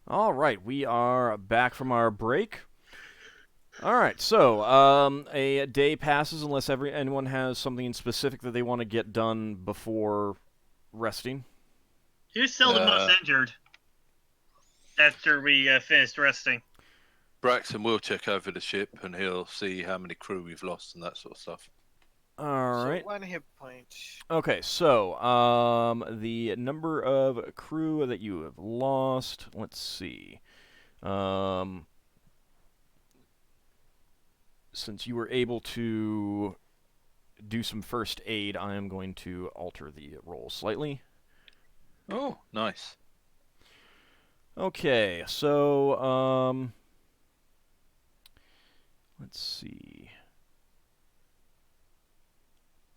All right, we are back from our break. All right, so a day passes unless anyone has something specific that they want to get done before resting. Who's still the most injured after we finished resting? Braxon will check over the ship and he'll see how many crew we've lost and that sort of stuff. All right. So 1 hit point. Okay, so the number of crew that you have lost. Let's see. Since you were able to do some first aid, I am going to alter the roll slightly. Oh, nice. Okay, so let's see.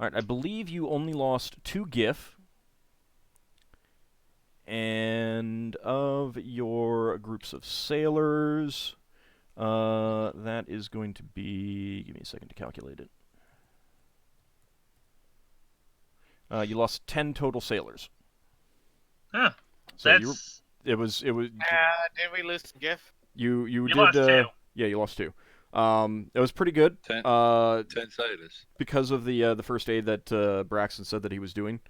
All right, I believe you only lost 2 Giff. And of your groups of sailors, that is going to be... Give me a second to calculate it. You lost 10 total sailors. Huh. So That's... It was. Did we lose Giff? You did. Lost 2. Yeah, you lost 2. It was pretty good. 10 sailors. Because of the first aid that Braxon said that he was doing.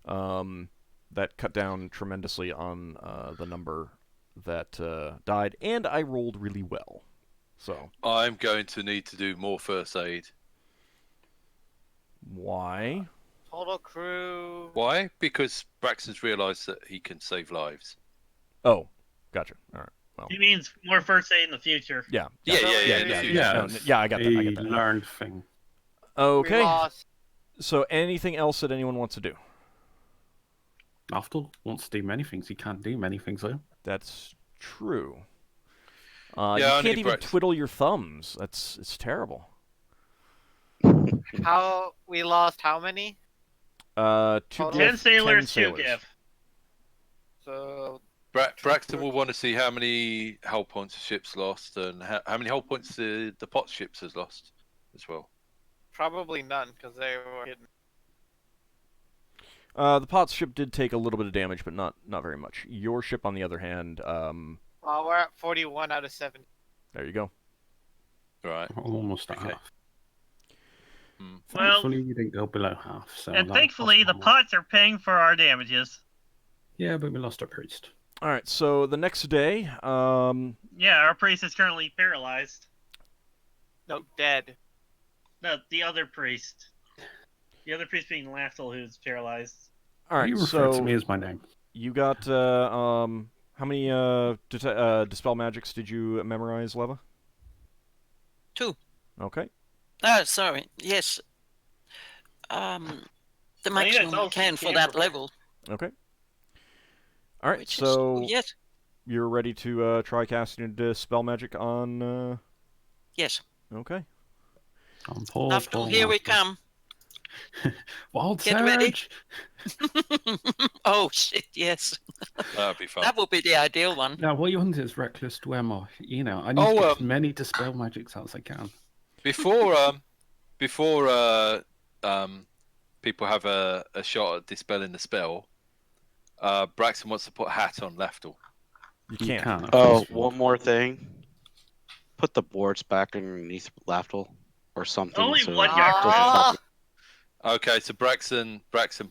That cut down tremendously on the number that died, and I rolled really well. So I'm going to need to do more first aid. Why? Total crew. Why? Because Braxton's realised that he can save lives. Oh, gotcha. All right. Well, He means more first aid in the future. yeah. Yeah. I got that. Learned thing. Okay. We lost. So anything else that anyone wants to do? Lafdul wants to do many things. He can't do many things, though. That's true. Yeah, you I can't need even twiddle your thumbs. It's terrible. How we lost? How many? 2 Total? Giff, 10 sailors, 2 sailors. Giff. So Braxton will want to see how many hull points the ship's lost and how many hull points the pot ships has lost as well. probably none because they were hidden. The Potts ship did take a little bit of damage, but not very much. Your ship, on the other hand, Well, we're at 41 out of 70. there you go. Right. Almost at Okay. half. Well, Thankfully, we didn't go below half. So and that thankfully, cost the more. pots are paying for our damages. Yeah, but we lost our priest. All right, so the next day, Yeah, our priest is currently paralyzed. No, dead. No, the other priest. The other priest being Lafdul, who's paralyzed. all right, You refer so to me as my name. you got how many dispel magics did you memorize, Leva? 2. Okay. Oh, sorry. Yes. The maximum I can for that level. Okay. All right, Which so is, yes. you're ready to try casting dispel magic on. Yes. Okay. I'm Paul. Lafdul, here we come. Wild Get ready. Surge! Oh shit! Yes. That'd be fun. That would be the ideal one. Now, what you want is reckless dwemer. You know, I need to get as many dispel magics as I can. Before people have a shot at dispelling the spell, Braxton wants to put a hat on Lafdul. You can't. Oh, one more thing. Put the boards back underneath Lafdul or something. Only so one it guy. doesn't fucking- Okay, so Braxton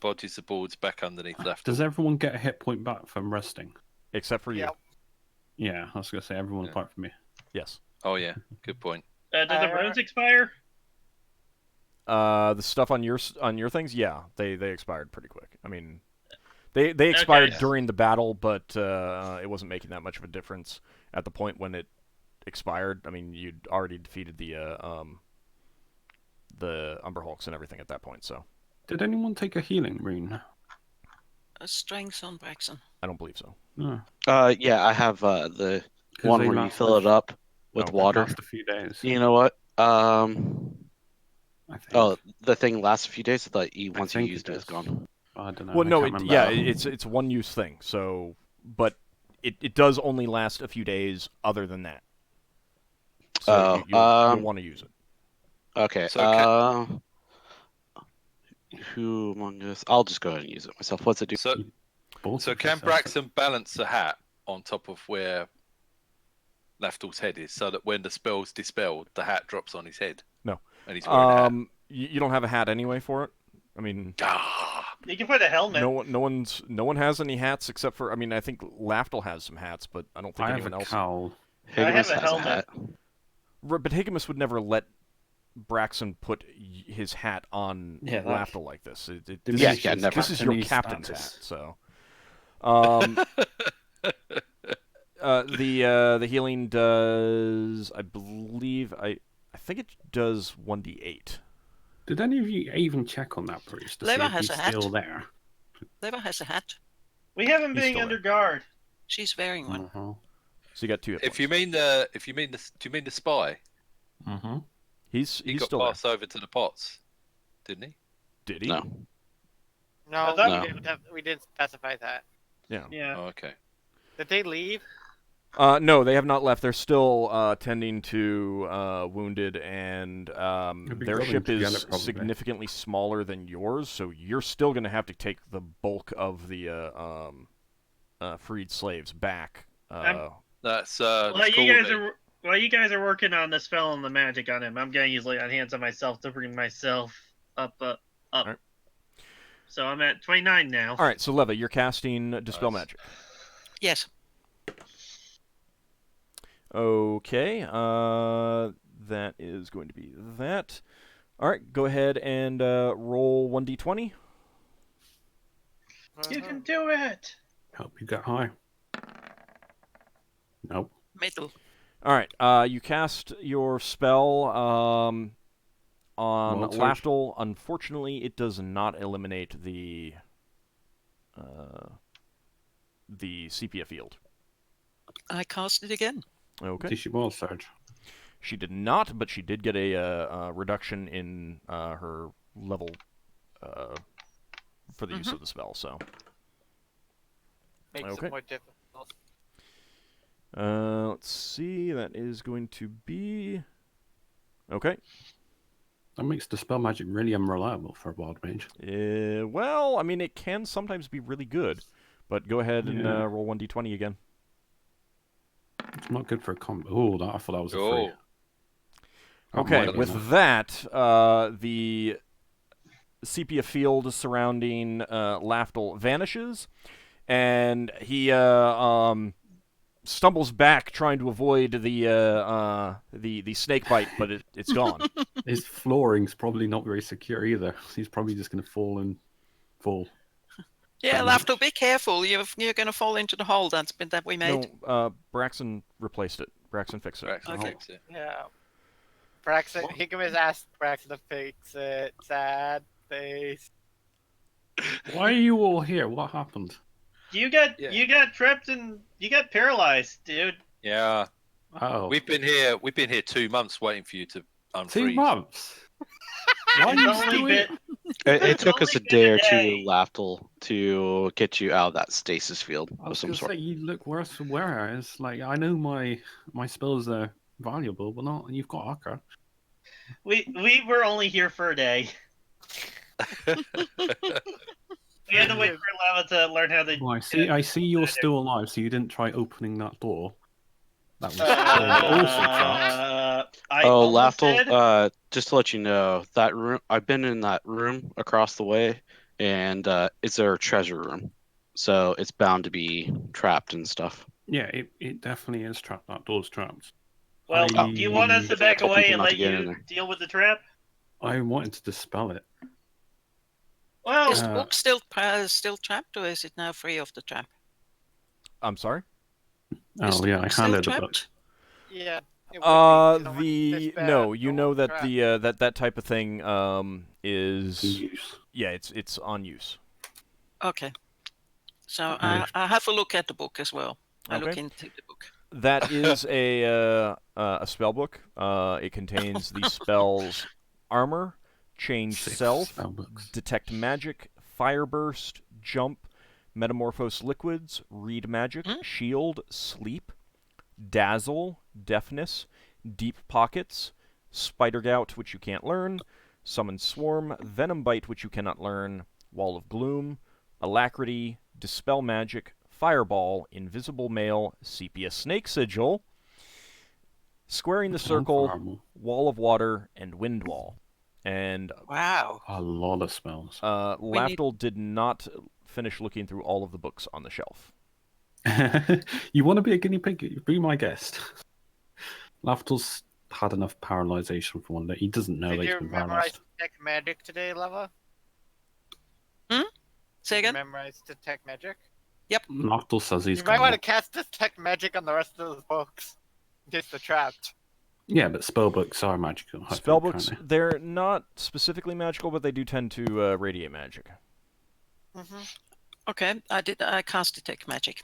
bodies the boards back underneath Lafdul. Does everyone get a hit point back from resting? Except for you. Yep. Yeah, I was going to say everyone Yeah. apart from me. Yes. Oh yeah, good point. Do the runes expire? The stuff on your things, yeah, they expired pretty quick. I mean, they expired Okay. during the battle, but it wasn't making that much of a difference at the point when it expired. I mean, you'd already defeated the Umber Hulks and everything at that point, so Did anyone take a healing rune? A strength on Braxon. I don't believe so. No. Yeah, I have the 'Cause one they where you last fill it up with Okay. water. Last a few days. You know what? I think. Oh, the thing lasts a few days. I thought once you think used it it, it's does. gone. I don't know. Well, I no, can't remember. yeah, it's a one-use thing. So, but it does only last a few days. Other than that, so you'll want to use it. Okay. So Who among us? I'll just go ahead and use it myself. What's it do? So Both can of yourselves. Braxton balance the hat on top of where Lafdul's head is, so that when the spell's dispelled, the hat drops on his head. No. And he's wearing a hat. You don't have a hat anyway for it. I mean, you can put a helmet. No one has any hats except for. I mean, I think Lafdul has some hats, but I don't think anyone else. Cowl. Higgimus has a hat. But Higgimus would never let Braxon put his hat on Lafdul like this. Never. This is your captain's hat, so. The healing does, I believe, I think it does 1d8. Did any of you even check on that priest to see if he's still there? Leva has a hat. We have him being under guard. She's wearing one. So you got 2 hit points. Do you mean the spy? Mm-hmm. He's got still there. passed over to the pots, didn't he? Did he? No. No, we didn't specify that. Yeah. Oh, okay. Did they leave? No, they have not left. They're still tending to wounded, and their ship is significantly smaller than yours, so you're still going to have to take the bulk of the freed slaves back. That's while cool, you guys are working on the spell and the magic on him, I'm going to use lay on hands on myself to bring myself up. Right. So I'm at 29 now. All right, so Leva, you're casting Dispel Magic. Yes. Okay, that is going to be that. All right, go ahead and roll 1d20. You can do it! Hope you got high. Nope. Middle. All right, you cast your spell on Lafdul. Unfortunately, it does not eliminate the sepia field. I cast it again. Okay. Did she roll, Sarge? She did not, but she did get a reduction in her level for the use of the spell. So. Makes it more difficult. Let's see. That is going to be okay. That makes the spell magic really unreliable for a wild mage. Well, I mean, it can sometimes be really good, but go ahead and roll 1d20 again. It's not good for a combat. Oh, I thought that was a free. Okay, with that, the sepia field surrounding Lafdul vanishes, and he stumbles back trying to avoid the snake bite, but it's gone. His flooring's probably not very secure either. He's probably just going to fall. Yeah, Lafdul, be careful. You're going to fall into the hole that we made. No, Braxon replaced it. Braxon fixed it. Braxon fixed it. Yeah. Braxon, Higgimus asked Braxon to fix it. Sad face. Why are you all here? What happened? You got trapped and you got paralyzed, dude. Yeah. Oh. We've been here 2 months waiting for you to unfreeze. 2 months? Why are you still here? It took us a day or two, Lafdul, to get you out of that stasis field of some sort. You look worse for wear. It's like, I know my spells are valuable, but not. You've got Ockar. We were only here for a day. We had to wait for Lava to learn how to. Well, I see you're still alive, so you didn't try opening that door. That was also trapped. Lafdul, just to let you know, that room. I've been in that room across the way, and it's our treasure room, so it's bound to be trapped and stuff. Yeah, it definitely is trapped. That door's trapped. Well, do you want us to back away and let you deal with the trap? I wanted to dispel it. Well, is the book still trapped, or is it now free of the trap? I'm sorry? Oh, yeah, I handed the book. Yeah. No, you know that that type of thing is use. Yeah, it's on use. Okay. So I have a look at the book as well. I look into the book. That is a spell book. It contains the spells Armor, Change Self, Detect Magic, Fire Burst, Jump, Metamorphose Liquids, Read Magic, Shield, Sleep, Dazzle, Deafness, Deep Pockets, Spider Gout, which you can't learn, Summon Swarm, Venom Bite, which you cannot learn, Wall of Gloom, Alacrity, Dispel Magic, Fireball, Invisible Mail, Sepia Snake Sigil, squaring the It's on circle, for armor. wall of water, and wind wall. And Wow. A lot of spells. We need- Lafdul did not finish looking through all of the books on the shelf. You want to be a guinea pig? Be my guest. Lafdul's had enough paralyzation for one day. He doesn't know Did that he's you been memorize paralyzed. detect magic today, Lava? Say again? Memorize detect magic. Lafdul says he's You might got want to it. cast detect magic on the rest of the books in case they're trapped. Yeah, but spellbooks are magical. I think, Spellbooks, aren't they're not specifically magical, but they do tend to radiate magic. Mm-hmm. Okay, I cast detect magic.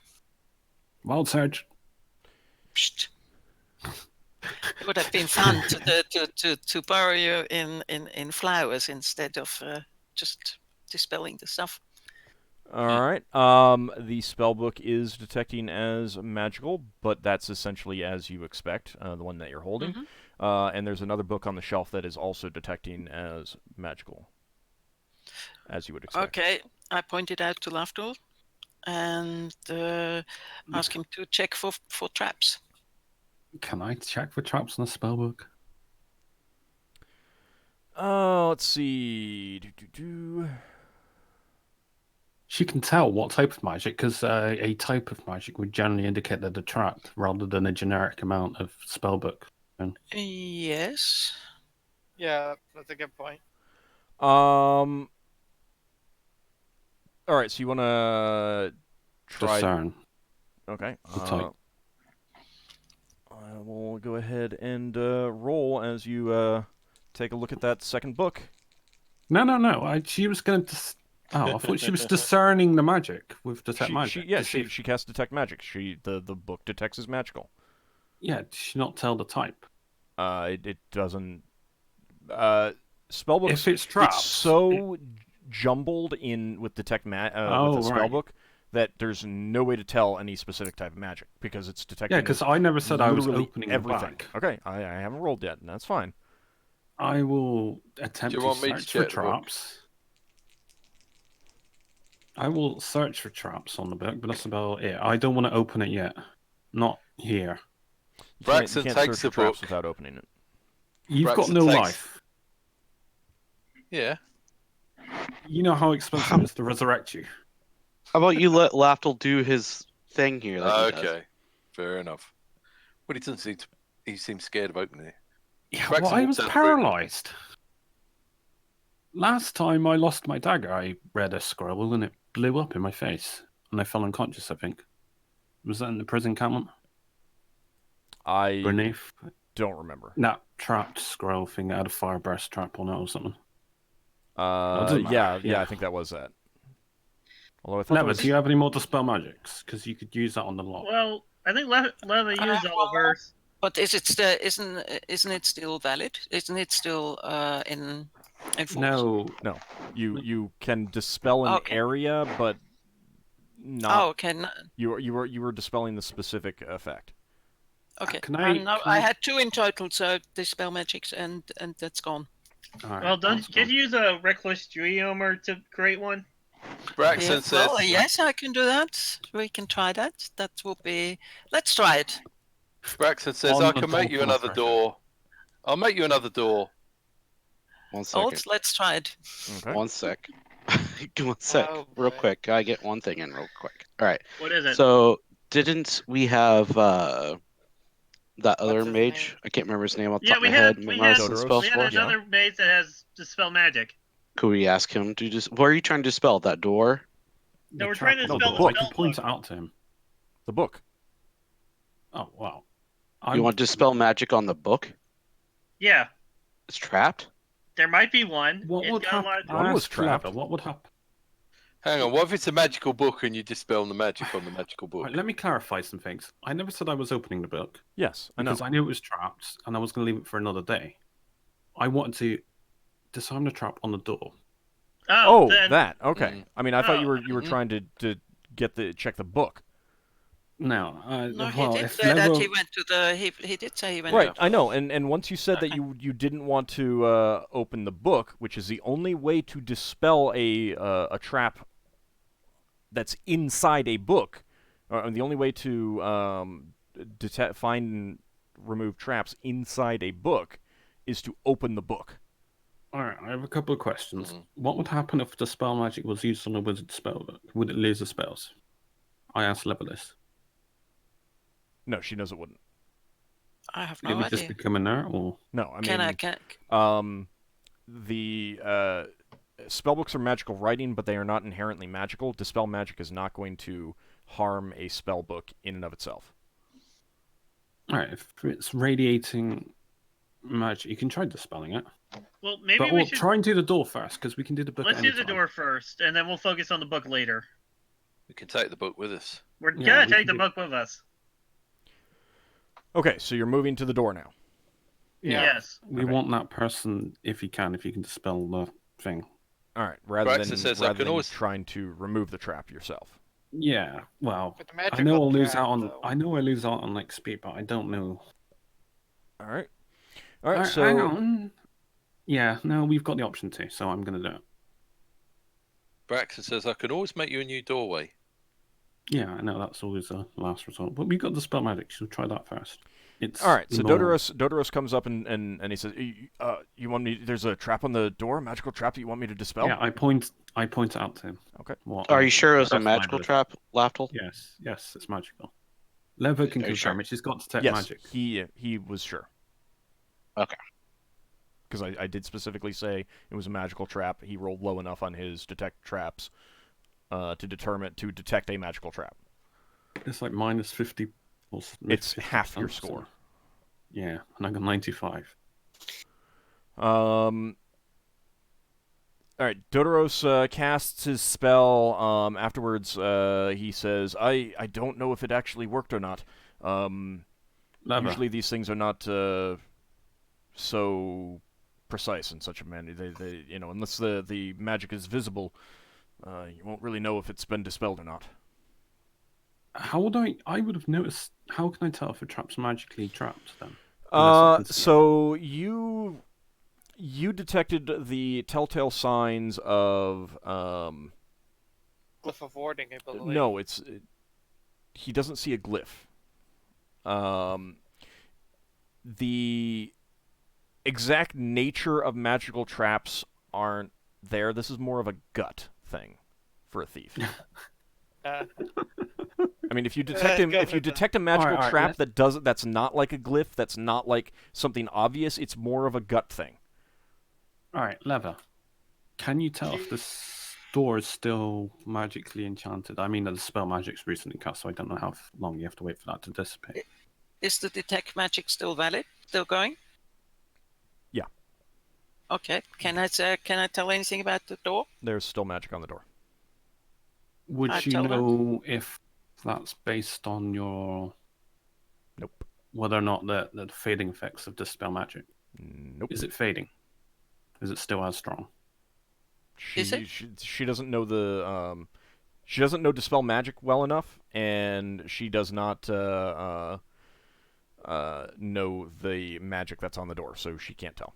they? Wild Surge. Psst. It would have been fun to bury you in flowers instead of just dispelling the stuff. All right. The spellbook is detecting as magical, but that's essentially as you expect, the one that you're holding. And there's another book on the shelf that is also detecting as magical, as you would expect. Okay, I pointed out to Lafdul and ask him to check for traps. Can I check for traps on the spellbook? Let's see. She can tell what type of magic, because a type of magic would generally indicate that they're trapped, rather than a generic amount of spellbook. Yes. Yeah, that's a good point. All right. So you want to try? Discern. Okay. The type. I will go ahead and roll as you take a look at that second book. No. She was going to. I thought she was discerning the magic with detect magic. She casts detect magic. The book detects as magical. Yeah, did she not tell the type? It doesn't. Spellbooks. If it's traps, it's so jumbled in with detect with the spellbook that there's no way to tell any specific type of magic because it's detecting. Yeah, because I never said I was literally opening everything. the back. Okay, I haven't rolled yet, and that's fine. I will attempt to search for traps. I will search for traps on the book, but that's about it. I don't want to open it yet. Not here. You Braxon can't takes search the for traps book. without opening it. You've got Braxon no takes- life. Yeah. You know how expensive it is to resurrect you. How about you let Lafdul do his thing here? That he does? Okay. Fair enough. Well, he doesn't seem to. He seems scared of opening it. Yeah, Braxon well, I walks was out the room. paralyzed. Last time I lost my dagger, I read a scroll and it blew up in my face. And I fell unconscious, I think. Was that in the prison encampment? I Beneath? don't remember. That trapped scroll thing that had a fire burst trap on it or something. doesn't matter. Yeah, Yeah. I think that was that. Although I thought Leva, that was... do you have any more dispel magics? Because you could use that on the lot. Well, I think Leva used all of hers. But isn't it still valid? Isn't it still in force? No. You can dispel an Okay. area, but not. Oh, okay. You were dispelling the specific effect. Okay. Can I- No, can I I- had two in total, so dispel magics, and that's gone. Alright, Well, that's can't fine. you use a reckless geomer to create one? Braxon Yeah, says. well, yes, I can do that. We can try that. That will be. Let's try it. Braxon says, On I the can make you door another pressure. door. I'll make you another door. 1 second. Old, let's try it. Okay. 1 sec. 1 sec. Oh, real boy. quick. I get one thing in real quick. All right. What is it? So didn't we have that other What's his mage? name? I can't remember his name off the Yeah, top of my head. Memorize some Dodoros. spells we for. had another mage that has dispel magic. Could we ask him to just? What are you trying to dispel? That door? No, The we're trying to trap on dispel door. the I can spell point book. it out to him. The book. Oh, wow. You want to dispel magic on the book? Yeah, It's trapped. there might be one. What It's would got a lot happen? of- One was Ask Leva, trapped. What would happen? Hang on. What if it's a magical book and you dispel the magic on the magical book? Right, let me clarify some things. I never said I was opening the book Yes, I know. because I knew it was trapped and I was going to leave it for another day. I wanted to disarm the trap on the door. Oh, Oh, then, that. Okay. Mm. I mean, I thought you were Mhm. trying to check the book. No, No, he well, did if say that Leva... he went to the. He did say he went. Right, to I know. And once you said that Okay. you didn't want to open the book, which is the only way to dispel a trap that's inside a book, or the only way to find remove traps inside a book is to open the book. Alright, I have a couple of questions. Mhm. What would happen if the spell magic was used on a wizard spellbook? Would it lose the spells? I asked Levalithana. No, she knows it wouldn't. I have It no would just idea. become inert, or No, I mean, Can I? Can the spellbooks are magical writing, but they are not inherently magical. Dispel magic is not going to harm a spellbook in and of itself. alright, if it's radiating magic, you can try dispelling it. Well, maybe But we we'll should. try and do the door first, because we can do the book Let's at do any the time. door first, and then we'll focus on the book later. We can take the book with us. We're Yeah, gonna we take can the do- book with us. Okay, so you're moving to the door now. Yeah. Yes. We Okay. want that person, if you can dispel the thing. All right, rather Braxon says I rather can than always- trying to remove the trap yourself. Yeah, well, With the I magical know I'll lose trap, out on. though. I know I lose out on XP, but I don't know. All right. All right. Hang So on. Yeah, no, we've got the option to, so I'm gonna do it. Braxon says I can always make you a new doorway. Yeah, I know that's always a last resort, but we got the spell magic, so try that first. It's all right. So more- Dodoros comes up and he says, "You want me? There's a trap on the door, a magical trap that you want me to dispel." Yeah, I point it out to him. Okay. What Are you sure it was a that's my magical belief. trap, Lafdul? Yes, it's magical. Lever can Are you confirm sure? it. She's got detect Yes, magic. he was sure. Okay. Because I did specifically say it was a magical trap. He rolled low enough on his detect traps to detect a magical trap. It's like minus 50. It's half your score. Yeah, and I got 95. All right, Dodoros casts his spell. Afterwards, he says, "I don't know if it actually worked or not. Lever. Usually these things are not so precise in such a manner. They unless the magic is visible, you won't really know if it's been dispelled or not." How would I would have noticed. How can I tell if a trap's magically trapped then? Unless I can see it. So you detected the telltale signs of Glyph of warding, I believe. no, he doesn't see a glyph. The exact nature of magical traps aren't there. This is more of a gut thing for a thief. I mean, if you detect Go if you with that. detect a magical Alright, trap that's not like a glyph, that's not like something obvious, it's more of a gut thing. All right, Lever. Can you tell if this door is still magically enchanted? I mean, the spell magic's recently cast, so I don't know how long you have to wait for that to dissipate. Is the detect magic still valid? Still going? Yeah. Okay. Can I tell anything about the door? There's still magic on the door. Would I'd you tell her. know if that's based on your Nope. whether or not the fading effects of dispel magic? Nope. Is it fading? Is it still as strong? Is it? She doesn't know she doesn't know dispel magic well enough, and she does not know the magic that's on the door, so she can't tell.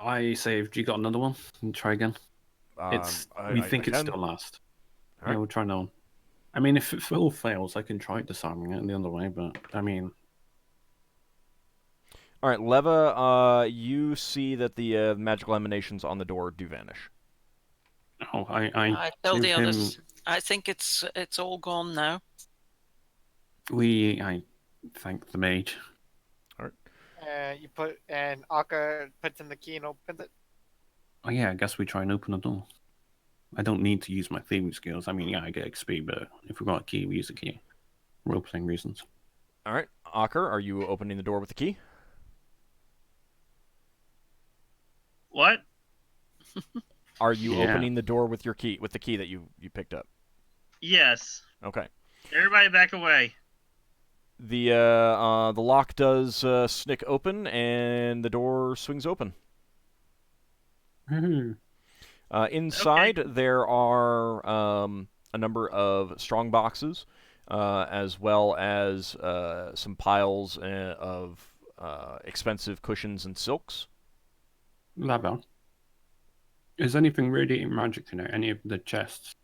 I saved. You got another one? And try again. We think it's can. still last. All right. Yeah, we'll try another one. I mean, if it all fails, I can try disarming it the other way, but I mean, All right, Leva, you see that the magical emanations on the door do vanish. oh, I tell the gave him- others. I think it's all gone now. I thank the mage. You put and Ockar puts in the key and opens it. Oh yeah, I guess we try and open the door. I don't need to use my thieving skills. I mean, yeah, I get XP, but if we've got a key, we use a key. Role-playing reasons. All right, Ockar, are you opening the door with the key? What? Are you Yeah. opening the door with your key, with the key that you picked up? Yes. Okay. Everybody back away. The lock does snick open, and the door swings open. Woohoo. Inside, there are a number of strong boxes, as well as some piles of expensive cushions and silks. Lava. Is anything radiating magic in it? Any of the chests?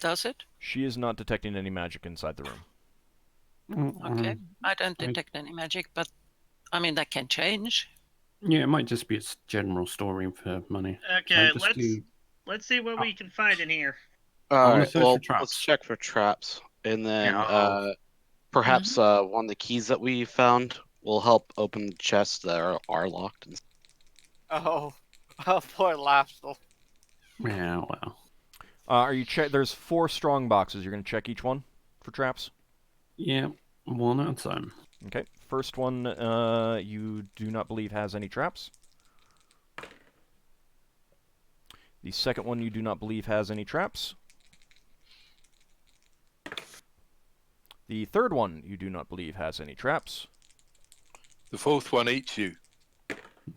Does it? She is not detecting any magic inside the room. Okay. I don't detect any magic, but I mean that can change. Yeah, it might just be its general storing for money. Okay, Can I just let's see what we can find in here. I wanna Alright, search well, for traps. let's check for traps. And then Yeah. perhaps one of the keys that we found will help open the chests that are locked. Oh, poor Lafdul. Yeah, well. Are you There's 4 strong boxes. You're going to check each one for traps? Yeah, one at a time. Okay. First one, you do not believe has any traps. The second one you do not believe has any traps. The third one you do not believe has any traps. The fourth one eats you.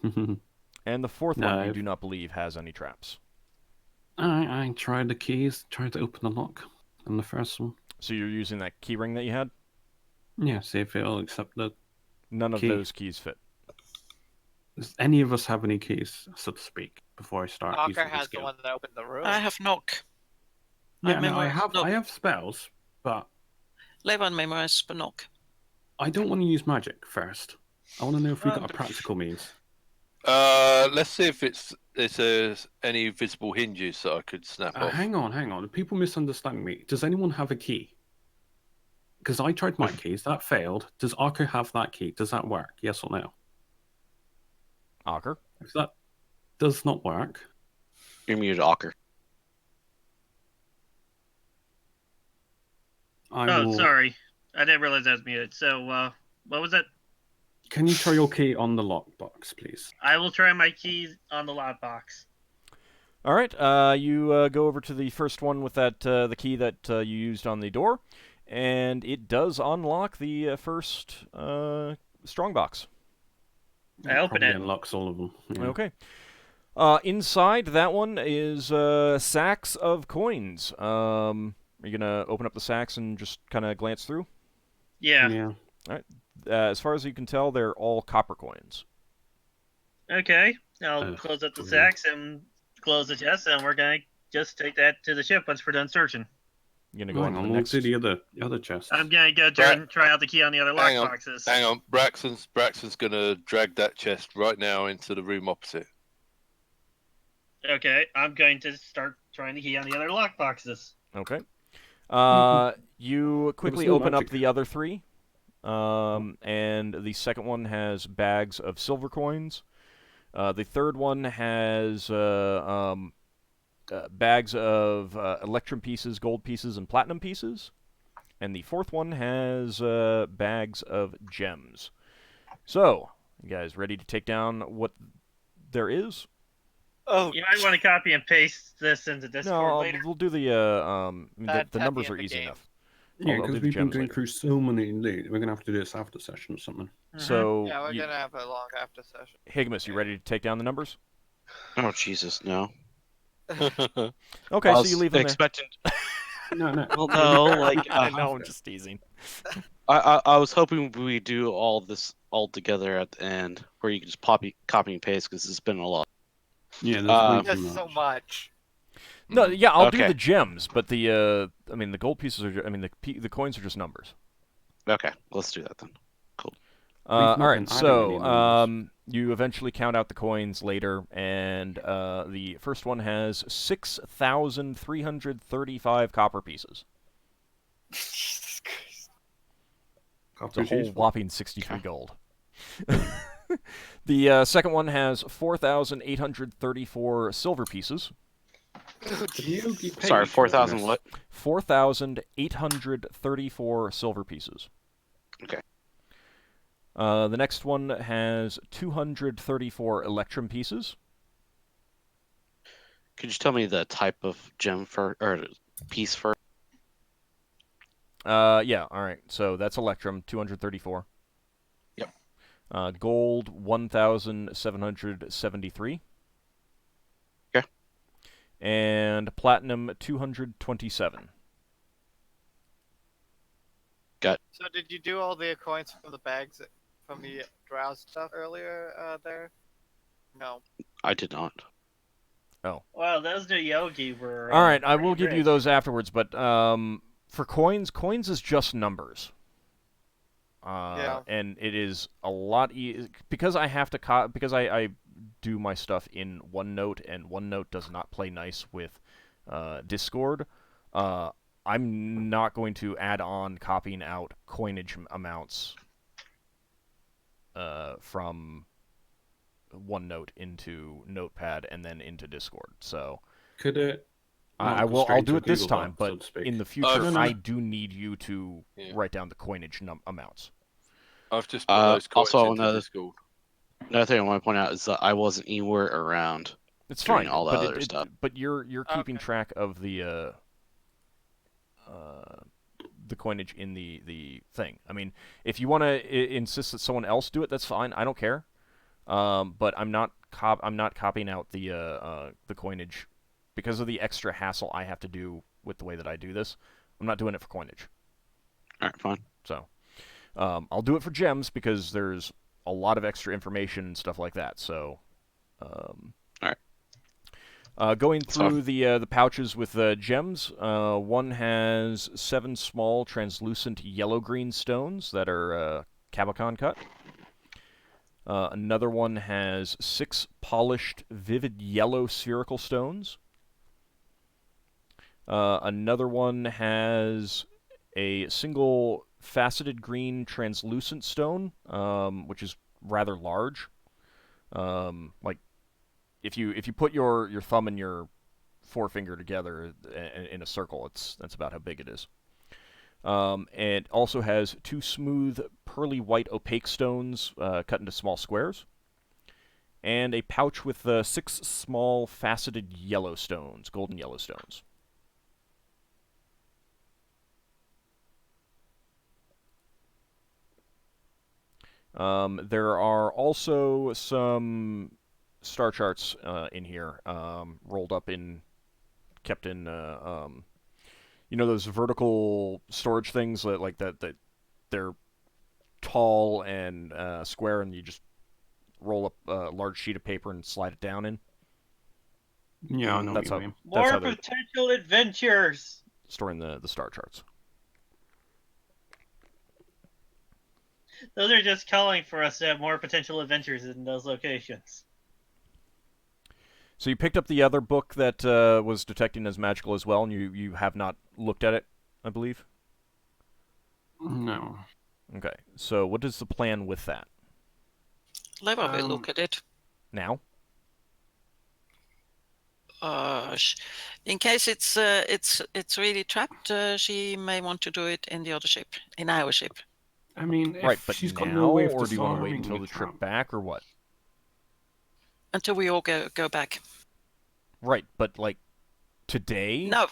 And the fourth one you No. do not believe has any traps. I tried the keys, tried to open the lock on the first one. So you're using that key ring that you had? Yeah, see if it'll accept the. None of Key. those keys fit. Does any of us have any keys, so to speak, before I start using Ockar the has the skill? one that opened the room. I have knock. Yeah, no, memorize knock. I have spells, but Levan memorize for knock. I don't want to use magic first. I want to know if we got a practical means. Let's see if there's any visible hinges that I could snap off. Hang on. People misunderstand me. Does anyone have a key? Because I tried my keys, that failed. Does Ockar have that key? Does that work? Yes or no? Ockar? If that does not work, You're muted, Ockar. I will. Sorry. I didn't realize I was muted. So, what was that? Can you try your key on the lockbox, please? I will try my keys on the lockbox. All right. You go over to the first one with that the key that you used on the door, and it does unlock the first strongbox. I open Probably it. unlocks all of them. Yeah. Okay. Inside that one is sacks of coins. Are you gonna open up the sacks and just kind of glance through? Yeah. As far as you can tell, they're all copper coins. Okay. I'll close up the brilliant. sacks and close the chest, and we're gonna just take that to the ship once we're done searching. You're gonna go on to the We'll next. do the other chest. I'm gonna go try out the key on the other Hang on, lockboxes. Hang on, Braxon's gonna drag that chest right now into the room opposite. Okay, I'm going to start trying the key on the other lockboxes. Okay. You quickly no open up magic. the other 3. And the second one has bags of silver coins. The third one has bags of electrum pieces, gold pieces, and platinum pieces. And the fourth one has bags of gems. So, you guys ready to take down what there is? Oh, You might want to copy and paste this into Discord No, later. we'll do the That's the at numbers the are end of the easy game. enough. Yeah, I'll because do the we've been gems going later. through so many indeed. We're gonna have to do this after session or something. So, yeah, we're gonna have a long after session. Higgimus, you ready to take down the numbers? Oh, Jesus, no. Okay, I so was you leave them expecting. No. Well, no, like there. I know, I'm just teasing. I was hoping we do all this all together at the end, where you can just copy and paste because it's been a lot. Yeah, there's way There's too so much. much. No, yeah, I'll do Okay. the gems, but the the gold pieces are. The coins are just numbers. Okay, let's do that then. All not right, been adding so any numbers. you eventually count out the coins later, and the first one has 6,335 copper pieces. Jesus Christ. It's a whole whopping 63 gold. The second one has 4,834 silver pieces. Sorry, 4,000 what? 4,834 silver pieces. Okay. The next one has 234 electrum pieces. Could you tell me the type of gem or piece first? Yeah, all right. So that's electrum, 234. Yep. Gold, 1,773. Okay. And platinum, 227. So did you do all the coins from the bags from the drow stuff earlier there? No. I did not. Wow, those Neogi were. All right, I will pretty give you rich. those afterwards, but for coins is just numbers. Yeah. And it is a lot because I have to because I do my stuff in OneNote, and OneNote does not play nice with Discord. I'm not going to add on copying out coinage amounts from OneNote into Notepad and then into Discord. So Could it? I'll do it this time, but in the future, no, no. I do need you to Yeah. write down the coinage amounts. I've just put those coins also into Discord. Another thing I want to point out is that I wasn't anywhere around It's doing fine, all the but other stuff. but you're keeping Okay. track of the coinage in the thing. I mean, if you want to insist that someone else do it, that's fine. I don't care. But I'm not copying out the coinage because of the extra hassle I have to do with the way that I do this. I'm not doing it for coinage. All right, fine. So I'll do it for gems because there's a lot of extra information and stuff like that. So going through the pouches with gems, one has 7 small translucent yellow-green stones that are Cabochon cut. Another one has 6 polished vivid yellow spherical stones. Another one has a single faceted green translucent stone, which is rather large. Like if you put your thumb and your forefinger together in a circle, that's about how big it is. And it also has 2 smooth, pearly white opaque stones cut into small squares. And a pouch with 6 small faceted yellow stones, golden yellow stones. There are also some star charts in here, rolled up kept in, those vertical storage things like that they're tall and square, and you just roll up a large sheet of paper and slide it down in. Yeah, I know That's what how you mean. that's More how they're potential adventures. storing the star charts. Those are just calling for us to have more potential adventures in those locations. So you picked up the other book that was detecting as magical as well, and you have not looked at it, I believe? No. Okay, so what is the plan with that? Leva will look at it. Now? In case it's really trapped, she may want to do it in the other ship, in our ship. I mean, if Right, but she's got now, no way of or do you want to wait disarming until the trip trap. back, or what? Until we all go back. Right, but like today? No,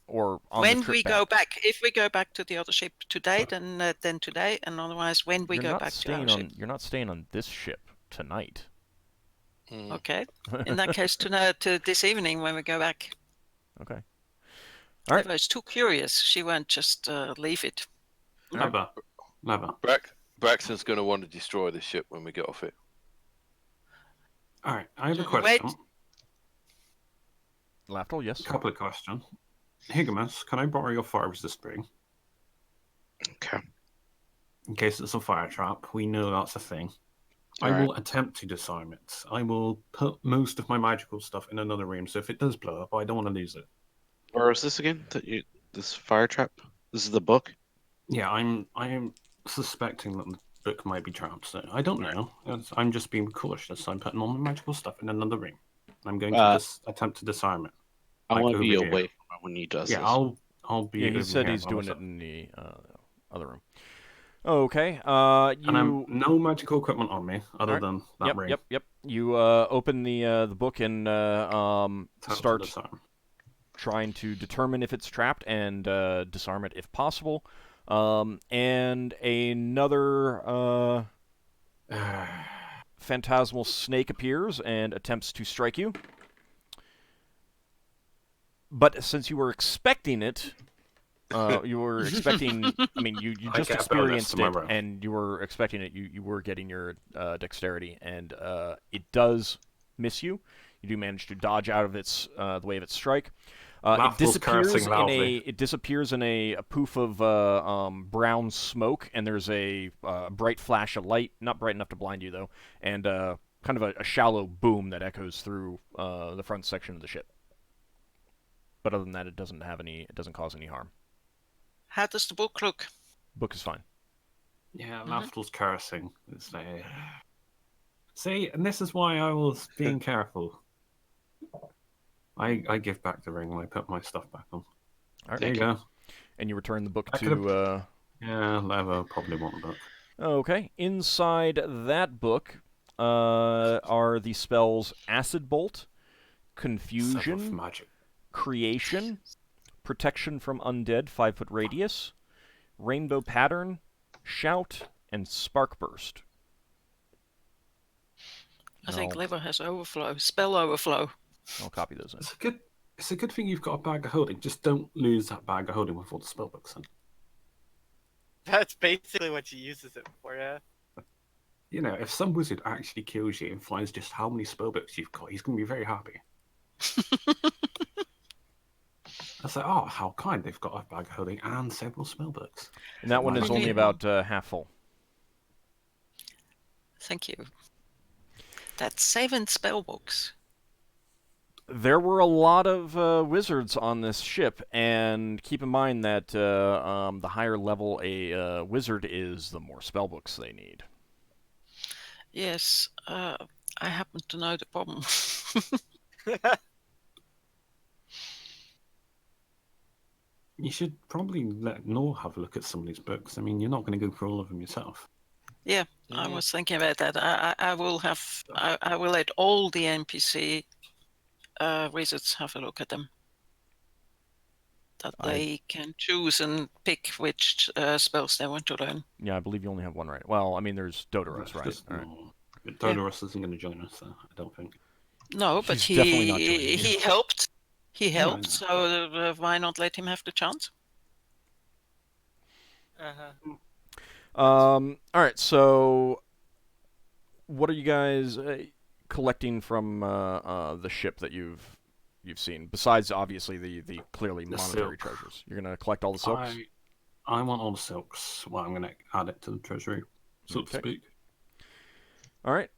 Or on when the trip we back? go back. If we go back to the other ship today, then today, and otherwise when we go back to our ship. You're not staying on this ship tonight. Okay. In that case, to this evening when we go back. Okay. All right. Leva is too curious. She won't just leave it. Leva. Braxton's going to want to destroy this ship when we get off it. All right, I have a Wait. question. Lafdul, yes. A couple of questions. Higgimus, can I borrow your fire resist ring? Okay. In case it's a fire trap, we know that's a thing. I Alright. will attempt to disarm it. I will put most of my magical stuff in another room, so if it does blow up, I don't want to lose it. Where was this again? This fire trap? This is the book? Yeah, I am suspecting that the book might be trapped, so I don't know. I'm just being cautious. I'm putting all my magical stuff in another room. I'm going to attempt to disarm it. I Like want to be over here. away from it when he does Yeah, this. I'll be. Yeah, he over said here he's by doing it myself. in the other room. Okay. And I'm no magical equipment on me other Alright. than that ring. Yep. You open the book and Attempt to start disarm. trying to determine if it's trapped and disarm it if possible. And another phantasmal snake appears and attempts to strike you. But since you were expecting it, you were expecting. I mean, you I just get a bonus experienced to my it, roll. and you were expecting it. You were getting your dexterity, and it does miss you. You do manage to dodge out of its the way of its strike. It Lafdul's cursing loudly. it disappears in a poof of brown smoke, and there's a bright flash of light, not bright enough to blind you though, and kind of a shallow boom that echoes through the front section of the ship. But other than that, it doesn't cause any harm. How does the book look? Book is fine. Yeah, Lafdul's cursing. It's like, see, and this is why I was being careful. I give back the ring when I put my stuff back on. All right. There you go. And you return the book I to... Yeah, Leva probably want the book. Okay. Inside that book are the spells Acid Bolt, Confusion, Magic. Creation, Protection from Undead, 5-foot radius, Rainbow Pattern, Shout, and Spark Burst. I think Lever has overflow, spell overflow. I'll copy those in. It's a good thing you've got a bag of holding. Just don't lose that bag of holding with all the spellbooks in. That's basically what she uses it for, yeah. You know, if some wizard actually kills you and finds just how many spellbooks you've got, he's going to be very happy. I say, oh, how kind. They've got a bag of holding and several spellbooks. And that one is only about half full. Thank you. That's 7 spellbooks. There were a lot of wizards on this ship, and keep in mind that the higher level a wizard is, the more spellbooks they need. Yes, I happen to know the problem. You should probably let Nor have a look at some of these books. I mean, you're not going to go through all of them yourself. Yeah, I was thinking about that. I will have. I will let all the NPC wizards have a look at them. That they can choose and pick which spells they want to learn. Yeah, I believe you only have one, right? Well, I mean, there's Dodoros, right? All right. Dodoros isn't going to join us, I don't think. No, but He's definitely not joining you. he helped. He helped, No. so why not let him have the chance? All right, so what are you guys collecting from the ship that you've seen? Besides, obviously, the clearly monetary silk. treasures. You're gonna collect all the silks. I want all the silks. Well, I'm going to add it to the treasury, so to speak. All right.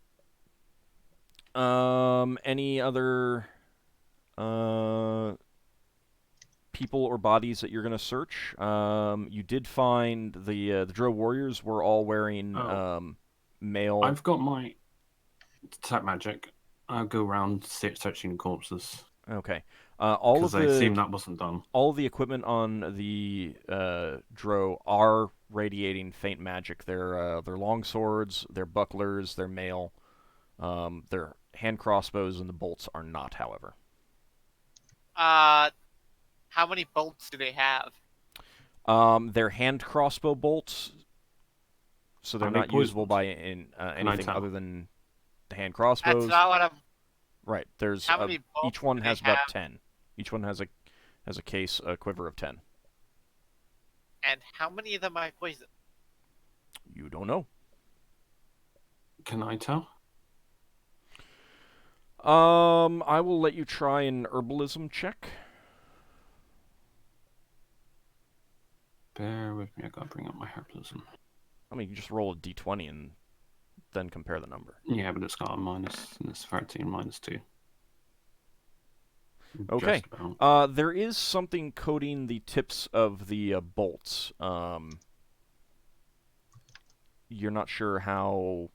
Any other people or bodies that you're gonna search? You did find the Drow warriors were all wearing male. I've got my detect magic. I'll go around searching corpses. Okay. All of it seemed that wasn't done. All of the equipment on the Drow are radiating faint magic. Their long swords, their bucklers, their mail, their hand crossbows, and the bolts are not, however. How many bolts do they have? They're hand crossbow bolts, so they're not usable by anything other than the hand crossbows. That's not what I'm. Right. There's How many bolts each one do has they about have? 10. Each one has a case, a quiver of 10. And how many of them are poison? You don't know. Can I tell? I will let you try an herbalism check. Bear with me, I gotta bring up my herbalism. I mean, you just roll a d20 and then compare the number. Yeah, but it's got a minus, and it's 13 minus 2. Okay. There is something coating the tips of the bolts. You're not sure how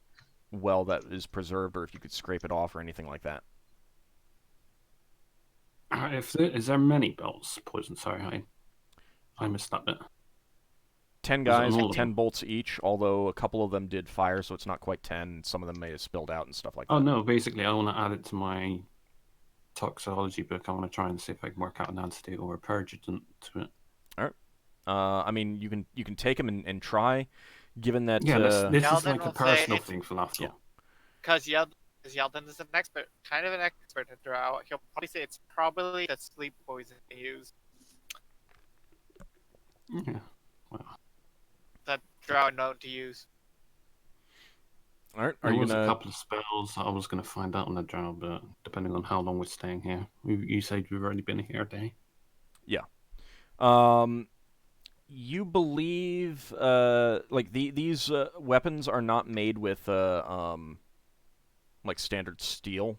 well that is preserved, or if you could scrape it off or anything like that. Is there many bolts poison? Sorry, I missed that bit. 10 guys with 10 bolts each, although a couple of them did fire, so it's not quite 10. Some of them may have spilled out and stuff like that. Oh no, basically I want to add it to my toxicology book. I want to try and see if I can work out an antidote or a purgatant to it. All right. I mean, you can take them and try, given that... Yeah, this is Yeldan like a will personal say thing for Lafdul. Yeah. Because Yeldan is an expert, kind of an expert at Drow. He'll probably say it's probably the sleep poison they use. Yeah. Well, That Drow are known to use. All right. Are there you was gonna... a couple of spells I was going to find out on the job, but depending on how long we're staying here. You said we've already been here a day. You believe like these weapons are not made with like standard steel.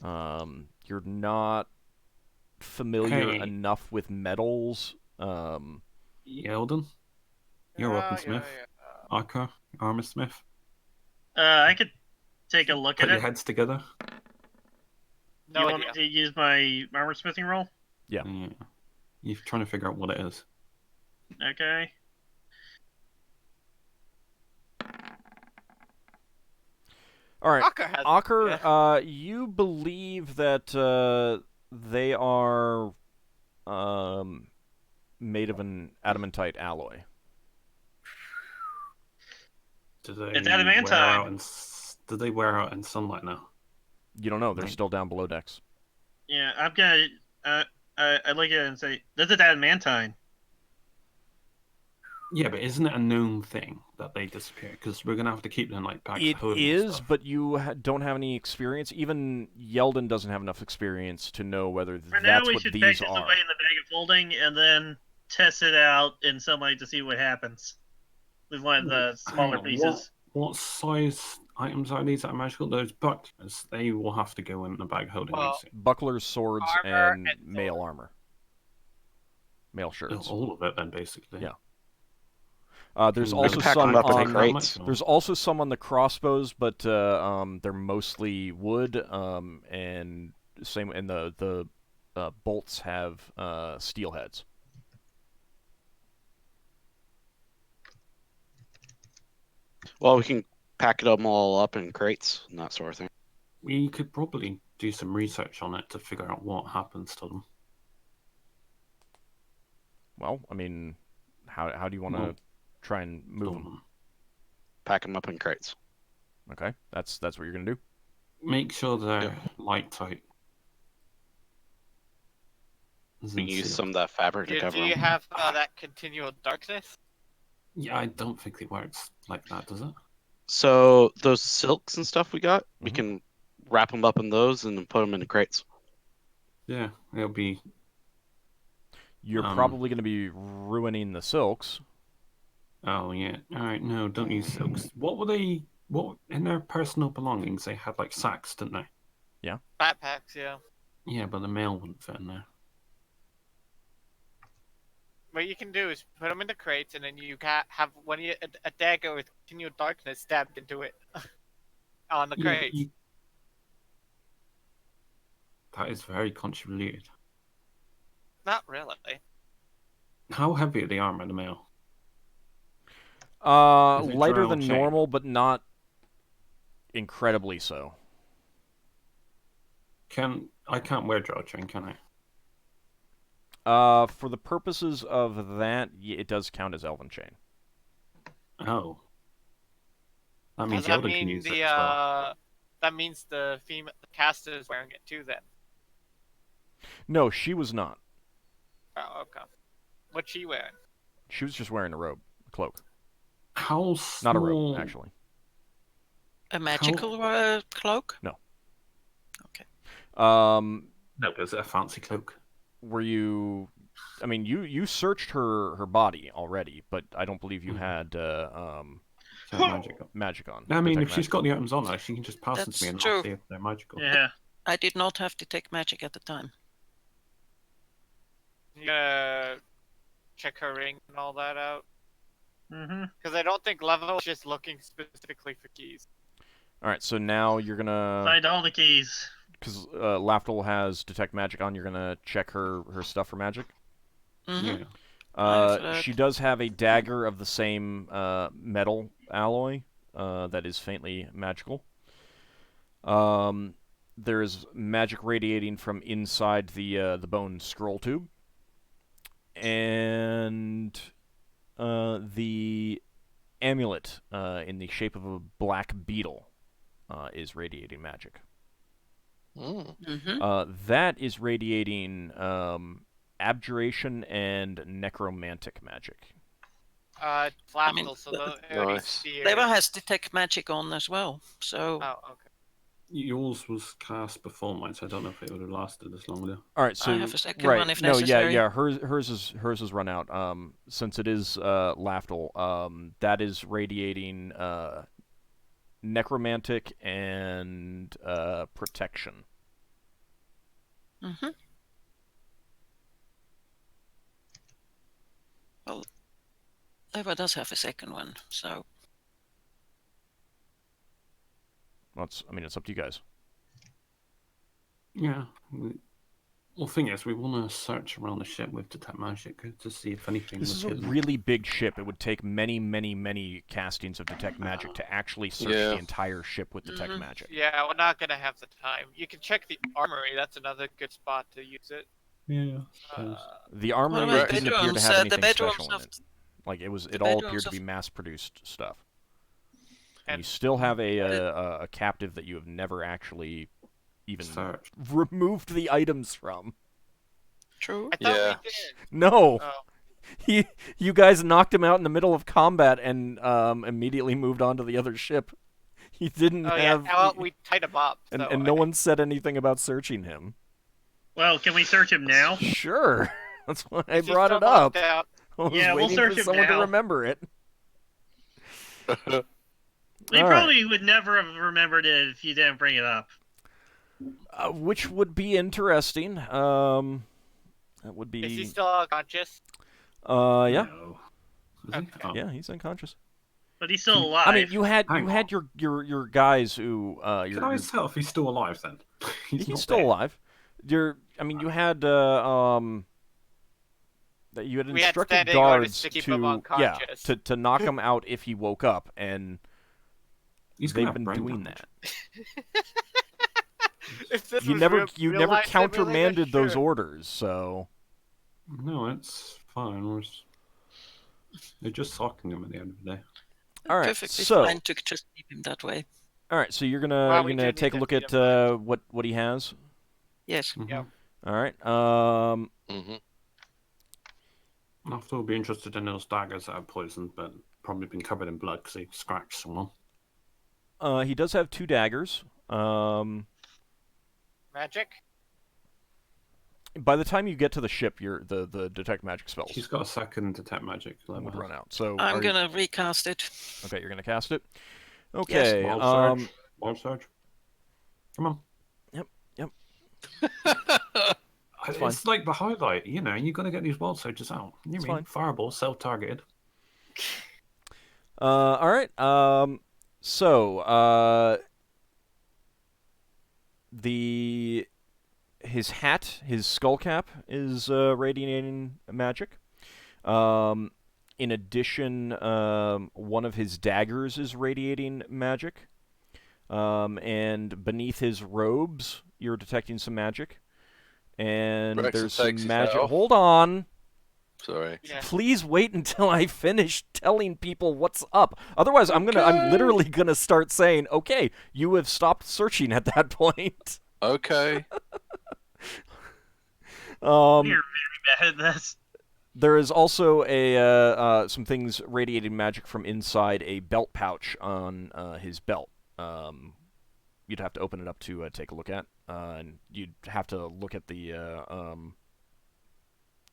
You're not familiar Hey. enough with metals. Yeldan, you're weaponsmith. Ockar, armor smith. I could take a look Put at your it. heads together. You No want me idea. to use my armor smithing roll? Yeah. You're trying to figure out what it is. Okay. All right, Ockar has. Ockar, Yeah. you believe that they are made of an adamantite alloy. Do they It's wear adamantine. out in do they wear out in sunlight now? You don't know. They're Right. still down below decks. Yeah, I'm gonna. I look at it and say, "This is adamantine." Yeah, but isn't it a known thing that they disappear? Because we're gonna have to keep them like bags It of holding and is, stuff. but you don't have any experience. Even Yeldan doesn't have enough experience to know whether For now, that's we what should these pack this are. away in the bag of holding and then test it out in sunlight to see what happens with one of the smaller Hang on, pieces. What size items are these that are magical? Those bucklers, they will have to go in the bag holding. Well, these. Bucklers, swords, Armor and and mail sword. armor. Mail shirts. All of it then, basically. Yeah. There's Can also we pack 'em some up in take on. that crates. much, or- There's also some on the crossbows, but they're mostly wood. And same, and the bolts have steel heads. Well, we can pack them all up in crates and that sort of thing. We could probably do some research on it to figure out what happens to them. Well, I mean, how do you want to Well, try and move them? Pack them up in crates. Okay, that's what you're gonna do. Make sure they're Yep. light tight. We can use some of that fabric to Do cover you them. have that continual darkness? Yeah, I don't think it works like that, does it? So those silks and stuff we got, we Mhm. can wrap them up in those and then put them in the crates. Yeah, it'll be. You're Um, probably gonna be ruining the silks. Oh yeah. All right. No, don't use silks. What were they? What in their personal belongings? They had like sacks, didn't they? Backpacks, yeah. Yeah, but the mail wouldn't fit in there. What you can do is put them in the crates, and then you can have a dagger with continual darkness stabbed into it on the Yeah, crates. That is very convoluted. Not really. How heavy are the armor and the mail? Is it Lighter drill than chain? normal, but not incredibly so. I can't wear draw chain, can I? For the purposes of that, it does count as elven chain. Oh. That means Does that Yeldan can mean use the it as well. that means the female caster is wearing it too? Then. No, she was not. Oh, okay. What's she wearing? She was just wearing a robe, a cloak, How small? not a robe actually. A magical cloak? No. Okay. No, but is it a fancy cloak? Were you? I mean, you searched her body already, but I don't believe you had Is that magical? magic on. No, I mean, detect if she's magic. got the items on her, she can just pass them to me and That's I'll true. see if they're magical. Yeah. I did not have detect magic at the time. You gonna check her ring and all that out? Mm-hmm. Because I don't think level is just looking specifically for keys. All right, so now you're gonna, Find all the keys. because Lafdul has detect magic on. You're gonna check her stuff for magic. Mm-hmm. Yeah. She does have a dagger of the same metal alloy that is faintly magical. There is magic radiating from inside the bone scroll tube, and the amulet in the shape of a black beetle is radiating magic. Mm-hmm. That is radiating abjuration and necromantic magic. Lafdul, so the- the Nice. sphere. Leva has detect magic on as well, so Oh, okay. Yours was cast before mine, so I don't know if it would have lasted as long. Though. All right, so I have a second right, one if no, necessary. yeah. Hers is run out. Since it is Lafdul, that is radiating necromantic and protection. Mm-hmm. Well, Leva does have a second one, so Well, it's up to you guys. Yeah. Well, thing is, we want to search around the ship with detect magic to see if anything This was is a hidden. really big ship. It would take many, many, many castings of detect magic to actually search Yeah. the entire ship with detect Mhm. magic. Yeah, we're not gonna have the time. You can check the armory. That's another good spot to use it. Yeah, I suppose. The what armory about didn't appear to bedrooms? have The anything bedrooms special in of it. Like it the all bedrooms appeared to of- be mass-produced stuff. And you And still have a captive that you have never actually even Search. removed the items from. True. I thought Yeah. we did. No, Oh, you guys knocked him out in the middle of combat and immediately moved on to the other ship. He didn't oh yeah. have, Well, we tied him up. and so no one said anything about searching him. Well, can we search him now? Sure, that's why I He's brought still it up. locked out. I was Yeah, we'll waiting search for him someone to now. remember it. We All probably would never have remembered it if you didn't bring it up. Which would be interesting. That would be. Is he still unconscious? Yeah, No. Is he? Okay. Oh. yeah, he's unconscious. But he's still alive. I mean, you had Hang your guys who Can your, I tell if he's still alive then? he's not still dead. alive. You had that you had We had instructed standing orders guards to keep him yeah unconscious. to knock him out if he woke up, and He's gonna they've have been brain doing damage. that. If this You was never real life simulator, countermanded those sure. orders, so No, it's fine. They're just socking him at the end of the day. all right. Perfectly So fine to just keep him that way. all right. So you're Well, we gonna do take a need to look feed at him what he has. Yes. Mhm. Yeah. All right. hmm After, we'll be interested in those daggers that are poisoned, but probably been covered in blood because he scratched someone. He does have 2 daggers. Magic. By the time you get to the ship, the detect magic spells He's got a second detect magic level. would run out. So I'm are you- gonna recast it. okay, you're gonna cast it. Okay. Wild surge. Wild surge. Come on. Yep. It's fine. like the highlight, you know. You got to get these wild surges out. You It's mean fine. fireball, self-targeted. All right. So his hat, his skull cap is radiating magic. In addition, one of his daggers is radiating magic. And beneath his robes, you're detecting some magic. And Braxon there's takes some his hat magic. off. Hold on. Sorry. Yeah. Please wait until I finish telling people what's up. Otherwise, I'm literally gonna start saying, "Okay, you have stopped searching at that point." Okay. We're very bad at this. There is also some things radiating magic from inside a belt pouch on his belt. You'd have to open it up to take a look at, and you'd have to look at the.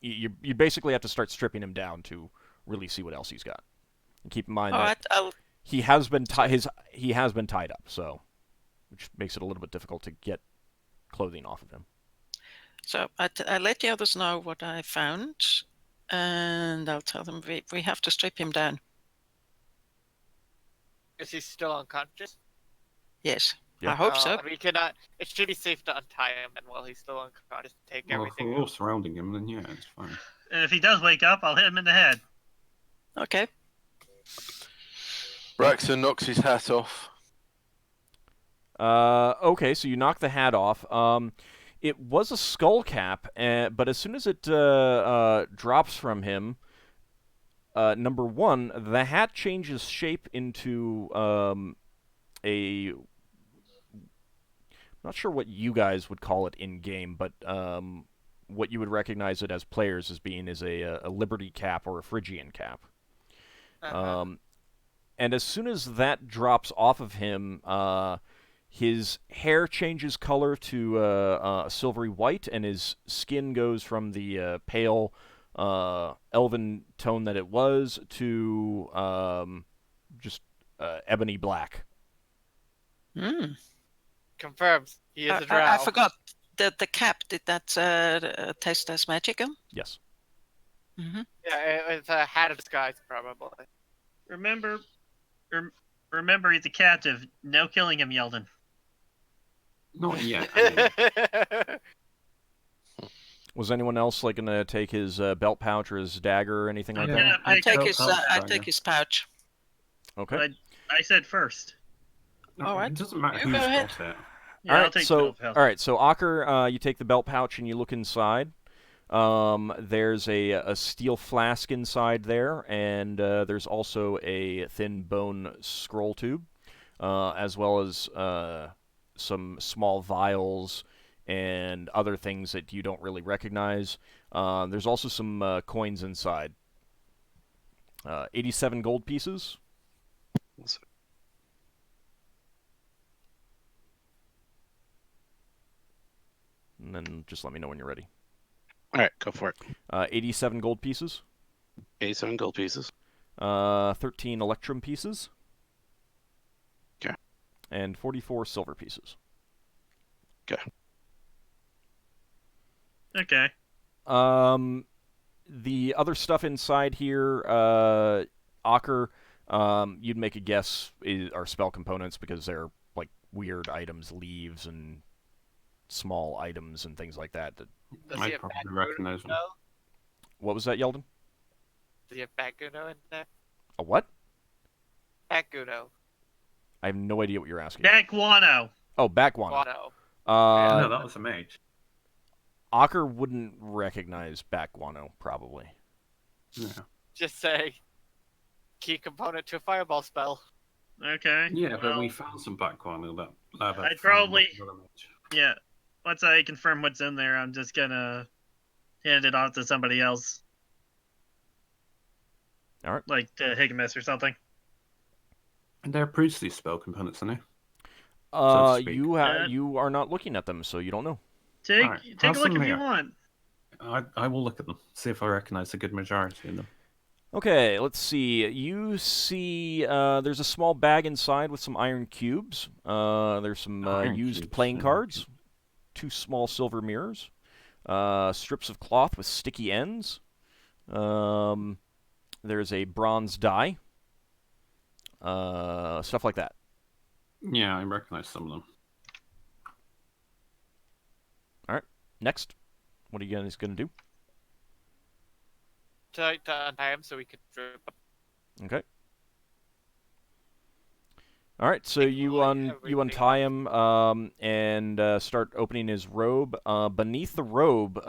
You basically have to start stripping him down to really see what else he's got. And keep in mind All that right. I'll he has been he has been tied up, so which makes it a little bit difficult to get clothing off of him. So I let the others know what I found, and I'll tell them we have to strip him down. Is he still unconscious? Yes, Yeah. I hope so. We cannot. It should be safe to untie him, and while he's still unconscious, take Well, if everything. we're all out. surrounding him, then yeah, it's fine. And if he does wake up, I'll hit him in the head. Okay. Braxon knocks his hat off. Okay, so you knock the hat off. It was a skull cap, but as soon as it drops from him, number one, the hat changes shape into a. Not sure what you guys would call it in game, but what you would recognize it as players as being is a Liberty cap or a Phrygian cap. Uh-huh. And as soon as that drops off of him, His hair changes color to a silvery white, and his skin goes from the pale elven tone that it was to just ebony black. Hmm. Confirms. He is a drow. I forgot the cap. Did that test as magical? Yes. Mm-hmm. Yeah, it's a hat of disguise, probably. Remember, he's a captive. No killing him, Yeldan. Not yet. Anyway. Was anyone else like gonna take his belt pouch or his dagger or anything like that? I take Belt his pouch, I dagger. take his pouch. Okay. I said first. No, All right. It doesn't matter You who's go ahead. got it. Yeah, all I'll right. take So the belt. all right. So Ockar, you take the belt pouch and you look inside. There's a steel flask inside there, and there's also a thin bone scroll tube, as well as some small vials and other things that you don't really recognize. There's also some coins inside. 87 gold pieces. And then just let me know when you're ready. All right, go for it. 87 gold pieces. 87 gold pieces. 13 electrum pieces. Okay. And 44 silver pieces. Okay. The other stuff inside here, Ockar, you'd make a guess are spell components because they're like weird items, leaves and small items and things like that. Does I he have probably Baguno? recognize them. What was that, Yeldan? Does he have Baguno in there? A what? Baguno. I have no idea what you're asking. Baguano. Oh, Backwana. Guano. No, that was a mage. Ockar wouldn't recognize Backguano, probably. Yeah. Just say key component to a fireball spell. Okay. Yeah, but well, we found some background that lava. I'd found probably- another mage. Yeah. Once I confirm what's in there, I'm just gonna hand it off to somebody else. All right. Like to Higgimus or something. And they're priestly spell components, aren't they? So to speak. You are not looking at them, so you don't know. Take Alright, take have a look some if you here. want. I will look at them, see if I recognize a good majority in them. Okay, let's see. You see there's a small bag inside with some iron cubes. There's some Iron used cubes, playing iron cards, 2 small silver mirrors, strips of cloth with sticky ends. There's a bronze die. Stuff like that. Yeah, I recognize some of them. Next, what are you guys going to do? To untie him so we can drip. Okay. All right, so you Everything. untie him and start opening his robe. Beneath the robe,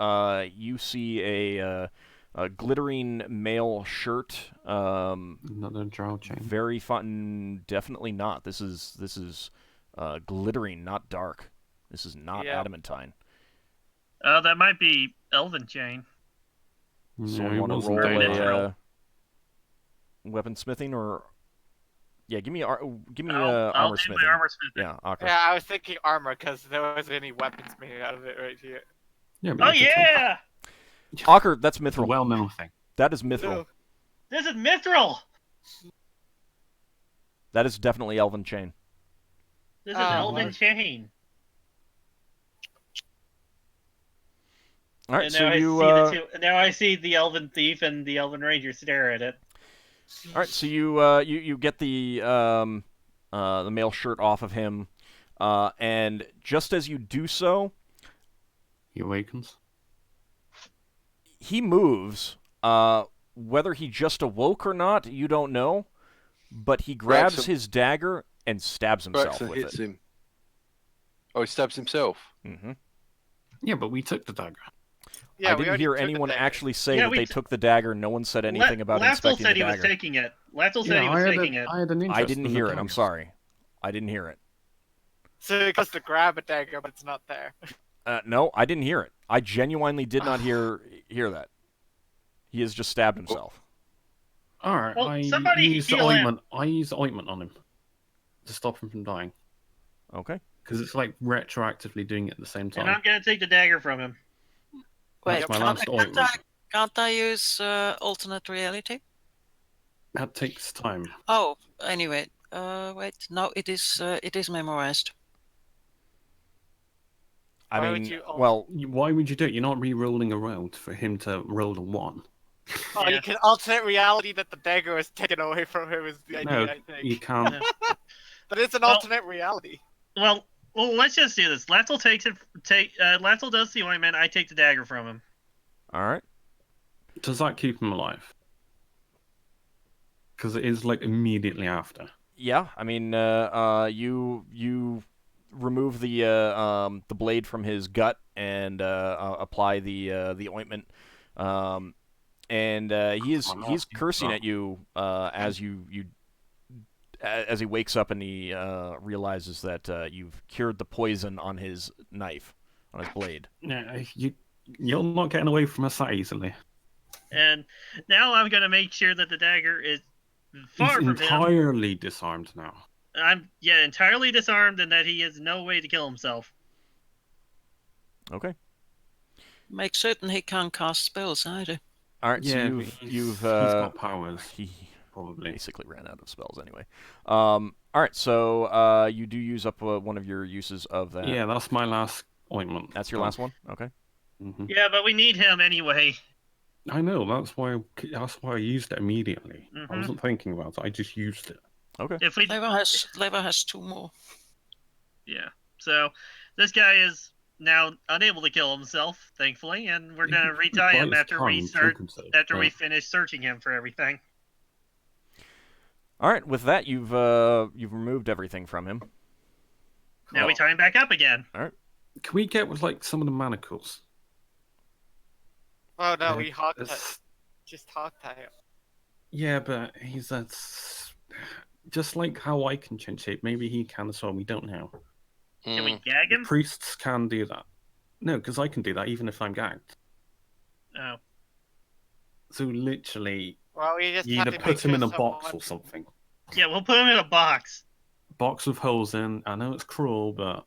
you see a glittering mail shirt. Another drow chain. Very fun. Definitely not. This is glittering, not dark. This is not Yeah. adamantine. Oh, that might be Elven chain. So Yeah, we it want to wasn't roll very Mithril. dark. weaponsmithing or yeah, give me I'll armor do smithing. my armor smithing. Yeah, Ockar. Yeah, I was thinking armor because there wasn't any weapons made out of it right here. Yeah, but Oh you could take- yeah! Ockar, that's It's a mithril. well-known thing. That is mithril. No. This is Mithril! That is definitely elven chain. This is Oh, Elven what? chain. All right, And so now you I see the two. Now I see the Elven thief and the Elven ranger stare at it. all right, so you get the male shirt off of him, and just as you do so, He awakens. he moves. Whether he just awoke or not, you don't know, but he grabs Braxon- his dagger and stabs himself Braxon with hits it. him. Oh, he stabs himself. Mm-hmm. Yeah, but we took the dagger. Yeah, I we didn't already hear took the anyone dagger. actually say Yeah, that we they t- took the dagger. No one said anything about Lafdul inspecting said the he was dagger. taking it. Lafdul said he was taking it. I had an interest I didn't in the hear it. I'm daggers. sorry. I didn't hear it. So it goes to grab a dagger, but it's not there. No, I didn't hear it. I genuinely did not hear that. He has just stabbed himself. All right, Well, I somebody use heal him. ointment. I use ointment on him to stop him from dying. Okay. Because it's like retroactively doing it at the same And I'm time. gonna take the dagger from him. Wait, That's my can't, last can't, ointment. can't I use alternate reality? That takes time. Oh, anyway. Wait, no, it is memorized. I Why would mean, you well, Why would you do it? You're not re-rolling a round for him to roll a 1. Oh, Yeah. you can alternate reality that the dagger was taken away from him is the idea, No, I think. you can't. No. But it's an Well- alternate reality. Well, let's just do this. Lafdul takes it. Lafdul does the ointment. I take the dagger from him. all right. Does that keep him alive? Because it is like immediately after. Yeah, I mean, you remove the blade from his gut and apply the ointment, and he's cursing at you as as he wakes up and he realizes that you've cured the poison on his knife, on his blade. Yeah, you're not getting away from us that easily. And now I'm gonna make sure that the dagger is far He's from him. entirely disarmed now. I'm entirely disarmed, and that he has no way to kill himself. Okay. Make certain he can't cast spells either. All right. Yeah, so but you've he's got powers, he probably. basically ran out of spells anyway. All right. So you do use up one of your uses of that. Yeah, that's my last ointment. That's your last one. Okay. Hmm. Yeah, but we need him anyway. I know. That's why I used it immediately. I Mhm. wasn't thinking about it. I just used it. Okay. If we, Lever has 2 more. yeah. So this guy is now unable to kill himself, thankfully, and we're gonna retie him Bite his after tongue, we choke himself, after we but- finish searching him for everything. All right. With that, you've removed everything from him. Now we tie him back up again. Can we get with like some of the manacles? Oh no, Yeah, we hog it's- just hog tie him. Yeah, but he's just like how I can change shape. Maybe he can as well. We don't know. Can we Mm. gag him? Priests can do that. No, because I can do that even if I'm gagged. Oh. So literally, Well, we just you have either to put make him sure in a box someone- or something. Yeah, we'll put him in a box. Box with holes in. I know it's cruel, but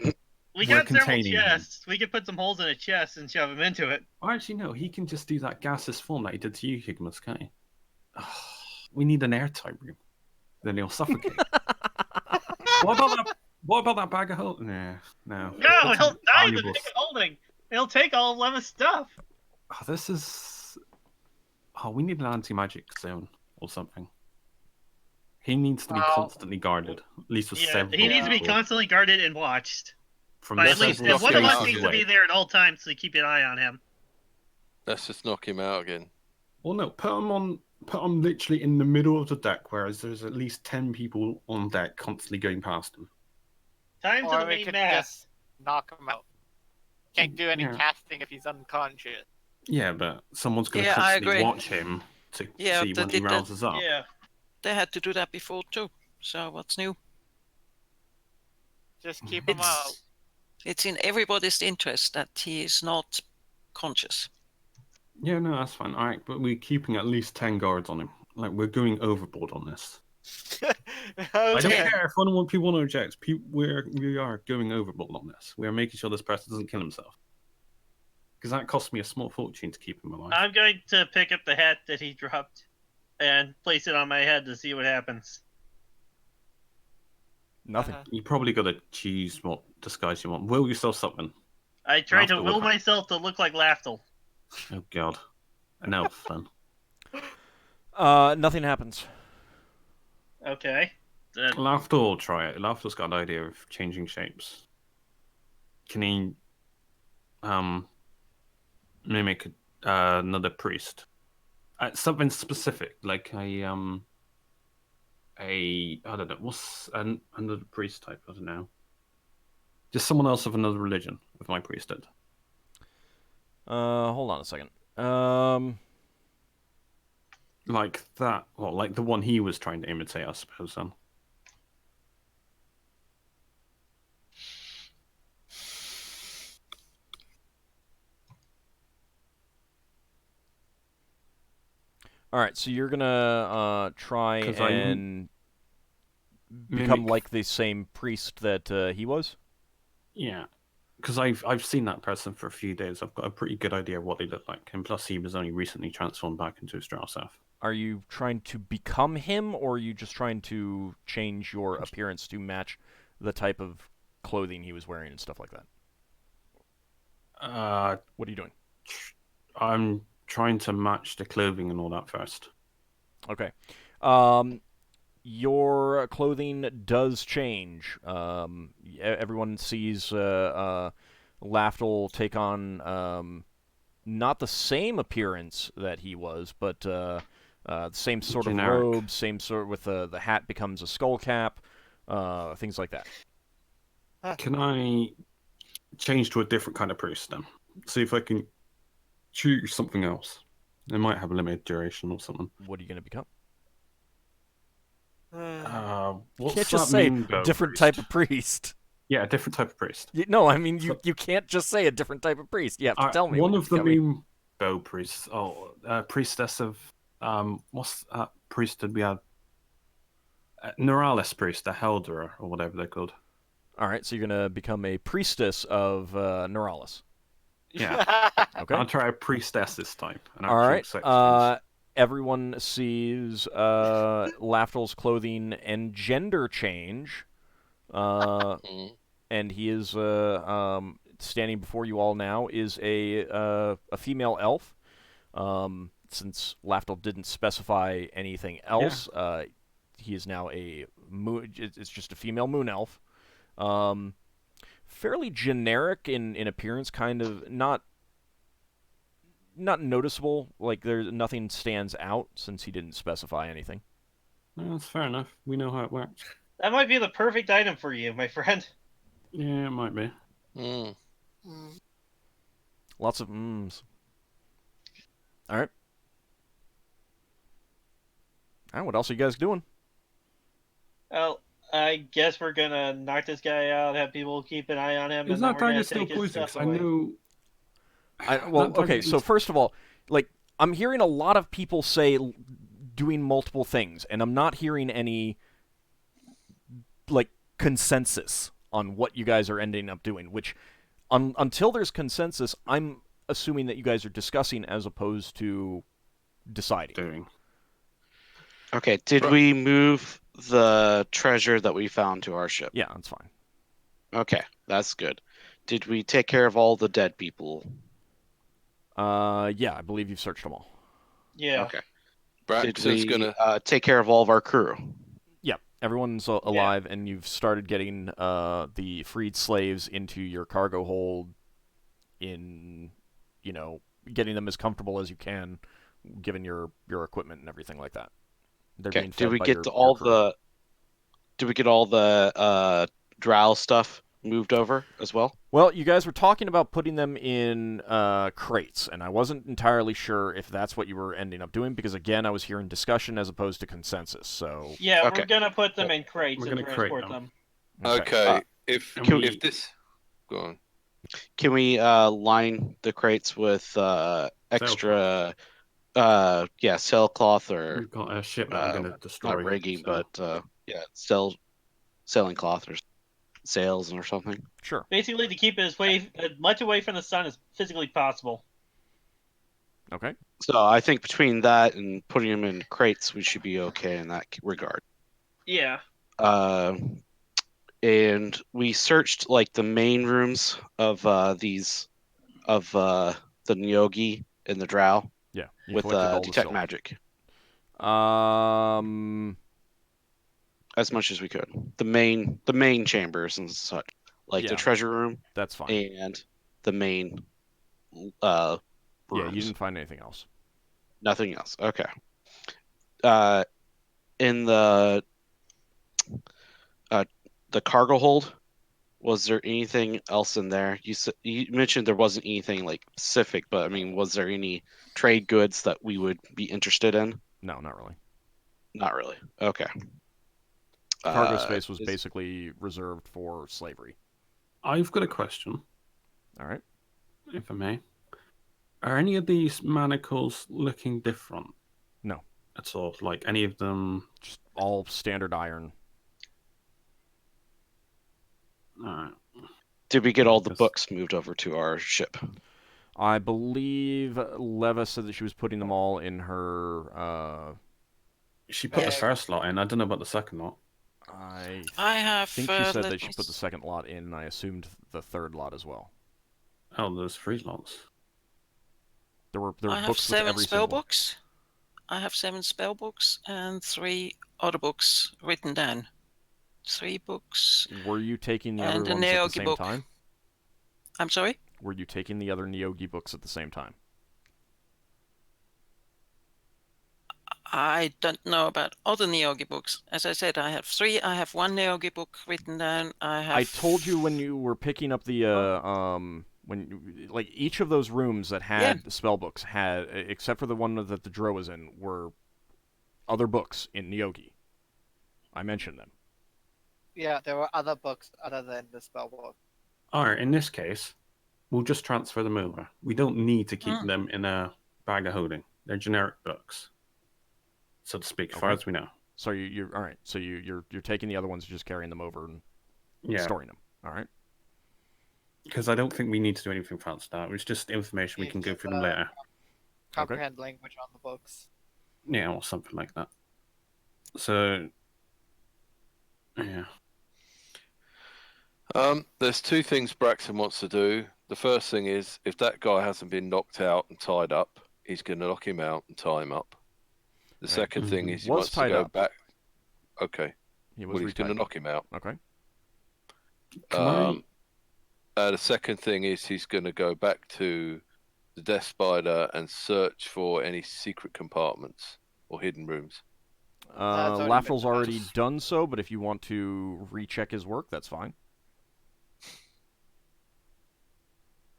We We're got several containing him. chests. We could put some holes in a chest and shove him into it. actually no. He can just do that gaseous form that he did to you, Higgimus, can't he? We need an airtight room. Then he'll suffocate. What about that bag of holes? Nah, no. No, That's he'll die in the valuable bag of holding. He'll take all of Leva's stuff. Oh, this is. Oh, we need an anti-magic zone or something. He needs to be Well, constantly guarded, at least with Yeah, several. he needs to be people constantly guarded and watched. from But at Let's least just one of knock us him needs out to be away. there at all times to keep an eye on him. Let's just knock him out again. Well, no, put him literally in the middle of the deck, whereas there's at least 10 people on deck constantly going past him. Time to Or the we main could mast. just knock him out. Can't do any Yeah. casting if he's unconscious. Yeah, but someone's going to Yeah, I constantly agree. watch him to Yeah, see they when he did that. rouses up. Yeah. They had to do that before too. So what's new? Just keep him out. It's in everybody's interest that he is not conscious. Yeah, no, that's fine. All right, but we're keeping at least 10 guards on him. Like, we're going overboard on this. I don't Okay. care if people want to object. We are going overboard on this. We are making sure this person doesn't kill himself. Because that cost me a small fortune to keep him alive. I'm going to pick up the hat that he dropped and place it on my head to see what happens. Nothing. You probably got to choose what disguise you want. Will yourself something. I try to Lafdul will would- myself to look like Lafdul. Oh, God. An elf, then. Nothing happens. Okay. Lafdul will try it. Lafdul's got an idea of changing shapes. Can he mimic another priest? Something specific, like I don't know, what's another priest type? I don't know. Just someone else of another religion with my priesthood. Hold on a second. Like that, well, like the one he was trying to imitate, I suppose, then. All right, so you're gonna try 'Cause I and become mimic- like the same priest that he was. Yeah, because I've seen that person for a few days. I've got a pretty good idea of what they look like, and plus he was only recently transformed back into his drow self. Are you trying to become him, or are you just trying to change your appearance to match the type of clothing he was wearing and stuff like that? What are you doing? I'm trying to match the clothing and all that first. Okay. Your clothing does change. Everyone sees Lafdul take on not the same appearance that he was, but same sort Generic. of robe, same sort with the hat becomes a skull cap, things like that. Can I change to a different kind of priest then? See if I can choose something else. It might have a limited duration or something. What are you going to become? What's You can't just that say mean, though, different priest? type of priest. Yeah, a different type of priest. No, I mean you can't just say a different type of priest. You have to tell me. One what of the you're becoming. mean bow priests. Oh, priestess of what's that priesthood we had? Neuralis priest, the Helderer, or whatever they're called. All right, so you're gonna become a priestess of Neuralis. Yeah. Okay. I'll try a priestess this time. All right. Everyone sees Lafdul's clothing and gender change, and he is standing before you all now is a female elf. Since Lafdul didn't specify anything else, he is now a moon. It's just a female moon elf. Fairly generic in appearance, kind of not noticeable. Like there's nothing stands out since he didn't specify anything. No, that's fair enough. We know how it works. That might be the perfect item for you, my friend. Yeah, it might be. Lots of mms. All right. What else are you guys doing? Well, I guess we're gonna knock this guy out, have people keep an eye on him, Is and then that we're gonna dagger still take his poisoned? stuff 'Cause I away. know. Well, That okay. dagger So first of all, like I'm hearing a lot of people say doing multiple things, and I'm not hearing any like consensus on what you guys are ending up doing. Which, until there's consensus, I'm assuming that you guys are discussing as opposed to deciding. doing. Okay, did we move the treasure that we found to our ship? Yeah, that's fine. Okay, that's good. Did we take care of all the dead people? Yeah, I believe you've searched them all. Yeah. Okay. Did Braxon's we gonna. take care of all of our crew? Yeah, everyone's alive, and you've started getting the freed slaves into your cargo hold. In, getting them as comfortable as you can, given your equipment and everything like that. They're Okay. being fed Did we by get your all crew. the? Did we get all the drow stuff moved over as well? Well, you guys were talking about putting them in crates, and I wasn't entirely sure if that's what you were ending up doing, because again, I was hearing discussion as opposed to consensus. So Yeah, Okay. we're gonna put them in crates We're and gonna crate transport them. them. Okay. If can we- this, go on. Can we line the crates with extra sailcloth or We've got a ship that I'm going to destroy. not rigging, so- but sailing cloth or sails or something? sure. Basically, to keep it as much away from the sun as physically possible. Okay. So I think between that and putting them in crates, we should be okay in that regard. Yeah. And we searched like the main rooms of the Neogi and the Drow Yeah. You with collected all the detect silk. magic Um. as much as we could. The main chambers and such, like Yeah. the treasure room That's fine. and the main rooms. Yeah, you didn't find anything else. Nothing else. Okay. In the cargo hold, was there anything else in there? You mentioned there wasn't anything like specific, but I mean, was there any trade goods that we would be interested in? No, not really. Not really. Okay. Cargo space was basically reserved for slavery. I've got a question, All right. if I may. Are any of these manacles looking different? No. At all? Like any of them? Just all standard iron. Alright. Did we get Yeah, all the 'cause- books moved over to our ship? I believe Leva said that she was putting them all in her. She put the Yeah. first lot in. I don't know about the second lot. I I have. think she said let that she me put the second lot in, and I assumed the third lot as well. Oh, there's 3 lots. There were I have books with 7 every spell single. books. I have 7 spell books and 3 other books written down. 3 books. Were you taking the other And a ones at the Neogi same book. time? I'm sorry? Were you taking the other Neogi books at the same time? I don't know about other Neogi books. As I said, I have 3. I have 1 Neogi book written down. I told you when you were picking up the like each of those rooms that had spell books had, except for the one that the Drow was in, were other books in Neogi. I mentioned them. Yeah, there were other books other than the spell book. Alright, in this case, we'll just transfer them over. We don't need to keep Mm. them in a bag of holding. They're generic books, so to speak, as far Okay. as we know. So you're all right. So you're taking the other ones, just carrying them over and Yeah, storing them. All right. because I don't think we need to do anything fancy. That it was just information we It's can go just, through them later. Comprehend language on the books. Yeah, or something like that. So, yeah. There's 2 things Braxon wants to do. The first thing is, if that guy hasn't been knocked out and tied up, he's going to knock him out and tie him up. The Right. second thing is he Was wants to tied go up. back. Okay. He was Well, he's going to retied. knock him out. Okay. Can The second thing is he's going to go back to the Death Spider and search for any secret compartments or hidden rooms. already been Lafdul's done. already done so, but if you want to recheck his work, that's fine.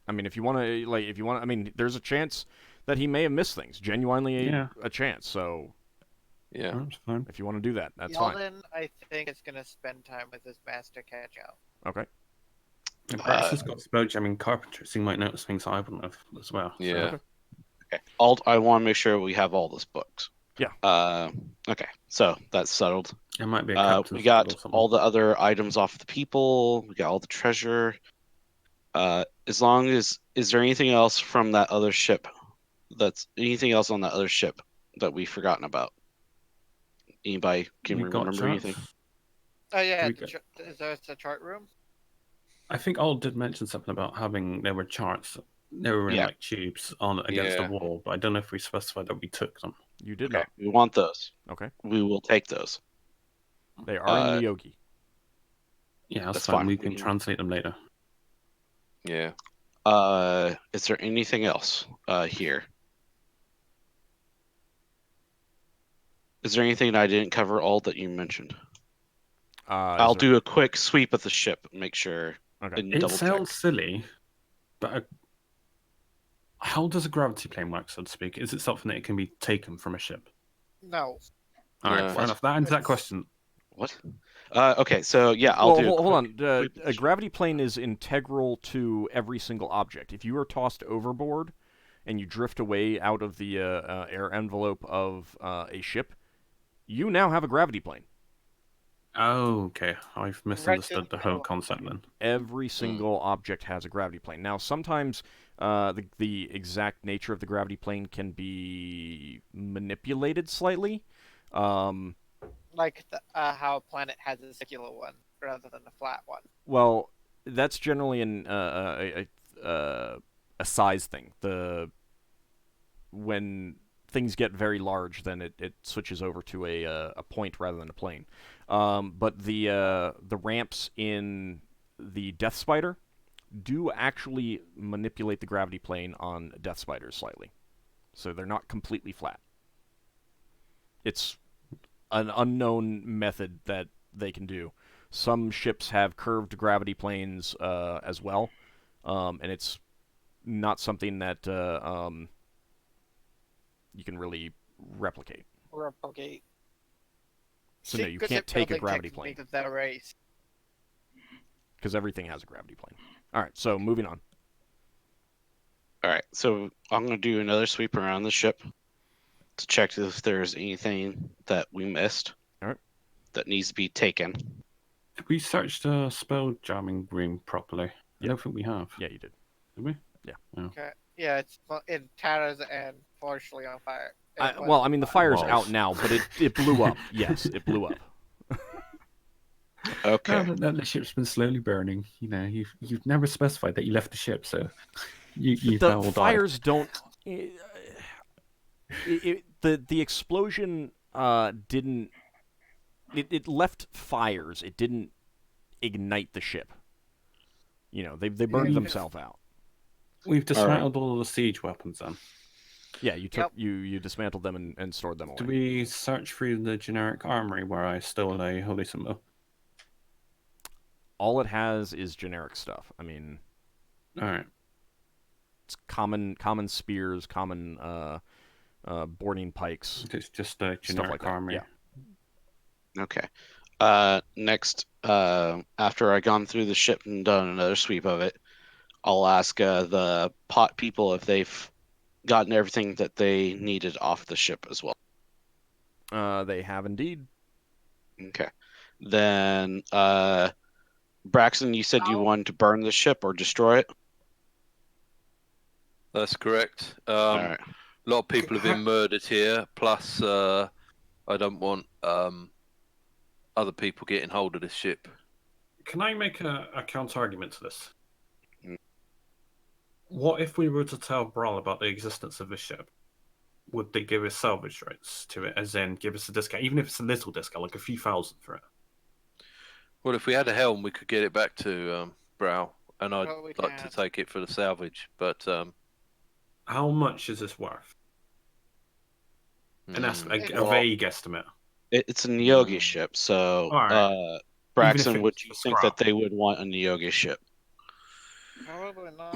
I mean, if you want to, I mean, there's a chance that he may have missed things. Genuinely Yeah. a chance. So Yeah. That's fine. if you want to do that, that's fine. Yeldan, I think, is going to spend time with his master catch out. Okay. And Braxton's got spelljamming carpentry, so he might notice things I wouldn't have as well. So. Yeah. Okay. Okay. I want to make sure we have all those books. Yeah. Okay. So that's settled. It might be a captain's We got board or something. all the other items off the people. We got all the treasure. As long as is there anything else from that other ship? That's anything else on that other ship that we've forgotten about? Anybody can We got remember charts. anything? Oh yeah, We got- is there a chart room? I think Old did mention something about having there were charts. They were in Yeah. like tubes on against Yeah. the wall, but I don't know if we specified that we took them. You did Okay. We want those. not. Okay. We will take those. They are in Uh, Neogi. Yeah, that's That's fine. fine. We We can can- translate them later. Yeah. Is there anything else here? Is there anything I didn't cover all that you mentioned? I'll do a quick sweep of the ship, make sure. Okay. And It double sounds check. silly, but how does a gravity plane work, so to speak? Is it something that can be taken from a ship? No. All right, No. fair enough. That answers that question. What? Okay, so yeah, I'll Well, do. hold on. sweep of the A ship. gravity plane is integral to every single object. If you are tossed overboard and you drift away out of the air envelope of a ship, you now have a gravity plane. Oh, okay. I've misunderstood Right, the whole concept then. Every single object has a gravity plane. Now, sometimes the exact nature of the gravity plane can be manipulated slightly. Like how a planet has a circular one rather than a flat one. Well, that's generally a size thing. When things get very large, then it switches over to a point rather than a plane. But the ramps in the Death Spider do actually manipulate the gravity plane on Death Spiders slightly, so they're not completely flat. It's an unknown method that they can do. Some ships have curved gravity planes as well, and it's not something that you can really replicate. Replicate. So no, you can't take a gravity plane Of that race. because everything has a gravity plane. All right, so moving on. All right, so I'm gonna do another sweep around the ship to check if there's anything that we missed. All right. That needs to be taken. Did we search the spell jamming room properly? I don't think we have. Yeah, you did. Did we? Yeah. Oh. Okay. Yeah, it's in tatters and partially on fire. Well, I mean, the fire's was. out now, but it blew up. Yes, it blew up. Okay. The ship's been slowly burning. You know, you've never specified that you left the ship, so you The all died. fires don't. The explosion didn't. It left fires. It didn't ignite the ship. You know, they burned themselves out. We've dismantled all of the siege weapons then. Yeah, you took you dismantled them and stored them away. Do we search through the generic armory where I stole a holy symbol? All it has is generic stuff. I mean, Alright. it's common spears, common boarding pikes. It's just a Stuff generic like that, armory. yeah. Okay. Next, after I gone through the ship and done another sweep of it, I'll ask the pot people if they've gotten everything that they needed off the ship as well. They have indeed. Okay. Then, Braxon, you said you wanted to burn the ship or destroy it? That's correct. All right. A lot of people have been murdered here. Plus, I don't want other people getting hold of this ship. Can I make a counter argument to this? Mm. What if we were to tell Brawl about the existence of this ship? Would they give us salvage rights to it, as in give us a discount, even if it's a little discount, like a few thousand for it? Well, if we had a helm, we could get it back to Brow, and I'd Well, we like to can't. take it for the salvage. But How much is this worth? And that's a well, vague estimate. It's a Neogi ship, so All right. Braxon, it would was you a think that scrap. they would want a Neogi ship? Probably not.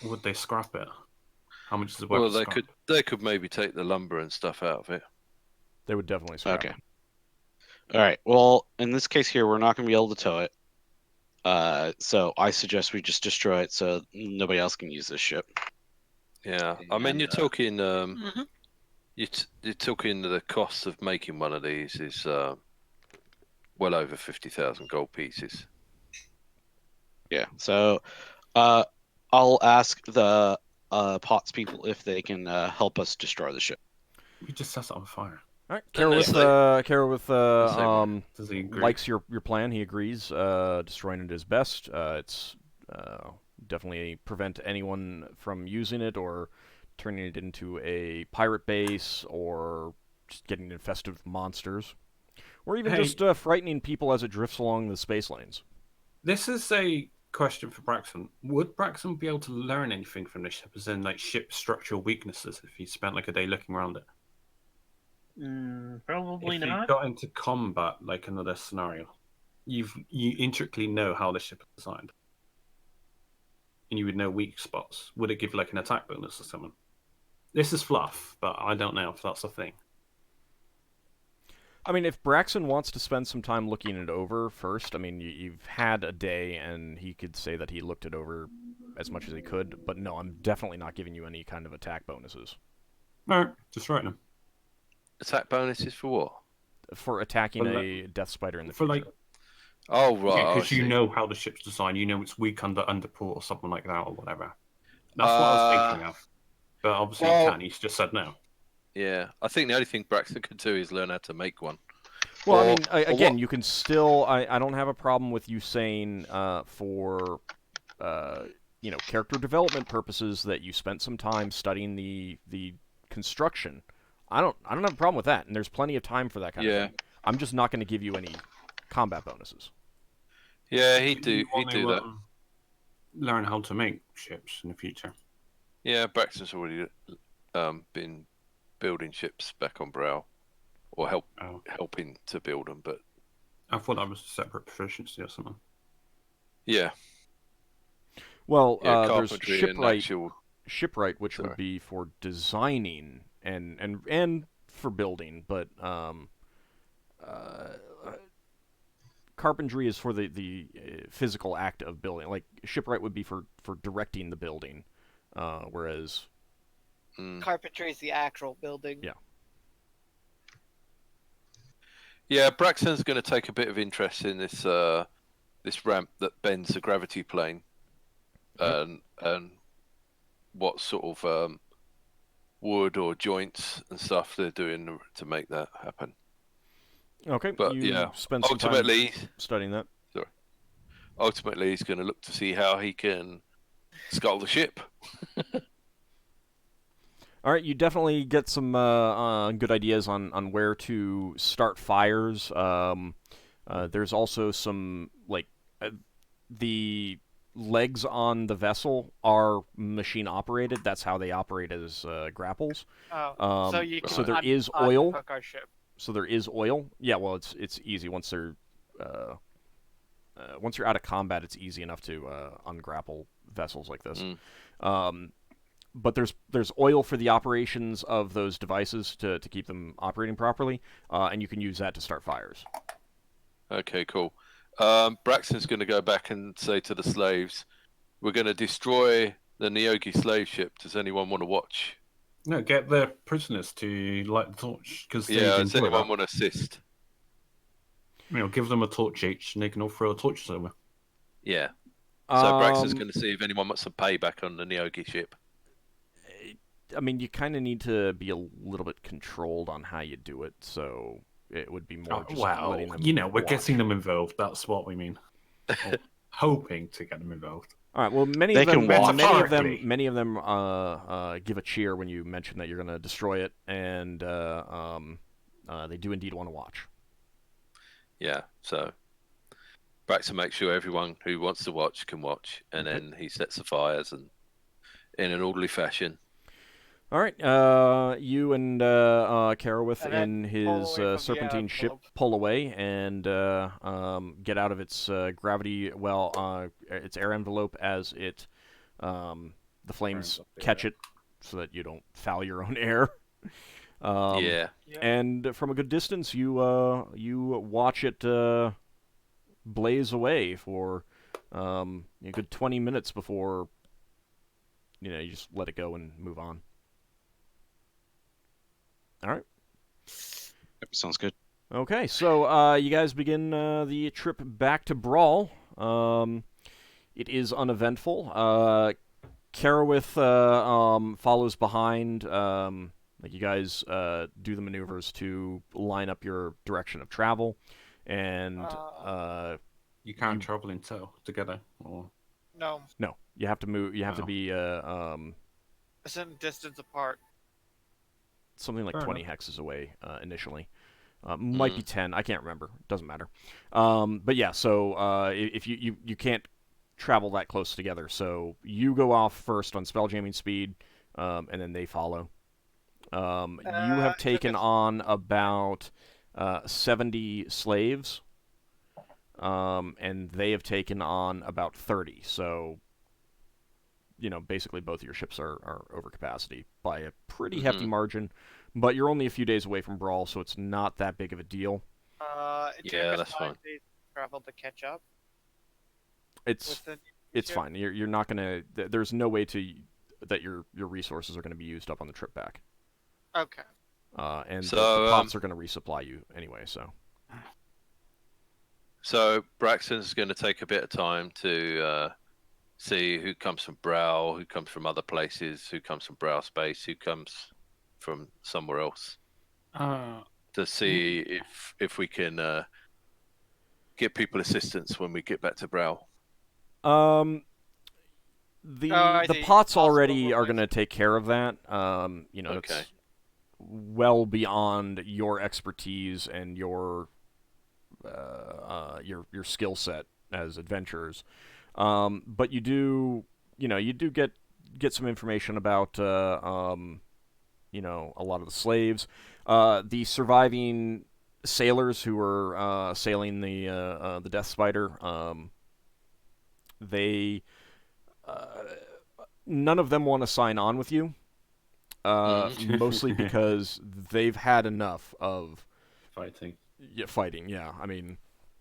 Would they scrap it? How much is it worth? well, to they scrap? could maybe take the lumber and stuff out of it. They would definitely scrap Okay. it. All right. Well, in this case here, we're not going to be able to tow it. So I suggest we just destroy it so nobody else can use this ship. Yeah, I mean, And, you're talking Mhm. you're talking the cost of making one of these is well over 50,000 gold pieces. Yeah. So I'll ask the Potts people if they can help us destroy the ship. We just set it on fire. All right, Unless they- Does he agree? likes your plan. He agrees. Destroying it is best. It's definitely prevent anyone from using it or turning it into a pirate base or just getting infested with monsters, or even Hey. just frightening people as it drifts along the space lanes. This is a question for Braxon. Would Braxon be able to learn anything from this ship, as in like ship structural weaknesses, if he spent like a day looking around it? Probably If not. you got into combat, like another scenario, you intricately know how the ship is designed, and you would know weak spots. Would it give like an attack bonus or something? This is fluff, but I don't know if that's a thing. I mean, if Braxon wants to spend some time looking it over first, I mean, you've had a day, and he could say that he looked it over as much as he could. But no, I'm definitely not giving you any kind of attack bonuses All right, just write them. Attack bonuses for what? for attacking For a death spider in the For future. like, Oh right, I because you see. know how the ship's designed, you know it's weak under underport or something like that or whatever. That's what I was thinking of. But obviously well- you can't. He's just said no. Yeah, I think the only thing Braxton could do is learn how to make one. Well, I Or- mean, again, what- you can still. I don't have a problem with you saying for character development purposes that you spent some time studying the construction. I don't have a problem with that, and there's plenty of time for that kind of Yeah. thing. I'm just not going to give you any combat bonuses. Yeah, he'd You do want that. to, learn how to make ships in the future. Yeah, Braxton's already been building ships back on Brow, or Oh, helping to build them. But I thought that was a separate proficiency or something. yeah, Well, yeah, there's carpentry and actual. shipwright, which Sorry. would be for designing and for building, but carpentry is for the physical act of building. Like shipwright would be for directing the building, whereas Carpentry is the actual building. Yeah. Yeah, Braxton's going to take a bit of interest in this this ramp that bends the gravity plane, and what sort of wood or joints and stuff they're doing to make that happen. Okay, But you yeah, spend some time ultimately, studying that. he's going to look to see how he can scull the ship. All right, you definitely get some good ideas on where to start fires. There's also some the legs on the vessel are machine operated. That's how they operate as grapples. Oh, so you can so there is oil. unhook our ship. So there is oil. Yeah, well, it's easy once you're out of combat. It's easy enough to ungrapple vessels like this. But there's oil for the operations of those devices to keep them operating properly, and you can use that to start fires. Okay, cool. Braxton's going to go back and say to the slaves, "We're going to destroy the Neogi slave ship. Does anyone want to watch?" No, get the prisoners to light the torch because Does anyone want to assist? Give them a torch each, and they can all throw torches over. Yeah. So Braxton's going to see if anyone wants some payback on the Neogi ship. I mean, you kind of need to be a little bit controlled on how you do it, so it would be more just letting them we're watch. getting them involved. That's what we mean. Hoping to get them involved. All right. Well, many They of them can watch. give a cheer when you mention that you're going to destroy it, and they do indeed want to watch. Yeah. So Braxton makes sure everyone who wants to watch can watch, and then he sets the fires and in an orderly fashion. All right. You and Carowith And in then pull his away from the serpentine ship envelope. pull away and get out of its gravity. Well, its air envelope as it the flames Burns up the catch air. it, so that you don't foul your own air. Yeah. And from a good distance, you watch it blaze away for a good 20 minutes before you just let it go and move on. All right. Yep, sounds good. Okay, so you guys begin the trip back to Brawl. It is uneventful. Carowith follows behind. You guys do the maneuvers to line up your direction of travel, and You can't travel in tow together, or No, no, you have to move. You have to Oh. be a certain distance apart. something like Fair 20 enough. hexes away initially. Might be 10. I can't remember. Doesn't matter. But yeah, so if you can't travel that close together, so you go off first on spelljamming speed, and then they follow. You have taken on about 70 slaves, and they have taken on about 30. So, basically both of your ships are over capacity by a pretty hefty margin. But you're only a few days away from Brawl, so it's not that big of a deal. Yeah, that's fine. Travel to catch up. It's fine. You're not gonna. There's no way that your resources are gonna be used up on the trip back. Okay. And So, the pots are gonna resupply you anyway. So Braxton's going to take a bit of time to see who comes from Brow, who comes from other places, who comes from Brow Space, who comes from somewhere else, to see if we can get people assistance when we get back to Brow. The see. pots Possible already are replacement. gonna take care of that. Okay. It's well beyond your expertise and your skill set as adventurers. But you do get some information about a lot of the slaves, the surviving sailors who were sailing the Death Spider. They none of them want to sign on with you, mostly because they've had enough of fighting. fighting. Yeah, I mean.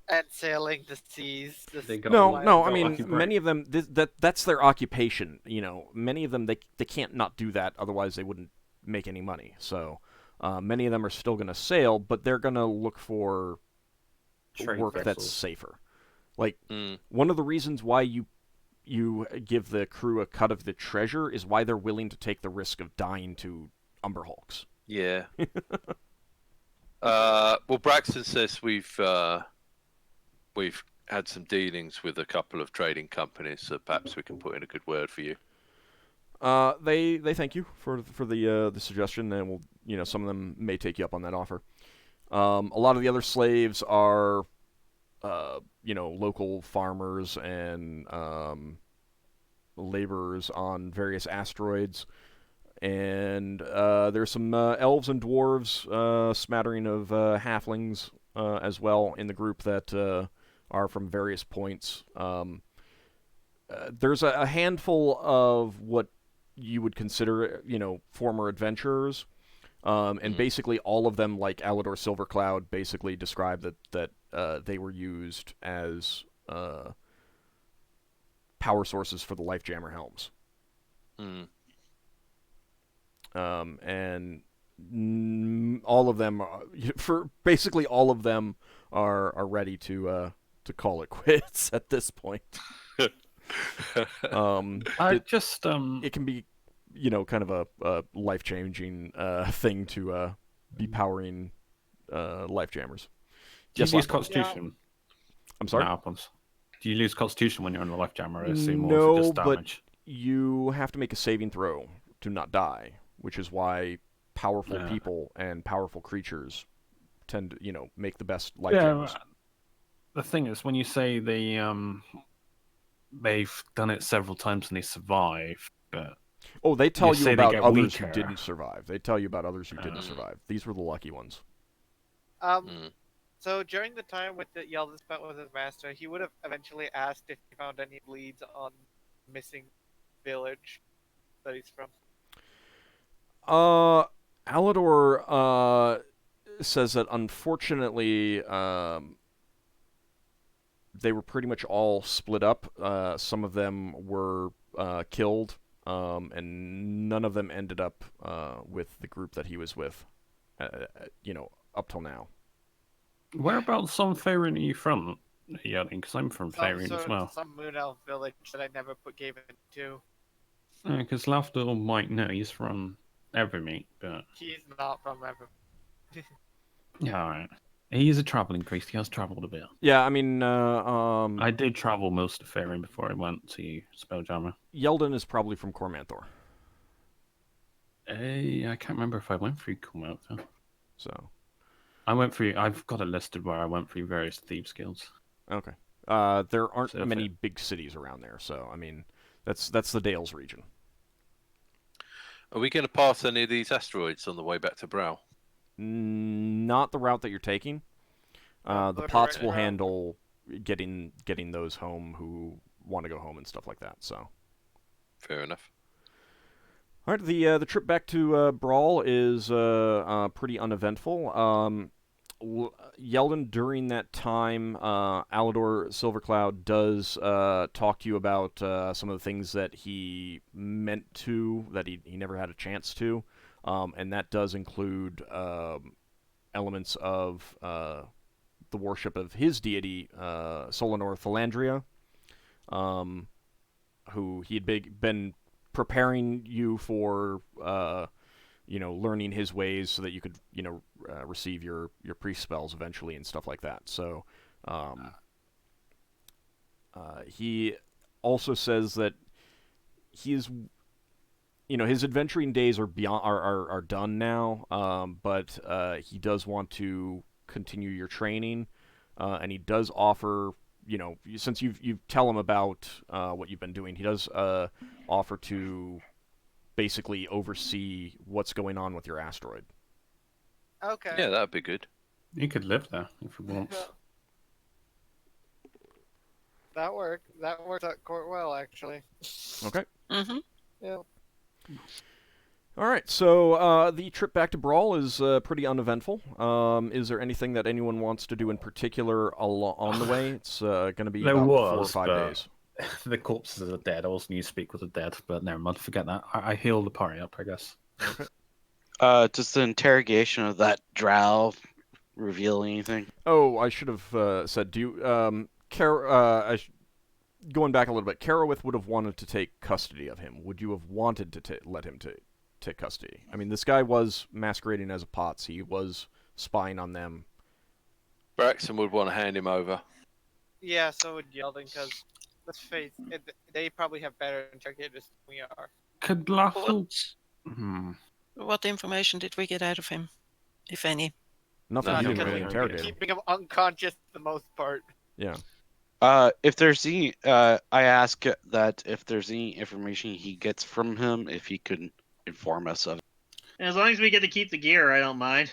And sailing the seas. No. I got mean, lucky break. many of them that's their occupation. Many of them they can't not do that, otherwise they wouldn't make any money. So many of them are still going to sail, but they're going to look for Trade work that's vessels. safer. Like, one of the reasons why you give the crew a cut of the treasure is why they're willing to take the risk of dying to Umber Hulks. Yeah. Well, Braxton says we've had some dealings with a couple of trading companies, so perhaps we can put in a good word for you. They thank you for the suggestion, and will some of them may take you up on that offer. A lot of the other slaves are local farmers and laborers on various asteroids, and there's some elves and dwarves, smattering of halflings as well in the group that are from various points. There's a handful of what you would consider, former adventurers, and basically all of them, like Alador Silvercloud, basically describe that they were used as power sources for the Lifejammer helms. And all of them, all of them are ready to call it quits at this point. It can be, kind of a life-changing thing to be powering Lifejammers. Do you Yes, lose Lafdul. Constitution? I'm sorry? That happens. Do you lose Constitution when you're on the Lifejammer? I assume, or No, is it just but damage? you have to make a saving throw to not die, which is why powerful people and powerful creatures tend to, make the best Lifejammers. The thing is, when you say they've done it several times and they survive, but Oh, they tell you say they about get others who weaker. didn't survive. They tell you about others who didn't survive. These were the lucky ones. So during the time with the Yeldan spent with his master, he would have eventually asked if he found any leads on missing village that he's from. Alador says that unfortunately they were pretty much all split up. Some of them were killed, and none of them ended up with the group that he was with, up till now. Whereabouts on Faerun are you from, Yeldan? Because I'm from Faerun as well. Some moon elf village that I never gave it to. Because Lafdul might know he's from Evermeet, but He's not from Evermeet. yeah, alright. He is a traveling priest. He has travelled a bit. Yeah, I mean, I did travel most of Faerun before I went to Spelljammer. Yeldan is probably from Cormanthor. I can't remember if I went through Cormanthor. So I went through. I've got it listed where I went through various thieves guilds. okay. There aren't So many big cities around there, so I mean, that's the Dales region. Are we going to pass any of these asteroids on the way back to Brow? Not the route that you're taking. The pots will handle getting those home who want to go home and stuff like that. So Fair enough. all right, the trip back to Brawl is pretty uneventful. Yeldan, during that time, Alador Silvercloud does talk to you about some of the things that he meant to, that he never had a chance to, and that does include elements of the worship of his deity, Solanor Thalandria, who he had been preparing you for, learning his ways so that you could, receive your priest spells eventually and stuff like that. So, he also says that he's, his adventuring days are are done now, but he does want to continue your training, and he does offer, since you tell him about what you've been doing, he does offer to basically oversee what's going on with your asteroid. Okay. Yeah, that'd be good. He could live there if he wants. That worked. That worked out quite well, actually. Okay. Mm-hmm. Yeah. All right, so the trip back to Brawl is pretty uneventful. Is there anything that anyone wants to do in particular on the way? It's going to be There about 4 or was, 5 but- days. The corpses are dead. I also need to speak with the dead, but never mind. Forget that. I healed the party up, I guess. Does the interrogation of that drow reveal anything? Oh, I should have said, do you Going back a little bit, Karowith would have wanted to take custody of him. Would you have wanted to let him take custody? I mean, this guy was masquerading as a Potts. He was spying on them. Braxon would want to hand him over. Yeah, so would Yeldan, because let's face it, they probably have better interrogators than we are. Could Lafdul... What information did we get out of him, if any? Nothing. No, You didn't because really we're interrogate him. keeping him unconscious for the most part. Yeah. If there's any, I ask that if there's any information he gets from him, if he could inform us of it. As long as we get to keep the gear, I don't mind.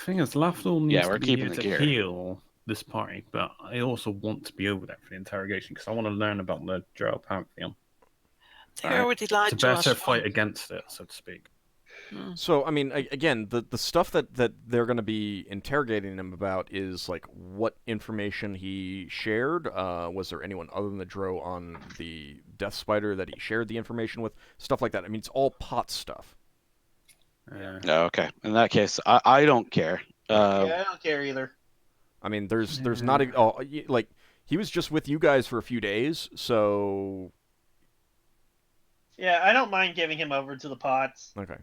Thing is, Lafdul needs we're to be keeping here the to gear. heal this party, but I also want to be over there for the interrogation because I want to learn about the Drow Pantheon. They already lied To to us. better fight against it, so to speak. So, I mean, again, the stuff that they're going to be interrogating him about is, like, what information he shared. Was there anyone other than the Drow on the Death Spider that he shared the information with? Stuff like that. I mean, it's all pot stuff. Okay. In that case, I don't care. Yeah, I don't care either. I mean, there's not like, he was just with you guys for a few days, so... Yeah, I don't mind giving him over to the Pots. Okay.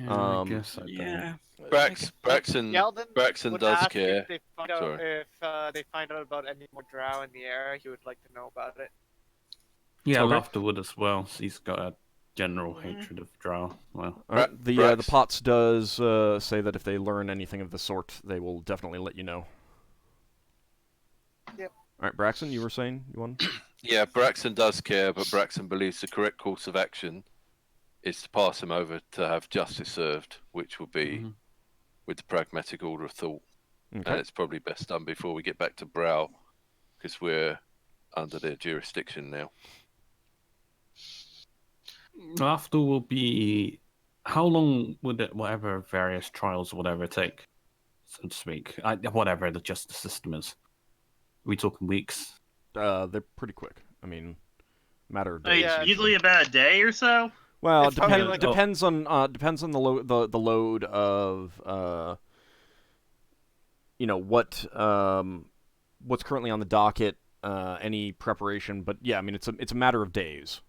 I guess I don't. Yeah. Braxon Would does ask care. If they find out, they find out about any more drow in the area, he would like to know about it. Yeah, Okay. Lafdul would as well. So he's got a general hatred of Drow. Well, All right. The Pots does say that if they learn anything of the sort, they will definitely let you know. Yep. All right, Braxon, you were saying you wanted? Yeah, Braxon does care, but Braxon believes the correct course of action is to pass him over to have justice served, which will be with the pragmatic order of thought. Okay. And it's probably best done before we get back to Brow, because we're under their jurisdiction now. Lafdul will be. How long would it, whatever various trials or whatever take, so to speak? Whatever the justice system is. Are we talking weeks? They're pretty quick. I mean, matter of days. Usually about a day or so. Well, It's probably like- depends on the load of what's currently on the docket, any preparation. But yeah, I mean it's a matter of days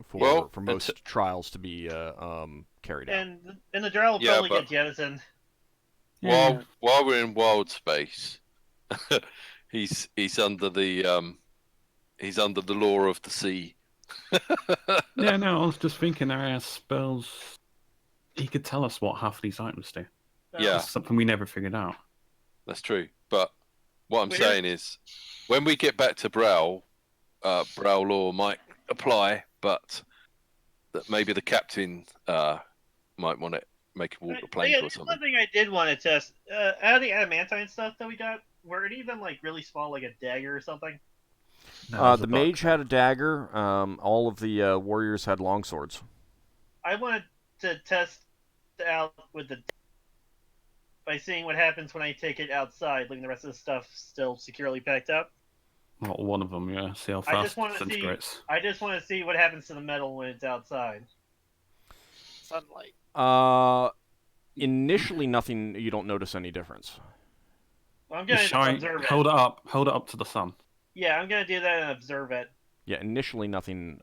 for most trials to be carried out. And the drow will Yeah, probably but- get jettisoned. While we're in wild space, he's under the law of the sea. Yeah, no, I was just thinking our spells. He could tell us what half these items do. Yeah, That's something we never figured out. that's true. But what I'm Weird. saying is, when we get back to Brow, Brow law might apply, but that maybe the captain might want to make him walk the plank or One something. thing I did want to test, out of the adamantine stuff that we got, were any of them like really small, like a dagger or something? The mage had a dagger. All of the warriors had longswords. I wanted to test out with the by seeing what happens when I take it outside, leaving the rest of the stuff still securely packed up. Not one of them, yeah. See how I fast just it want to see. disintegrates. I just want to see what happens to the metal when it's outside. Sunlight. Initially, nothing. You don't notice any difference. Well, I'm You gonna shine, observe it. hold it up to the sun. Yeah, I'm gonna do that and observe it. Yeah, initially nothing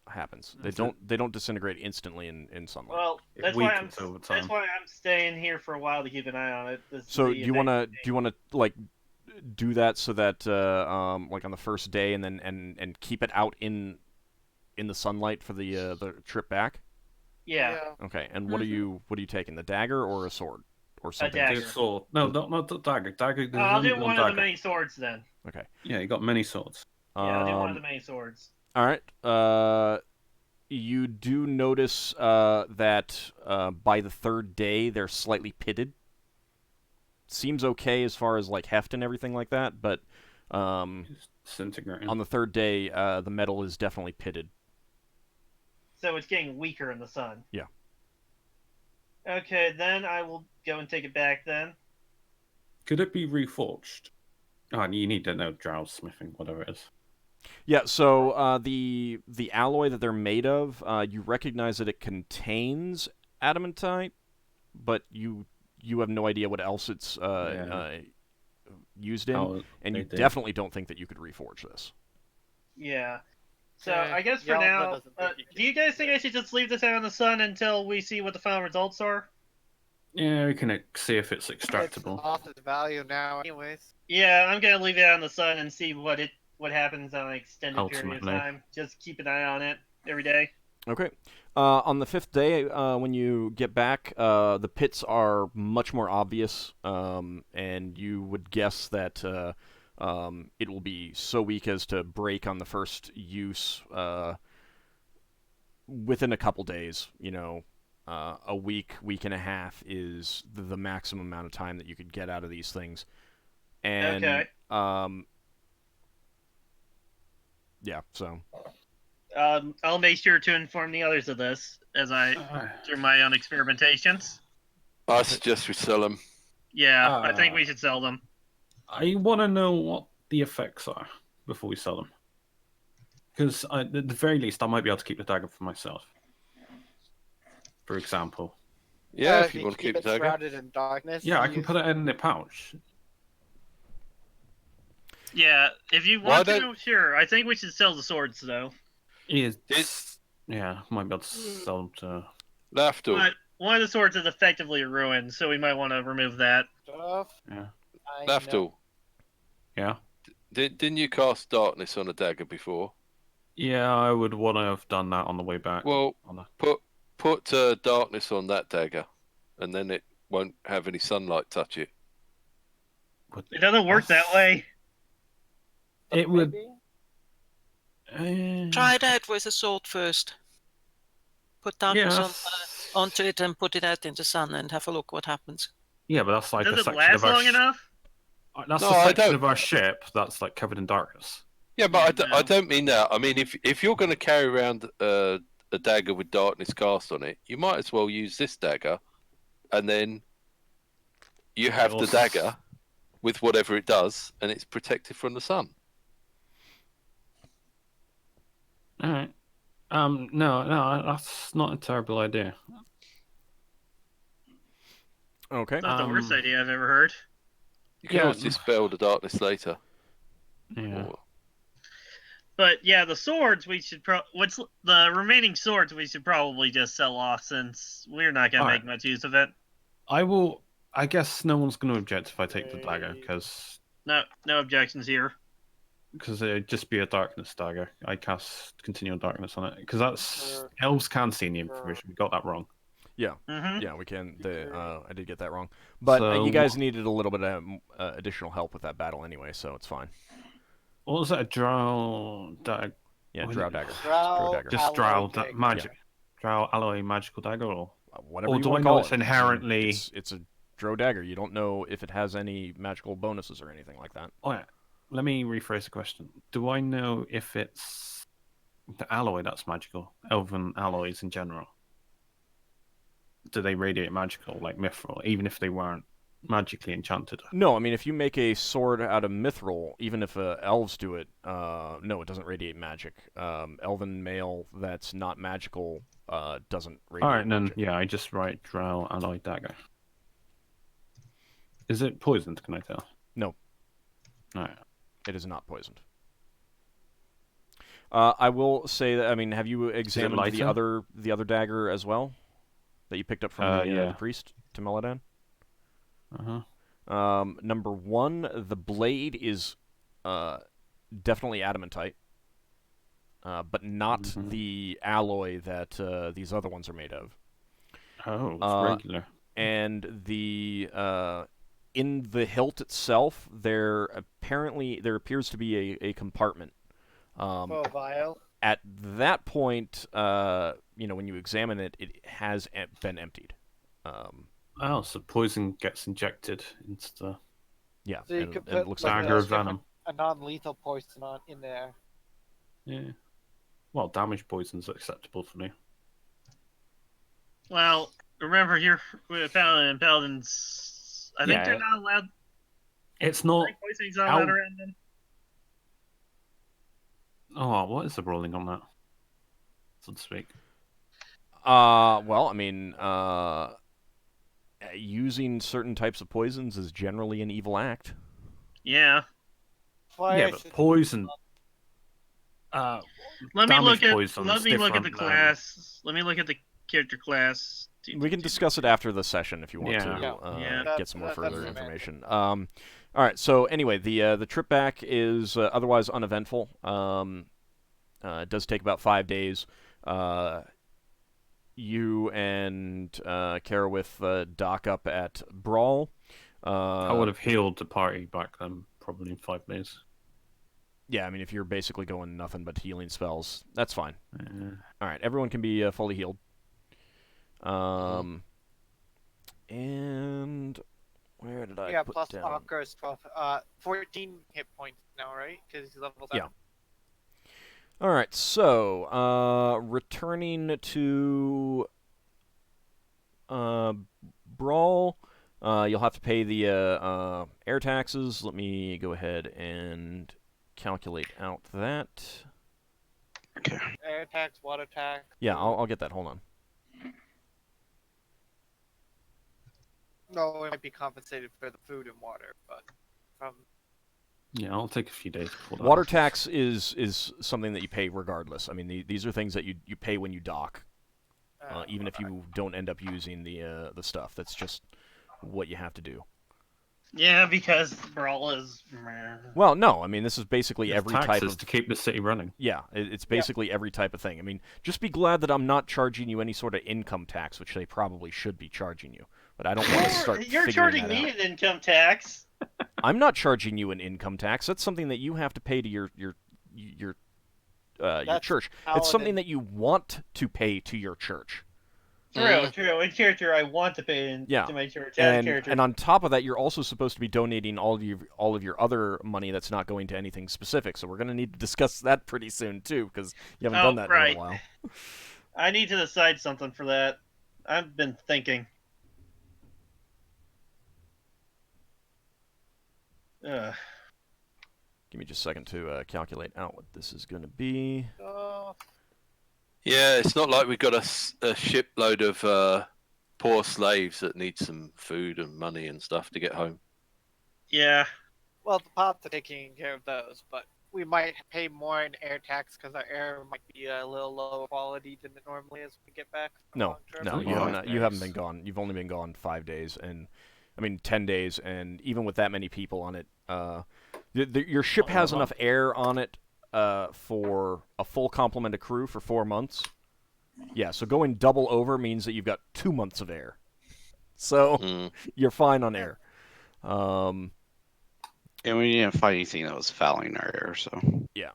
happens. They don't disintegrate instantly in sunlight. Well, It that's why I'm weakens over time. that's why I'm staying here for a while to keep an eye on it. So do you wanna like do that so that like on the first day and then and keep it out in the sunlight for the trip back? Yeah. Okay. And what are you taking? The dagger or a sword or something? dagger. Take a sword. No, not the dagger. Dagger. There's I'll only do one of the dagger. many swords then. Okay. Yeah, you got many swords. Yeah, I'll do one of the many swords. All right. You do notice that by the third day they're slightly pitted. Seems okay as far as like heft and everything like that, but Disintegrating. on the third day the metal is definitely pitted. So it's getting weaker in the sun. Yeah. Okay, then I will go and take it back then. Could it be reforged? Oh, you need to know drow smithing, whatever it is. Yeah, so the alloy that they're made of, you recognize that it contains adamantite, but you have no idea what else it's used in, Oh, and they you did. definitely don't think that you could reforge this. Yeah. So Yeah, I guess for Yeldan now, doesn't think you do you guys think I should just leave this out in the sun until we see what the final results are? Yeah, we can see if it's It's extractable. lost its value now, anyways. Yeah, I'm gonna leave it out in the sun and see what happens on an extended period of Ultimately. time. Just keep an eye on it every day. Okay. On the 5th day, when you get back, the pits are much more obvious, and you would guess that it will be so weak as to break on the first use within a couple days. A week, week and a half is the maximum amount of time that you could get out of these things. And, Okay. yeah, so. I'll make sure to inform the others of this as I do my own experimentations. I suggest we sell them. Yeah, I think we should sell them. I want to know what the effects are before we sell them. Because at the very least, I might be able to keep the dagger for myself. For example. Yeah, if you want to keep it the dagger. shrouded in darkness. Yeah, I can put it in the pouch. Yeah, if you Why want to, don't- sure. I think we should sell the swords, though. Yeah, might be able to sell them to... Lafdul. But one of the swords is effectively ruined, so we might want to remove that. Stuff. Yeah. I know. Lafdul. Yeah? Didn't you cast darkness on a dagger before? Yeah, I would want to have done that on the way back. Well, On the... put darkness on that dagger, and then it won't have any sunlight touch it. It doesn't work that way. It would... Maybe? Try that with a sword first. Put darkness Yes. onto it and put it out in the sun and have a look what happens. Yeah, but that's like Does a it section last of our long enough? That's No, a I section don't. of our ship that's like covered in darkness. Yeah, but Yeah, I don't mean that. I mean, if you're going to carry around a dagger with darkness cast on it, you might as well use this dagger, and then you have the also- dagger with whatever it does, and it's protected from the sun. All right. No, that's not a terrible idea. Okay. That's not the worst idea I've ever heard. You can Yeah. always dispel the darkness later. Yeah. Or- But yeah, the swords we should what's the remaining swords we should probably just sell off since we're not gonna Alright. make much use of it. I guess no one's going to object if I take the dagger because No objections here. it'd just be a darkness dagger. I cast continual darkness on it because that's Sure. elves can see in the information. We got that wrong. Yeah. Mm-hmm. Yeah, we can. I did get that wrong, but So you guys needed a little bit of additional help with that battle anyway, so it's fine. What was that? A drow dagger? Yeah, What is drow it? dagger. Drow dagger. Just alloy drow dagger. magic. Drow alloy magical dagger or Whatever Or you do want I to know call it's it. inherently- It's a drow dagger. You don't know if it has any magical bonuses or anything like that. oh yeah. Let me rephrase the question. Do I know if it's the alloy that's magical? Elven alloys in general. Do they radiate magical like mithril, even if they weren't magically enchanted? No, I mean if you make a sword out of mithril, even if elves do it, no, it doesn't radiate magic. Elven mail that's not magical doesn't radiate Alright, then magic. yeah, I just write drow alloy dagger. Is it poisoned, can I tell? No. Alright. It is not poisoned. I will say that. I mean, have you examined lighter? the other dagger as well that you picked up from yeah. the priest to Meladan? Uh-huh. Number one, the blade is definitely adamantite, but not Mhm. the alloy that these other ones are made of. Oh, it's regular. And the in the hilt itself, there appears to be a compartment. For a vial. At that point, when you examine it, it has been emptied. Oh, so poison gets injected into the Yeah, So you and could it put looks like like dagger a of venom. non-lethal poison in there. Yeah. Well, damage poison's acceptable for me. Well, remember here with Paladin and Paladins, I think Yeah. they're not allowed. It's I not. think poisoning's not allowed Ow. around them. Oh, what is the ruling on that? So to speak. well, I mean, using certain types of poisons is generally an evil act. Yeah. Fire Yeah, but system- poison. Let me Damage look at poison's let me look at the different than- class. Let me look at the character class. We can discuss it after the session if you want Yeah. to Yeah. get some more That's further fair. information. All right. So anyway, the trip back is otherwise uneventful. It does take about 5 days. You and Karawith dock up at Brawl. I would have healed the party back then, probably in 5 days. Yeah, I mean, if you're basically going nothing but healing spells, that's fine. Yeah. All right, everyone can be fully healed. And where did I put plus down? Ockar's 12, 14 hit points now, right? Because he's level 7. Yeah. All right, so returning to Brawl, you'll have to pay the air taxes. Let me go ahead and calculate out that. Okay. Air tax, water tax. Yeah, I'll get that. Hold on. No, it might be compensated for the food and water, but from Yeah, I'll take a few days before that. Water tax is something that you pay regardless. I mean, these are things that you pay when you dock, even if you don't end up using the stuff. That's just what you have to do. Yeah, because Brawl is. Well, no, I mean this is basically There's every type taxes of. to keep the city running. Yeah, it's basically every type of thing. I mean, just be glad that I'm not charging you any sort of income tax, which they probably should be charging you. But I don't want to start. You're figuring charging that me out. an income tax. I'm not charging you an income tax. That's something that you have to pay to your That's church. It's paladin. something that you want to pay to your church. True. In character, I want to pay to my church. Out of character. And on top of that, you're also supposed to be donating all of your other money that's not going to anything specific. So we're going to need to discuss that pretty soon too, because you haven't done that in a little while. I need to decide something for that. I've been thinking. Give me just a second to calculate out what this is going to be. Yeah, it's not like we've got a shipload of poor slaves that need some food and money and stuff to get home. Yeah. Well, the pops are taking care of those, but we might pay more in air tax because our air might be a little lower quality than it normally is when we get back. from No, long trip. no, Oh, you haven't been gone. You've only been gone 5 days, and I mean 10 days, and even with that many people on it, your ship has enough air on it for a full complement of crew for 4 months. Yeah, so going double over means that you've got 2 months of air. So you're fine on air. And we didn't find anything that was fouling our air, so. Yeah.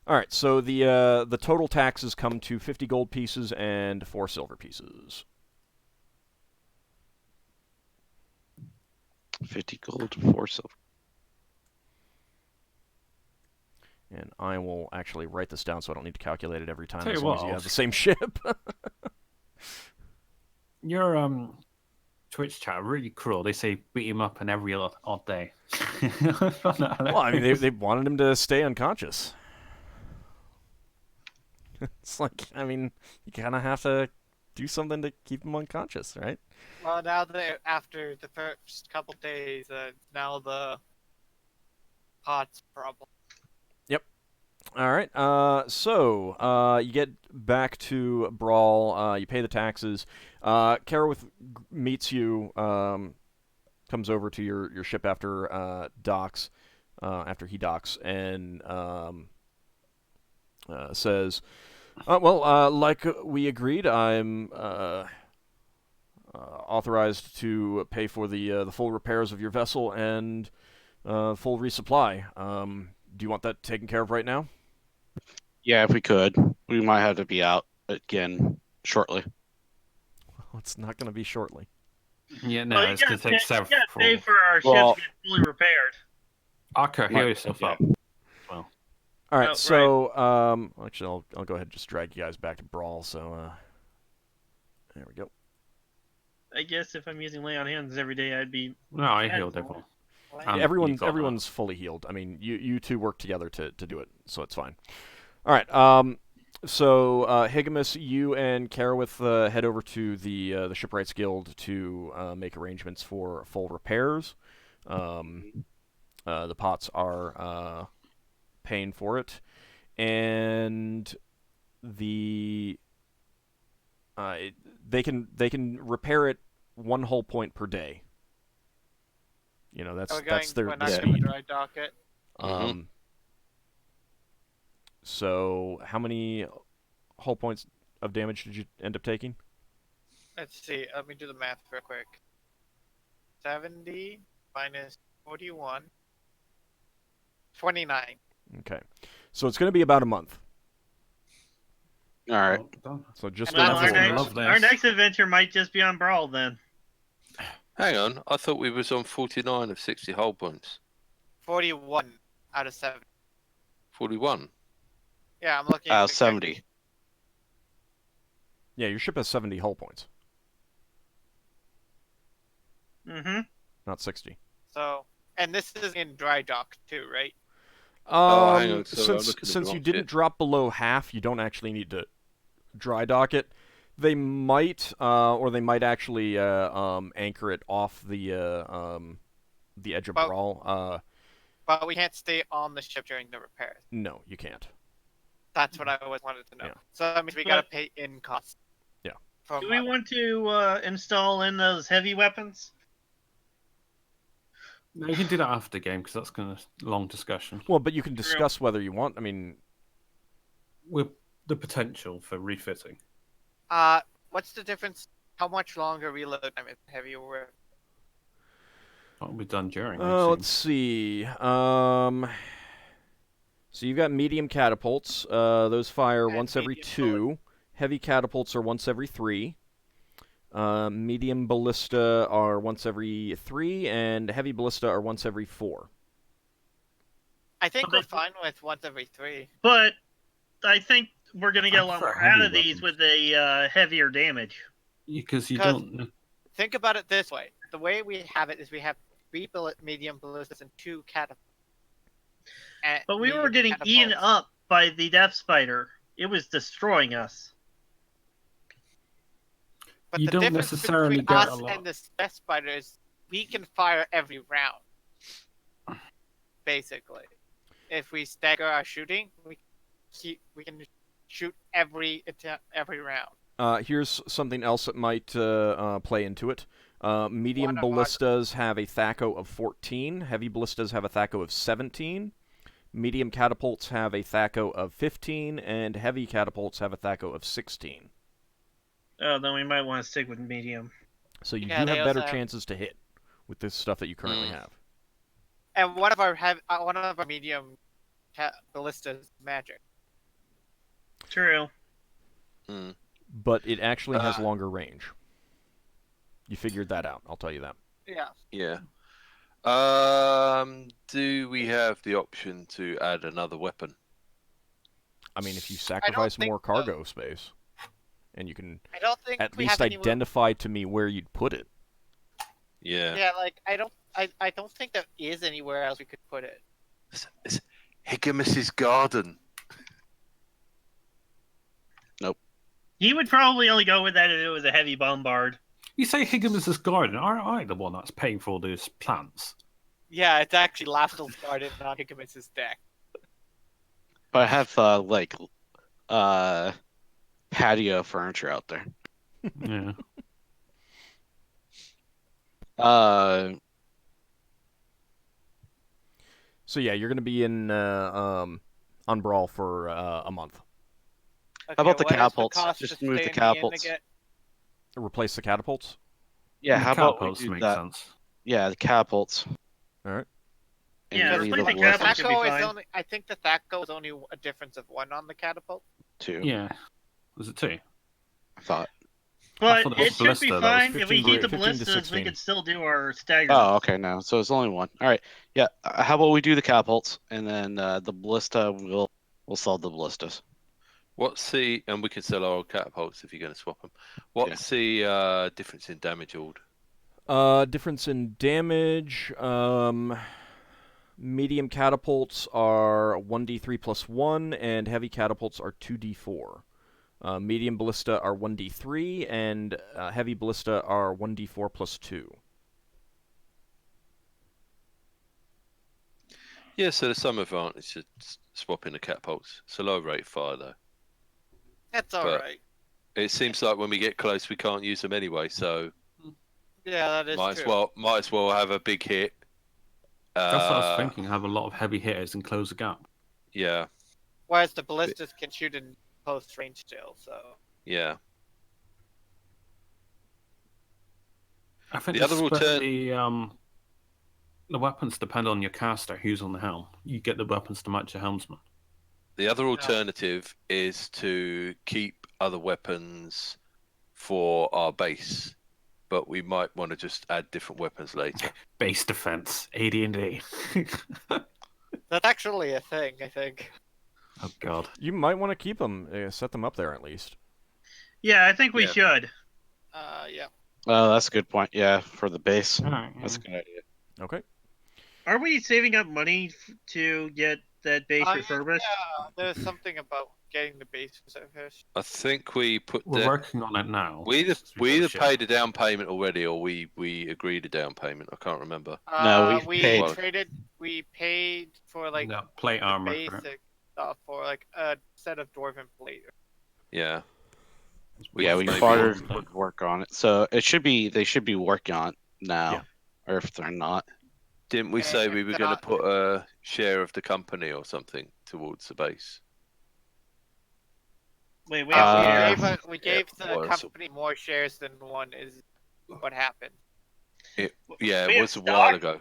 All right, so the total taxes come to 50 gold pieces and 4 silver pieces. 50 gold, 4 silver. And I will actually write this down so I don't need to calculate it every time Tell as you long as what, you have the same ship. Your Twitch chat really cruel. They say beat him up in every odd day. Well, I mean, they wanted him to stay unconscious. It's like, I mean, you kind of have to do something to keep him unconscious, right? Well, now that after the first couple days, now the pot's problem. All right. So you get back to Brawl. You pay the taxes. Karawith meets you. Comes over to your ship after docks. After he docks, and says, "Well, like we agreed, I'm authorized to pay for the full repairs of your vessel and full resupply. Do you want that taken care of right now?" Yeah, if we could. We might have to be out again shortly. Well, it's not going to be shortly. Yeah, no, Well, you it's going to take several. gotta pay for our Well- ships to get fully repaired. Ockar, heal yourself up. All right, Oh, so actually, I'll go ahead and just drag you guys back to Brawl. So there we go. I guess if I'm using lay on hands every day, I'd be. No, I healed everyone. Yeah, You got that. everyone's fully healed. I mean, you two work together to do it, so it's fine. All right. So Higgimus, you and Karawith head over to the Shipwrights Guild to make arrangements for full repairs. The pots are paying for it, and they can repair it 1 whole point per day. You know, that's their We're not the going to speed. dry dock it. So how many whole points of damage did you end up taking? Let's see. Let me do the math real quick. 70 minus 41. 29. Okay, so it's going to be about a month. All right. So just Well, over Everyone a love month. our this. next adventure might just be on Brawl then. Hang on, I thought we was on 49 of 60 hull points. 41 out of 70. 41. Yeah, I'm looking at the 70. Yeah, your ship has 70 hull points, Mm-hmm. not 60. So, and this is in dry dock too, right? Oh, hang on, sorry, I'm Since looking at the since you wrong didn't ship. drop below half, you don't actually need to dry dock it. They might, or they might actually anchor it off the edge of But- Brawl. But we can't stay on the ship during the repairs. No, you can't. That's what I always wanted to know. Yeah. So that means we gotta pay in costs. Yeah. For Do we money. want to install in those heavy weapons? No, you can do that after the game because that's going to long discussion. Well, but you can discuss whether you want. I mean, With the potential for refitting. What's the difference? How much longer reload time is heavy or What will be done during? I let's assume. see. So you've got medium catapults. Those fire And once every medium 2. Heavy catapults are once every 3. Medium ballista are once every 3, and heavy ballista are once every 4. I think we're fine with once every 3. But I think we're going to get I a lot prefer more out heavy of these weapons. with a heavier damage. Because you 'Cause- don't. Think about it this way. The way we have it is we have 3 medium ballistas and 2 catapults. But we were medium getting eaten catapults. up by the Death Spider. It was destroying us. But You the don't difference necessarily between get a us lot. and the Death Spider is we can fire every round. Basically. If we stagger our shooting, we can shoot every round. Here's something else that might play into it. Medium One of our- ballistas have a THAC0 of 14. Heavy ballistas have a THAC0 of 17. Medium catapults have a THAC0 of 15, and heavy catapults have a THAC0 of 16. Oh, then we might want to stick with medium. So you Yeah, do they have better also have- chances to hit with this stuff that you currently have. And one of our medium ballistas is magic. True. Mm. But it actually has longer range. You figured that out, I'll tell you that. Yeah. Yeah. Do we have the option to add another weapon? I mean, if you sacrifice think more so. cargo space, and you can I don't think at we least have any identify to me where you'd put it. Yeah. Yeah, like I don't think there is anywhere else we could put it. It's Higgimus's garden. He would probably only go with that if it was a heavy bombard. You say Higgimus's garden. Aren't I the one that's paying for all those plants? Yeah, it's actually Lafdul's garden, not Higgimus's deck. But I have patio furniture out there. Yeah. So yeah, you're going to be in on Brawl for a month. Okay, How about the what is catapults? cost Just to move stay the in inn catapults. again? Replace the catapults. Yeah, The how about we catapults do make that? sense. Yeah, the catapults. All right. And Yeah, leave replacing the ballistas catapults should be THAC0 is fine. only. I think the THAC0 is only a difference of 1 on the catapult. too. Yeah. Was it 2? I thought. But thought it was it should ballista, be that was fine. If we 15 keep the 15 to ballistas, we 16. could still do our stagger. Oh, okay, no. So it's only 1. All right. Yeah. How about we do the catapults and then the ballista? We'll sell the ballistas. What's the and we can sell our catapults if you're going to swap them. What's the difference in damage ord? Difference in damage. Medium catapults are 1d3 plus 1, and heavy catapults are 2d4. Medium ballista are 1d3, and heavy ballista are 1d4 plus 2. Yeah, so there's some advantage to swapping the catapults. It's a low rate fire though. That's all But- right. It seems like when we get close, we can't use them anyway. So Yeah, that is might true. as well have a big hit. That's what I was thinking. Have a lot of heavy hitters and close the gap. Yeah, Whereas the ballistas can shoot in close range still, so. yeah. I think The other the weapons depend on your caster, who's on the helm. You get the weapons to match your helmsman. The other alternative is to keep other weapons for our base, but we might want to just add different weapons later. Base defense, AD&D. That's actually a thing, I think. Oh god. You might want to keep them, set them up there at least. Yeah, I think we Yeah. should. Yeah. Oh, that's a good point. Yeah, for the base. Alright, That's a good idea. Okay. Are we saving up money to get that base refurbished? Yeah, there's something about getting the base refurbished. I think we put We're the working on it now. we either We've got the ship. paid a down payment already, or we agreed a down payment. I can't remember. No, we paid. We paid for like No, plate the armor. basic stuff for like a set of dwarven plate. Yeah. Yeah, we maybe- bartered would work on it. So they should be working on it now. Yeah. Or if they're not. Didn't we Yeah, say if we were they're going to not- put a share of the company or something towards the base? Wait, we Uh, have we gave the was- company more shares than one is what happened. Yeah, We it have was a while stock? ago.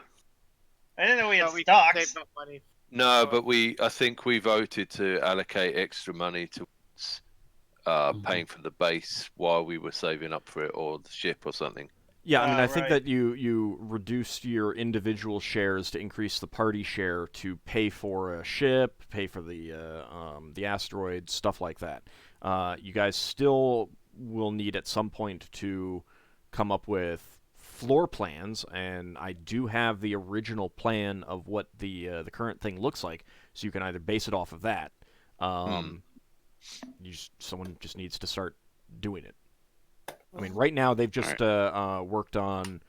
I didn't know we had So we can stocks. save up money. No, but I think we voted to allocate extra money towards paying for the base while we were saving up for it, or the ship or something. Yeah, I mean, I think right. that you reduced your individual shares to increase the party share to pay for a ship, pay for the asteroid, stuff like that. You guys still will need at some point to come up with floor plans, and I do have the original plan of what the current thing looks like, so you can either base it off of that. Someone just needs to start doing it. I mean, right now they've just worked on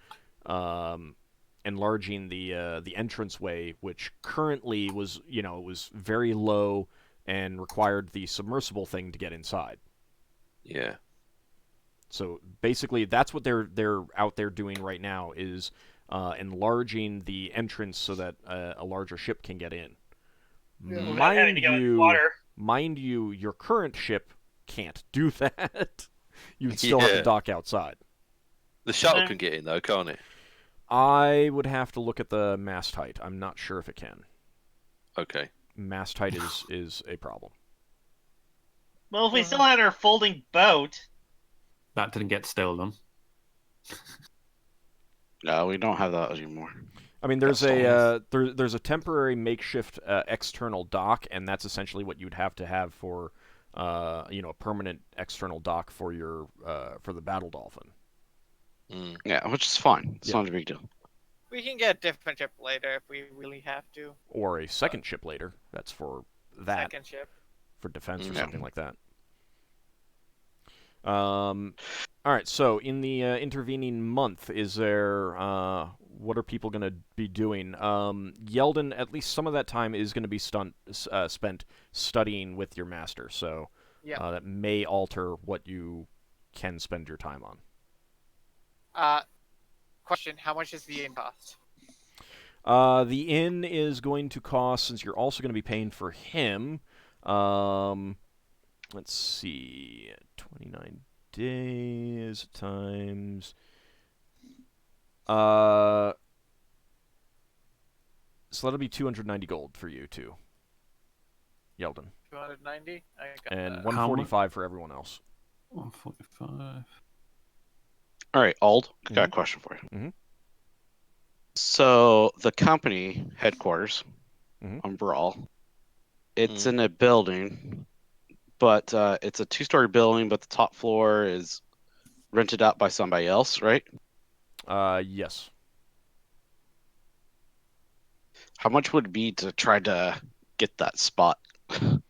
enlarging the entranceway, which currently was it was very low and required the submersible thing to get inside. Yeah. So basically, that's what they're out there doing right now is enlarging the entrance so that a larger ship can get in. Without having to go in water. Mind you, your current ship can't do that. You'd still have to Yeah. dock outside. The shuttle can get in though, can't it? I would have to look at the mast height. I'm not sure if it can. Okay. Mast height is a problem. Well, if we still had our folding boat, That didn't get stolen. No, we don't have that anymore. I mean, there's That's there's a temporary makeshift external dock, and that's essentially what you'd have to have for a permanent external dock for your for the battle dolphin. Yeah, which is fine. It's Yeah. not a big deal. We can get a different ship later if we really have to. Or a second ship later. That's for that, Second ship. for defense or Yeah. something like that. All right, so in the intervening month, is there what are people going to be doing? Yeldan, at least some of that time is going to be spent studying with your master, so Yeah. that may alter what you can spend your time on. Question: how much is the inn cost? The inn is going to cost, since you're also going to be paying for him, let's see, 29 days times... so that'll be 290 gold for you, too, Yeldan. 290. I got And that. 145 for everyone else. 145. All right, Ald, I got a question for you. Mhm. So the company headquarters Mhm. on Brawl, it's in a building, but it's a 2-story building, but the top floor is rented out by somebody else, right? Yes. How much would it be to try to get that spot? the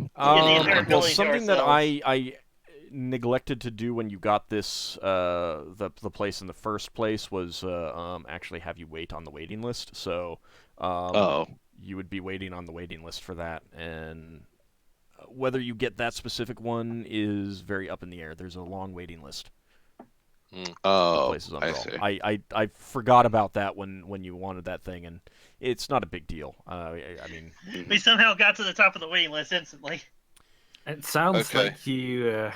entire Well, building to something that ourselves. I neglected to do when you got this the place in the first place was actually have you wait on the waiting list. So Oh, you would be waiting on the waiting list for that, and whether you get that specific one is very up in the air. There's a long waiting list. For Oh, places on I Brawl. see. I forgot about that when you wanted that thing, and it's not a big deal. I mean, We somehow got to the top of the waiting list instantly. It sounds Okay. like you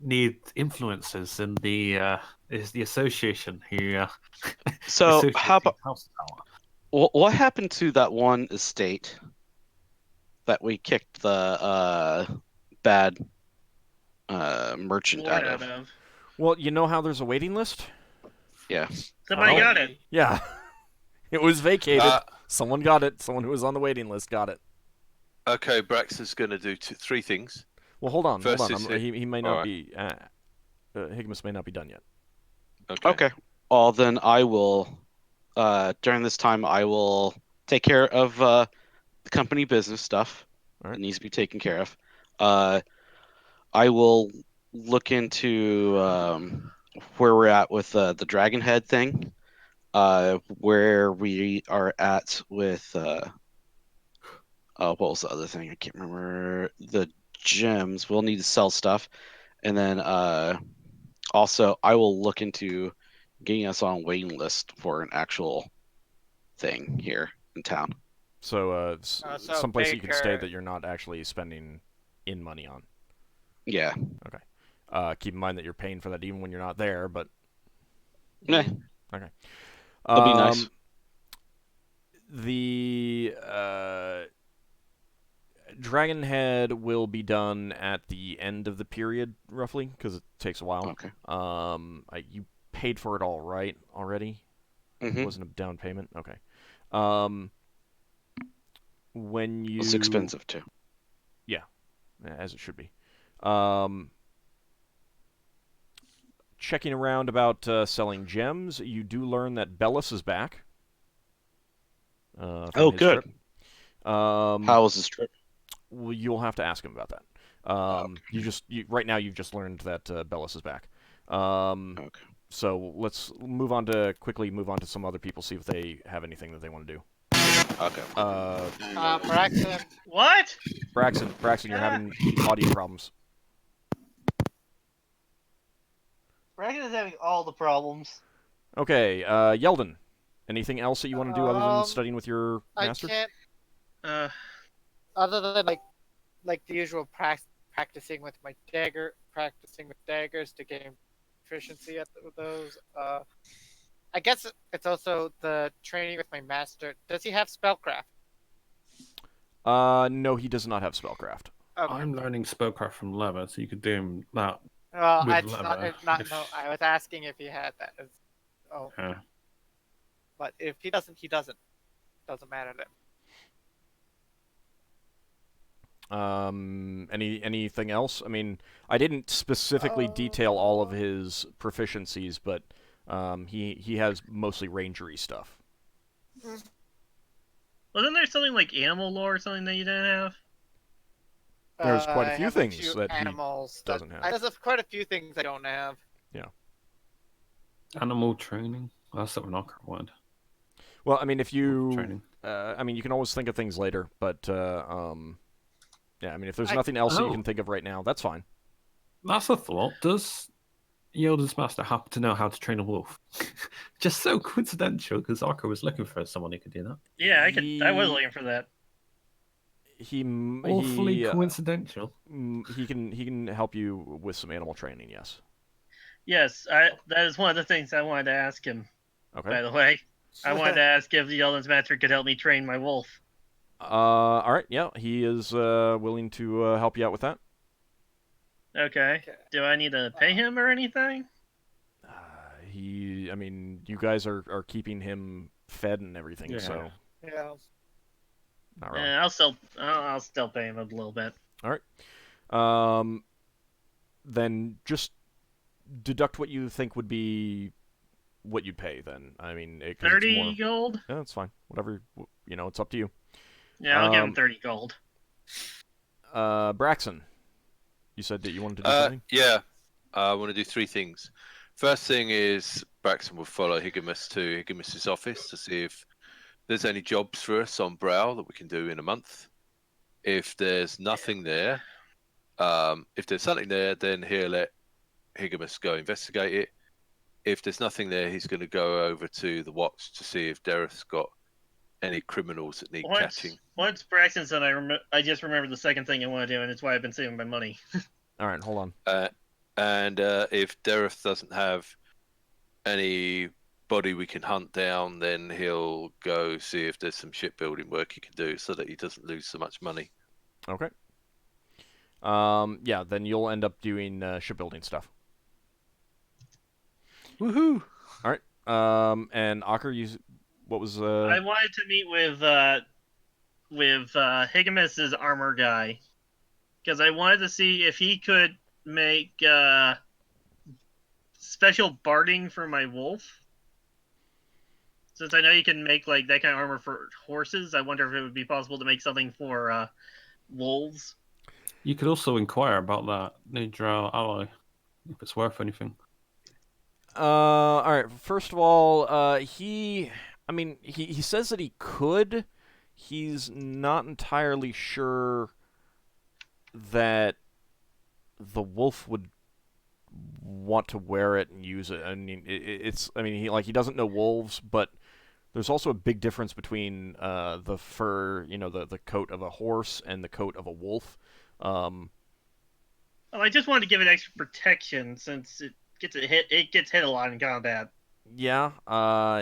need influences in the association who So associates how about with House Tower. what happened to that one estate that we kicked the bad merchant Lord out of? well, you know how there's a waiting list? Yeah. Somebody Oh. got it. Yeah, it was vacated. Uh, Someone got it. Someone who was on the waiting list got it. Okay, Braxon's going to do three things. Well, hold on. First is He may all not right. be. Higgimus may not be done yet. Okay. Well, then I will. During this time, I will take care of the company business stuff All right. that needs to be taken care of. I will look into where we're at with the dragon head thing. Where we are at with what was the other thing? I can't remember. The gems. We'll need to sell stuff, and then also I will look into getting us on a waiting list for an actual thing here in town. So, So someplace that you can stay Baker- that you're not actually spending in money on. Yeah. Keep in mind that you're paying for that even when you're not there, but Nah, okay. that'll be nice. The Dragon Head will be done at the end of the period, roughly, because it takes a while. Okay. You paid for it all, right? Already? It Mhm. wasn't a down payment. Okay. When you It's expensive too. as it should be. Checking around about selling gems, you do learn that Bellis is back. From Oh, his good. trip. How was this trip? Well, you'll have to ask him about that. Right now you've just learned that Bellis is back. Okay. So let's quickly move on to some other people, see if they have anything that they want to do. Okay. Braxon. What? Braxon, you're having audio problems. Bracken is having all the problems. Okay, Yeldan, anything else that you want to do other than Um, studying with your I master? can't, Uh, other than like the usual practicing with my practicing with daggers to gain proficiency at those. I guess it's also the training with my master. Does he have spellcraft? No, he does not have spellcraft. Okay. I'm learning spellcraft from Lever, so you could do that. Well, with it's not, leather, it's not. if- No, I was asking if he had that. Oh, but if he doesn't, he doesn't. Doesn't matter then. Anything else? I mean, I didn't specifically detail all of his proficiencies, but he has mostly rangery stuff. wasn't there something like animal lore or something that you didn't have? There's quite a I few have things few that he animals doesn't have. There's quite a few things I don't have. Animal training. That's something Ockar wanted. Well, I mean, if you, Training. you can always think of things later, but yeah, I mean, if there's I- nothing else that you Oh. can think of right now, that's fine. That's a thought. Does Yeldan's master happen to know how to train a wolf? Just so coincidental, because Ockar was looking for someone who could do that. Yeah, I was looking for that. Awfully coincidental. He can help you with some animal training. Yes. Yes, that is one of the things I wanted to ask him. Okay. By the way, I wanted to ask if the Yeldan's master could help me train my wolf. All right. Yeah, he is willing to help you out with that. Okay. Do I need to pay him or anything? I mean, you guys are keeping him fed and everything, Yeah. so Yeah. not really. I'll still pay him a little bit. All right. Then just deduct what you think would be what you'd pay. Then I mean, 'cause it's 30 more. gold? Yeah, that's fine. Whatever. It's up to you. Yeah, I'll give him Um, 30 gold. Braxon, you said that you wanted to do something. Yeah, I want to do three things. First thing is Braxon will follow Higgimus to Higgimus's office to see if there's any jobs for us on Brow that we can do in a month. If there's nothing there, if there's something there, then he'll let Higgimus go investigate it. If there's nothing there, he's going to go over to the Watch to see if Dareth's got any criminals that need catching. Once Braxton said, I just remembered the second thing I want to do, and it's why I've been saving my money. All right, hold on. And if Dareth doesn't have anybody we can hunt down, then he'll go see if there's some shipbuilding work he can do so that he doesn't lose so much money. Okay. Yeah, then you'll end up doing shipbuilding stuff. Woohoo! All right. And Ockar, what was? I wanted to meet with Higgimus's armor guy because I wanted to see if he could make special barding for my wolf. Since I know you can make like that kind of armor for horses, I wonder if it would be possible to make something for wolves. You could also inquire about that Nidral ally, if it's worth anything. All right. First of all, he says that he could. He's not entirely sure that the wolf would want to wear it and use it. I mean, he doesn't know wolves, but there's also a big difference between the fur, the coat of a horse and the coat of a wolf. Well, I just wanted to give it extra protection since it gets hit a lot in combat. Yeah,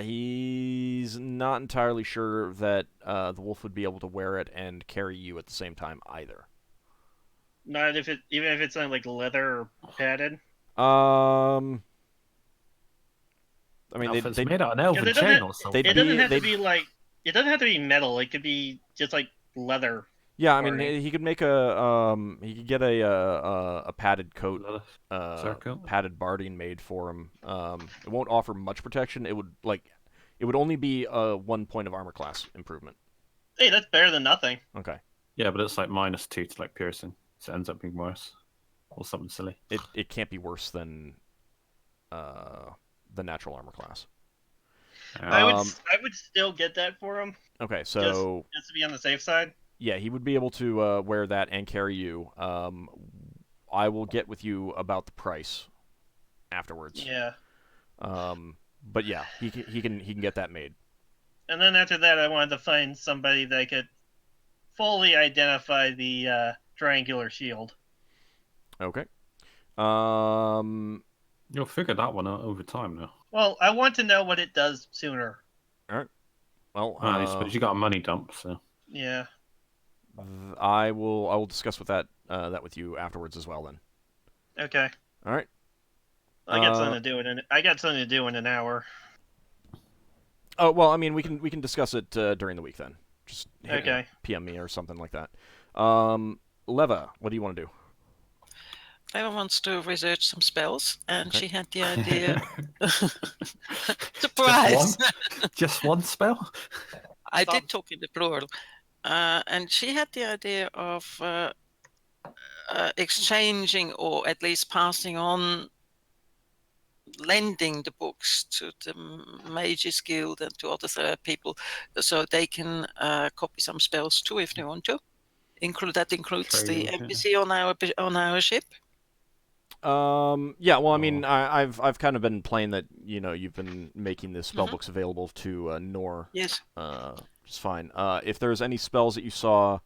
he's not entirely sure that the wolf would be able to wear it and carry you at the same time either. Not even if it's something like leather or padded. I mean, If it's made out of an elven it chain or something. It doesn't have to be like. It doesn't have to be metal. It could be just like leather. Yeah, I mean, he could make he could get a padded coat, padded barding made for him. It won't offer much protection. It would only be a 1 point of armor class improvement. Hey, that's better than nothing. Okay. Yeah, but it's like -2 to like piercing, so it ends up being worse, or something silly. It can't be worse than the natural armor class. I would still get that for him. Okay, so just to be on the safe side. Yeah, he would be able to wear that and carry you. I will get with you about the price afterwards. Yeah. But yeah, he can get that made. And then after that, I wanted to find somebody that could fully identify the triangular shield. Okay. You'll figure that one out over time now. Well, I want to know what it does sooner. All right. Well, I suppose you got a money dump, so. Yeah. I will discuss with that with you afterwards as well. Then. Okay. All right. I got something to do in an hour. Oh well, I mean we can discuss it during the week then. Just PM me or something like that. Leva, what do you want to do? Leva wants to research some spells, and she had the idea. Surprise! Just one spell? I did talk in the plural. And she had the idea of exchanging or at least passing on, lending the books to the Mages Guild and to other people so they can copy some spells too if they want to. That includes the NPC on our ship. Yeah, well, I mean, I've kind of been playing that, you've been making the spell books available to Nor. Yes. It's fine. If there's any spells that you saw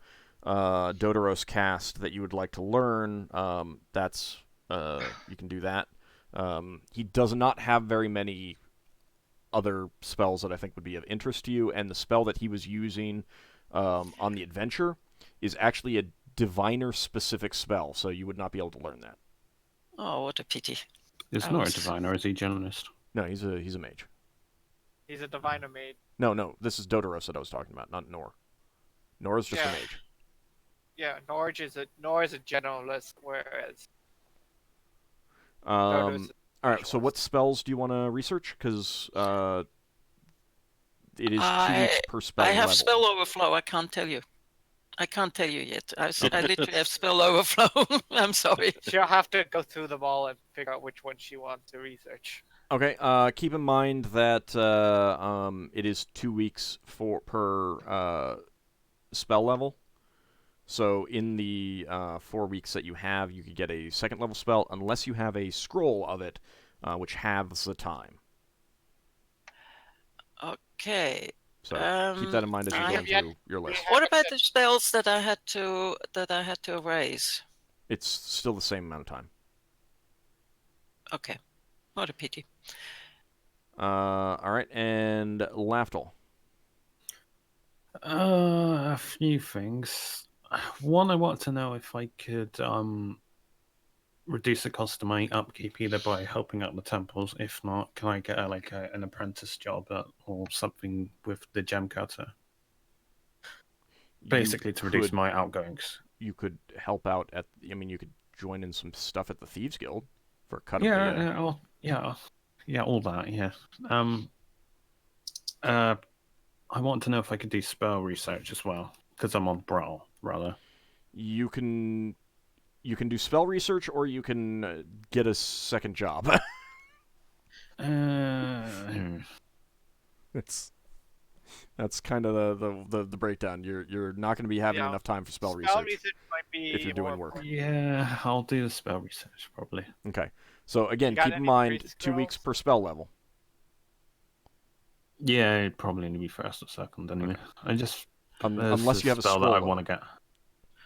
Dodoros cast that you would like to learn, that's you can do that. He does not have very many other spells that I think would be of interest to you, and the spell that he was using on the adventure is actually a diviner-specific spell, so you would not be able to learn that. Oh, what a pity. Is Nor a diviner, or is he generalist? No, he's a mage. He's a diviner mage. No, this is Dodoros that I was talking about, not Nor. Nor is just a mage. Yeah, Nor is a generalist, whereas... all right, so what spells do you want to research? Because it is 2 weeks per spell I have level. spell overflow, I can't tell you. I can't tell you yet. I literally have spell overflow. I'm sorry. She'll have to go through them all and figure out which one she wants to research. Okay. Keep in mind that it is 2 weeks per spell level. So in the 4 weeks that you have, you could get a second level spell unless you have a scroll of it, which halves the time. Okay. So keep that in mind as you're I- going through your list. What about the spells that I had to erase? It's still the same amount of time. Okay. What a pity. All right, and Lafdul. A few things. One, I want to know if I could reduce the cost of my upkeep either by helping out the temples. If not, can I get an apprentice job or something with the gem cutter? Basically, to reduce my outgoings. You could help out at. I mean, you could join in some stuff at the Thieves Guild for a cut Yeah, of the. yeah, all that. Yeah. I want to know if I could do spell research as well because I'm on Brawl rather. You can do spell research, or you can get a second job. That's kind of the breakdown. You're not going to be having enough time for spell research might be if you're doing work. Yeah, I'll do the spell research probably. Okay. So again, got keep in any mind priest 2 weeks scrolls? per spell level. Yeah, it'd probably only be first or second anyway. I just there's Unless you have a spell scroll that I of want to it. get.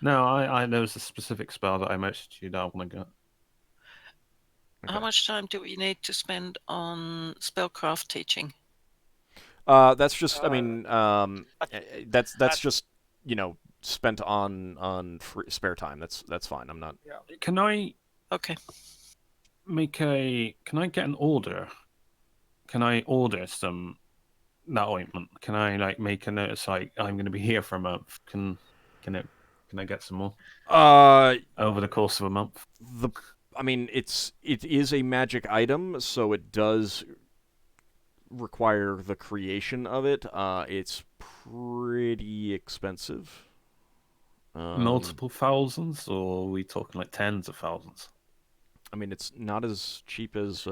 No, I there was a specific spell that I messaged you that I want to get. How much time do we need to spend on spellcraft teaching? That's just. I mean, that's just spent on spare time. That's fine. I'm not. Can I Okay. Can I get an order? Can I order some that ointment? Can I make a notice I'm going to be here for a month? Can I get some more over the course of a month? I mean, it is a magic item, so it does require the creation of it. It's pretty expensive. Multiple thousands, or are we talking like tens of thousands? I mean, it's not as cheap as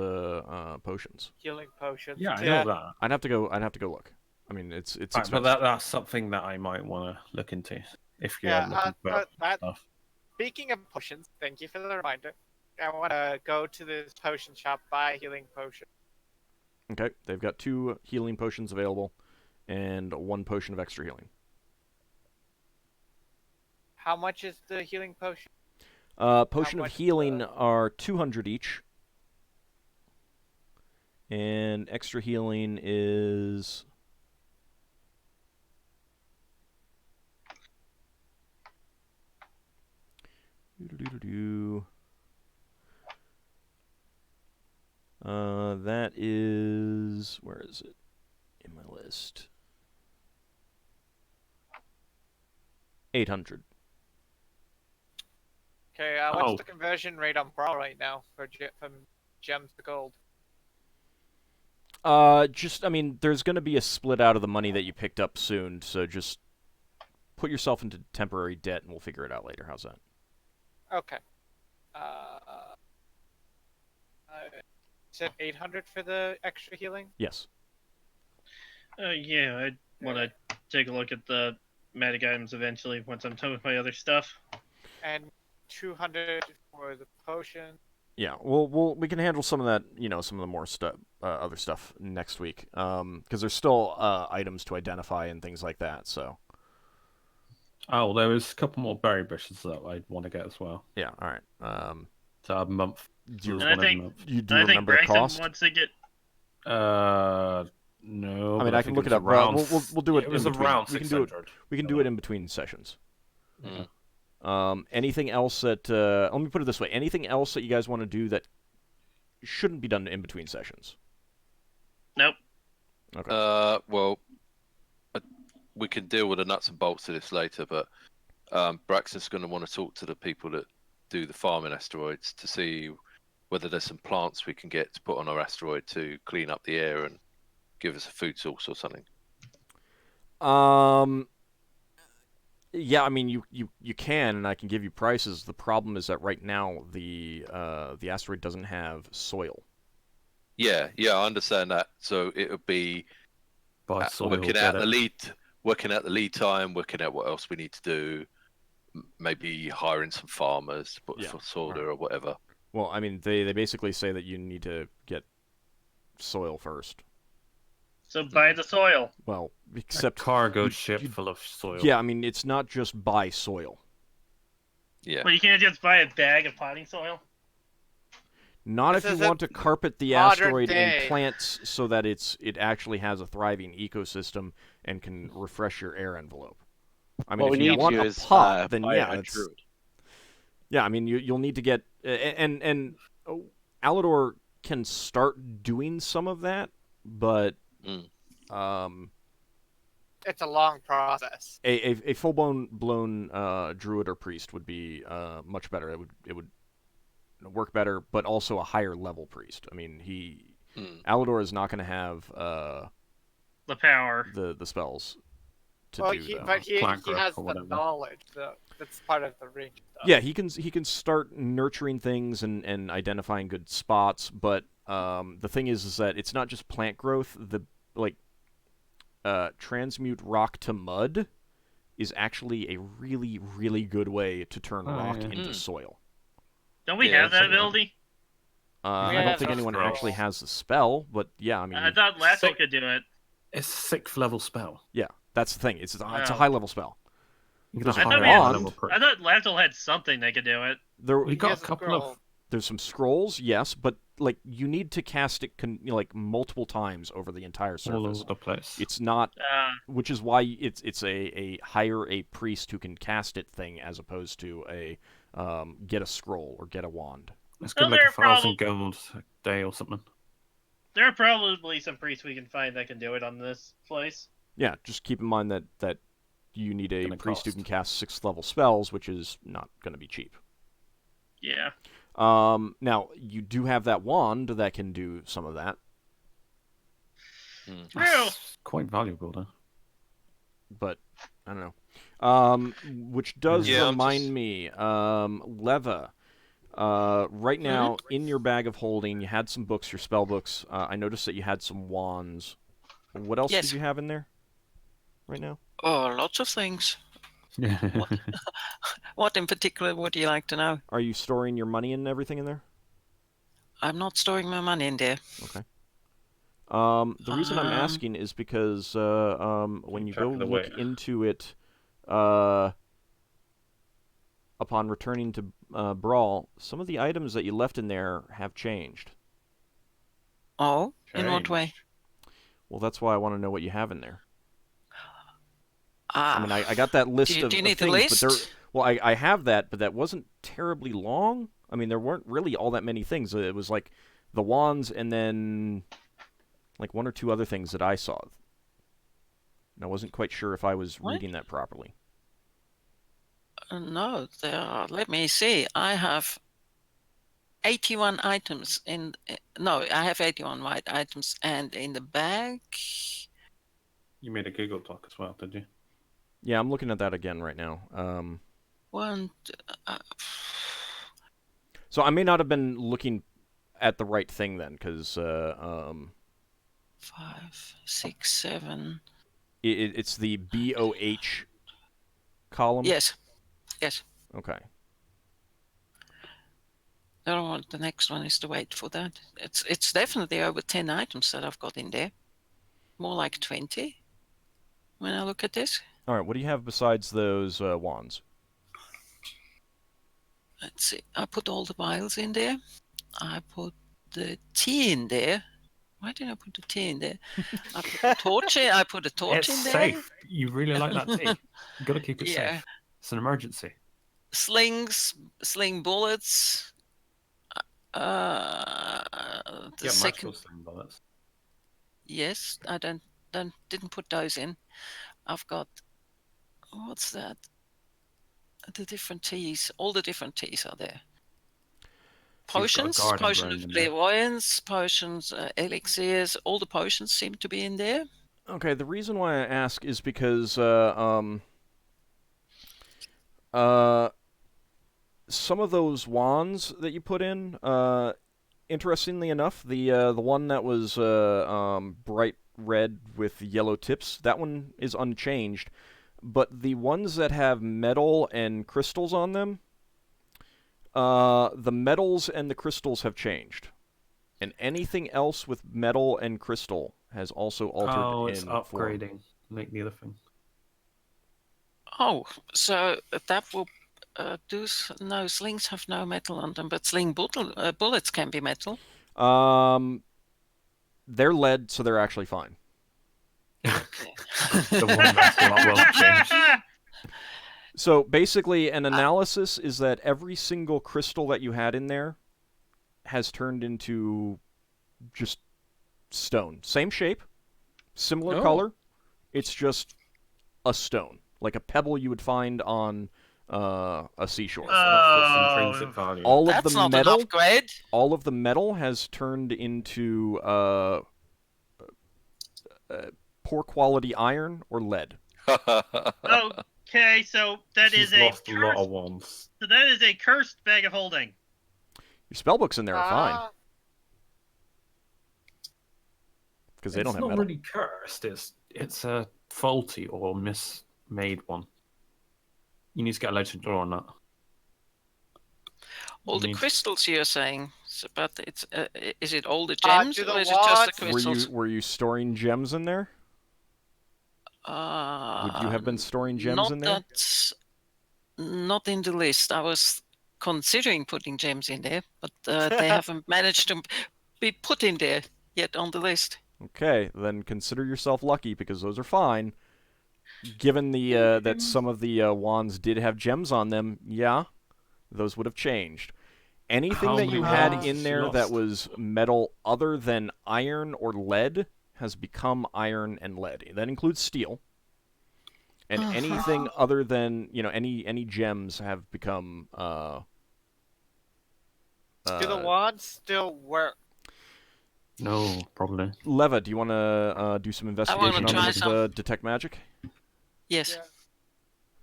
potions. Healing potions. Yeah, I know that. I'd have to go look. I mean, it's expensive. But that's something that I might want to look into if you're looking for stuff. Speaking of potions, thank you for the reminder. I want to go to this potion shop, buy a healing potion. Okay, they've got 2 healing potions available, and 1 potion of extra healing. How much is the healing potion? Potion of healing are 200 each, and extra healing is. That is, where is it in my list? 800. Okay, what's the conversion rate on Brawl right now from gems to gold? I mean, there's going to be a split out of the money that you picked up soon, so just put yourself into temporary debt, and we'll figure it out later. How's that? Okay. Said 800 for the extra healing? Yes. Yeah, I want to take a look at the magic items eventually once I'm done with my other stuff. And 200 for the potion. Yeah, we can handle some of that, some of the more other stuff next week, because there's still items to identify and things like that. So. Oh, there was a couple more berry bushes that I want to get as well. Yeah. All right. So a month. Do you remember the cost? Wants to get. No. I mean, I can look it up. We'll do it. It was in between. around 600. We can do it in between sessions. Mm. Anything else that? Let me put it this way: anything else that you guys want to do that shouldn't be done in between sessions? Nope. Okay. Well, we can deal with the nuts and bolts of this later, but Braxon's going to want to talk to the people that do the farming asteroids to see whether there's some plants we can get to put on our asteroid to clean up the air and give us a food source or something. Yeah, I mean, you can, and I can give you prices. The problem is that right now the asteroid doesn't have soil. Yeah, I understand that. So it would be Buy soil, working get out it. the lead time, working out what else we need to do. Maybe hiring some farmers Yeah, for soda alright. or whatever. Well, I mean, they basically say that you need to get soil first. So buy the soil. Well, A except cargo you- ship you- full of soil. yeah, I mean, it's not just buy soil. Yeah. Well, you can't just buy a bag of potting soil. Not This if you isn't want to carpet the modern asteroid day. in plants so that it actually has a thriving ecosystem and can refresh your air envelope. I mean, What if we you need want to a is pot, then buy yeah, a it's druid. yeah. I mean, you'll need to get and Alador can start doing some of that, but Mm. It's a long process. a full blown druid or priest would be much better. It would work better, but also a higher level priest. I mean, Alador is not going to have The power. the spells to Well, do that. but he plant growth has or the whatever. knowledge. So that's part of the ring stuff. Yeah, he can start nurturing things and identifying good spots, but the thing is that it's not just plant growth. Transmute rock to mud is actually a really, really good way to turn Oh, rock yeah. into soil. Don't we Yeah, have that something like- ability? I Yeah, don't think that's anyone scroll. actually has the spell, but yeah, I mean, I thought Lafdul Sick. could do it. It's a 6th level spell. yeah, that's the thing. It's a Oh. high level spell. You can There's just a I thought hire we a had- level priest. I thought Lafdul had something that could do it. There, We got has a a couple scroll. of. there's some scrolls, yes, but like you need to cast it like multiple times over the entire All surface. over the place. It's not, Which which is why it's a hire a priest who can cast it thing as opposed to a get a scroll or get a wand. It's Well, gonna make there are 1,000 gold a day or something. there are probably some priests we can find that can do it on this place. Yeah, just keep in mind that you need a Gonna priest who cost. can cast 6th level spells, which is not going to be cheap. Yeah. Now you do have that wand that can do some of that, True. That's quite valuable, though. but I don't know. Which does Yeah, I'm remind just- me, Leva. Right now, in your bag of holding, you had some books, your spell books. I noticed that you had some wands. What else Yes. did you have in there? Right now? Oh, lots of things. What in particular would you like to know? Are you storing your money and everything in there? I'm not storing my money in there. The reason I'm Um, asking is because when you track go of the look weight. into it, upon returning to Brawl, some of the items that you left in there have changed. Oh, in what way? Well, that's why I want to know what you have in there. Ah, I mean, I got that list do of, you of need the things, but there. list? Well, I have that, but that wasn't terribly long. I mean, there weren't really all that many things. It was like the wands and then like one or two other things that I saw. And I wasn't quite sure if I was What? reading that properly. No, there are. Let me see. I have 81 items in. No, I have 81 white items, and in the bag. You made a Google Doc as well, did you? Yeah, I'm looking at that again right now. One. So I may not have been looking at the right thing then, because 5, 6, 7. it's the BOH column. Yes. Yes. Okay. I don't want the next one is to wait for that. It's definitely over 10 items that I've got in there. More like 20 when I look at this. All right. What do you have besides those wands? Let's see. I put all the vials in there. I put the tea in there. Why did I put the tea in there? I put a torch in. I put a torch It's in there. safe. You really like that tea. You gotta keep it Yeah. safe. It's an emergency. Slings, sling bullets. The Yeah, second. magical sling bullets. Yes, I didn't put those in. I've got what's that? The different teas. All the different teas are there. So you've got a Potions, garden potion growing of in there. clairvoyance, potions, elixirs. All the potions seem to be in there. Okay. The reason why I ask is because some of those wands that you put in, interestingly enough, the one that was bright red with yellow tips, that one is unchanged. But the ones that have metal and crystals on them, the metals and the crystals have changed. And anything else with metal and crystal has also altered it's in form. upgrading. Make the other thing. Oh, so that will no, slings have no metal on them, but bullets can be metal. They're lead, so they're actually fine. The one that's a lot will change. So basically, an analysis is that every single crystal that you had in there has turned into just stone. Same shape, similar color. It's just a stone, like a pebble you would find on a seashore. That's intrinsic value. All of That's the not metal, an upgrade. all of the metal has turned into poor quality iron or lead. Okay, so that She's is a lost a lot of cursed, ones. so that is a cursed bag of holding. Your spellbooks in there are fine because they don't have It's metal. not really cursed. It's a faulty or mismade one. You need to get a legend door on that. All the mean- crystals you're saying, but it's is it all the gems do the or is it just the wands- crystals? Were you storing gems in there? Would you have been storing gems not in there? Not in the list. I was considering putting gems in there, but they haven't managed to be put in there yet on the list. Okay, then consider yourself lucky because those are fine. Given the that some of the wands did have gems on them, yeah, those would have changed. Anything How that you many had wands in she there that lost? was metal other than iron or lead has become iron and lead. That includes steel. And anything other than, any gems have become Do the wands still work? No, probably. Leva, do you want to do some investigation on try them with some. detect magic? Yes. Yeah.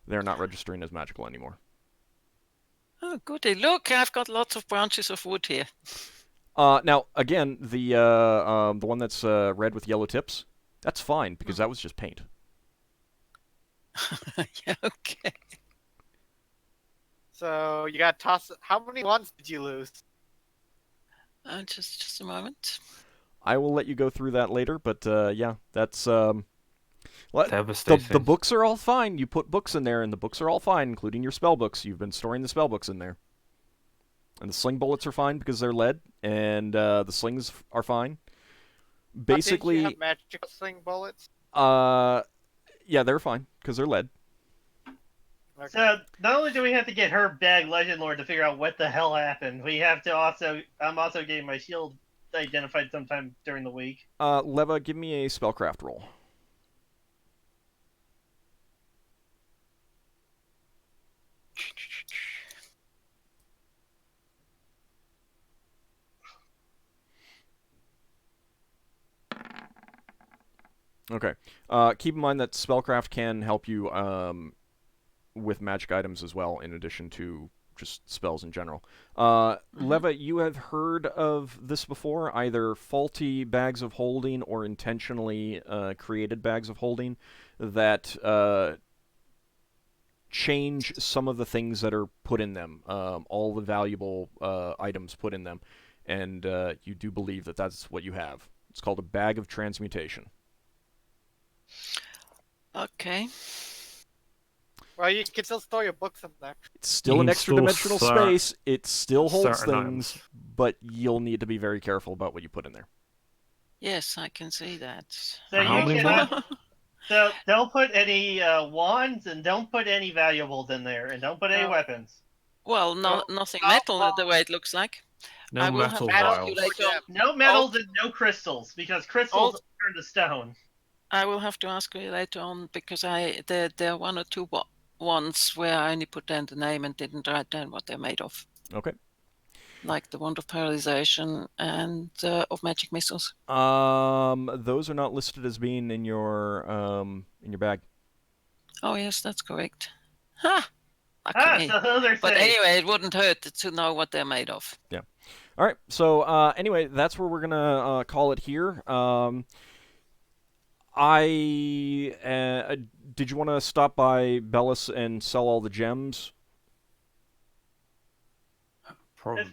They're not registering as magical anymore. Oh, goody. Look, I've got lots of branches of wood here. Now, again, the one that's red with yellow tips, that's fine because that was just paint. Yeah, okay. So you got to toss. How many wands did you lose? Just a moment. I will let you go through that later, but yeah, that's the Devastating. books are all fine. You put books in there, and the books are all fine, including your spell books. You've been storing the spell books in there, and the sling bullets are fine because they're lead, and the slings are fine. Basically, Did you have magical sling bullets? yeah, they're fine because they're lead. Okay. So not only do we have to get her bag Legend Lord to figure out what the hell happened, we have to also. I'm also getting my shield identified sometime during the week. Leva, give me a spellcraft roll. Okay. Keep in mind that spellcraft can help you with magic items as well, in addition to just spells in general. Leva, you have heard of this before, either faulty bags of holding or intentionally created bags of holding that change some of the things that are put in them, all the valuable items put in them, and you do believe that that's what you have. It's called a bag of transmutation. Okay. Well, you can still store your books in there. It's still You an can extra store dimensional space. It still holds certain things, items. but you'll need to be very careful about what you put in there. Yes, I can see that. So How you many cannot. So don't put any wands and don't put any valuables in there, and don't put any No. weapons. Well, nothing metal the way it looks like. No I will have metal to ask vials. you later on. No metals and no crystals, because crystals turn to stone. I will have to ask you later on because there are one or two ones where I only put down the name and didn't write down what they're made of, Okay. like the wand of paralyzation and of magic missiles. Those are not listed as being in your bag. Oh yes, that's correct. Ha! Ah, Lucky me. so those are But safe. anyway, it wouldn't hurt to know what they're made of. All right. So anyway, that's where we're gonna call it here. Did you want to stop by Bellis and sell all the gems? Probably.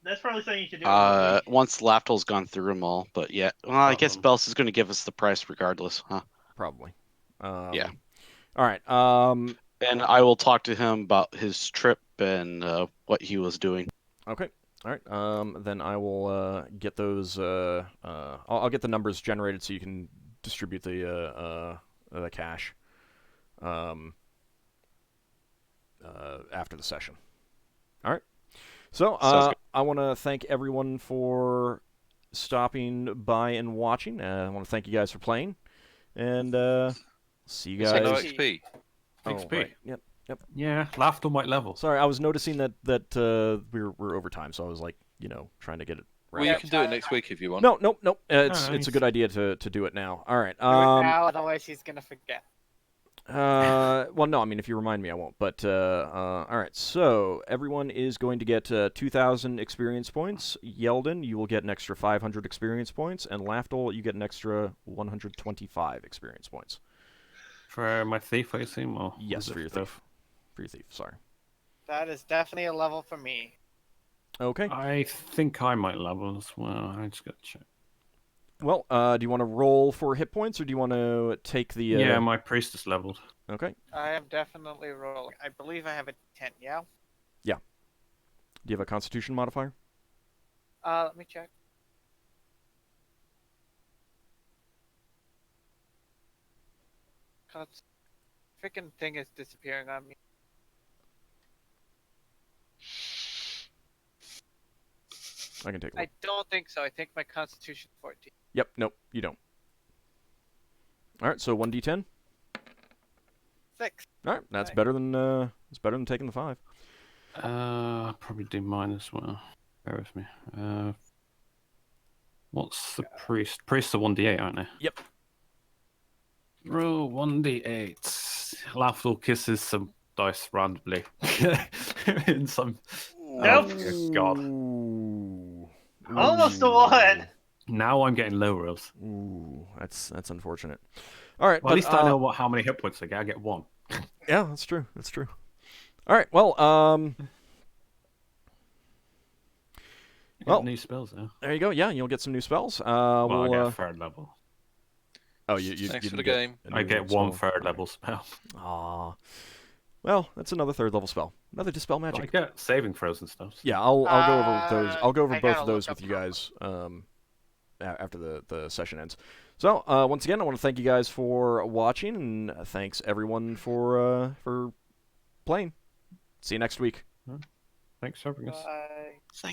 That's probably something you should do. in a week. Once Lafdul's gone through them all, but yeah. Well, I guess Um, Bells is going to give us the price regardless, huh? Probably. Yeah. All right. And I will talk to him about his trip and what he was doing. Okay. All right. Then I will get those. I'll get the numbers generated so you can distribute the cash. After the session. All right. So Sounds good. I want to thank everyone for stopping by and watching. I want to thank you guys for playing, and see you So guys. no XP. Oh, XP. right. Yep. Yeah, Lafdul might level. Sorry, I was noticing that we're over time, so I was like, trying to get it Well, right. you Yeah, can do it next week if you want. No. It's no, a good idea to do it now. All right. Do it now, otherwise he's gonna forget. Well, no, I mean, if you remind me, I won't. But, all right, so everyone is going to get 2,000 experience points. Yeldan, you will get an extra 500 experience points. And Lafdul, you get an extra 125 experience points. For my thief, I assume? Or Yes, is it for your thief. For your thief, sorry. That is definitely a level for me. Okay. I think I might level as well. I just got to check. Well, do you want to roll for hit points, or do you want to take the... Yeah, my priest is leveled. Okay. I am definitely rolling. I believe I have a 10, yeah? Do you have a constitution modifier? Let me check. Freaking thing is disappearing on me. I can take a I look. don't think so. I think my constitution 14. Yep, nope, you don't. All right, so 1d10. 6. All right, that's Nice. better than taking the 5. Probably do mine as well. Bear with me. What's the priest? Priests are 1d8, aren't they? Yep. Roll 1d8. Lafdul kisses some dice randomly. In some. Nope. Oh, God. Ooh. Almost a 1. Now I'm getting low rolls. Ooh, that's unfortunate. All right, Well, but at least I know how many hit points I get. I get 1. yeah, that's true. That's true. All right, well, You Well, get new spells now. there you go. Yeah, you'll get some new spells. Well, I we'll, get a 3rd level. oh, you Thanks you for didn't the get game. a I new get one spell? 3rd Okay. level spell. Aw. Well, that's another 3rd level spell. Another dispel But I magic. get saving throws and stuff. Yeah, I'll go over those. I'll go over I both gotta of those look with up you guys after the session ends. So once again, I want to thank you guys for watching, and thanks everyone for playing. See you next week. Thanks for having us. Bye. Thank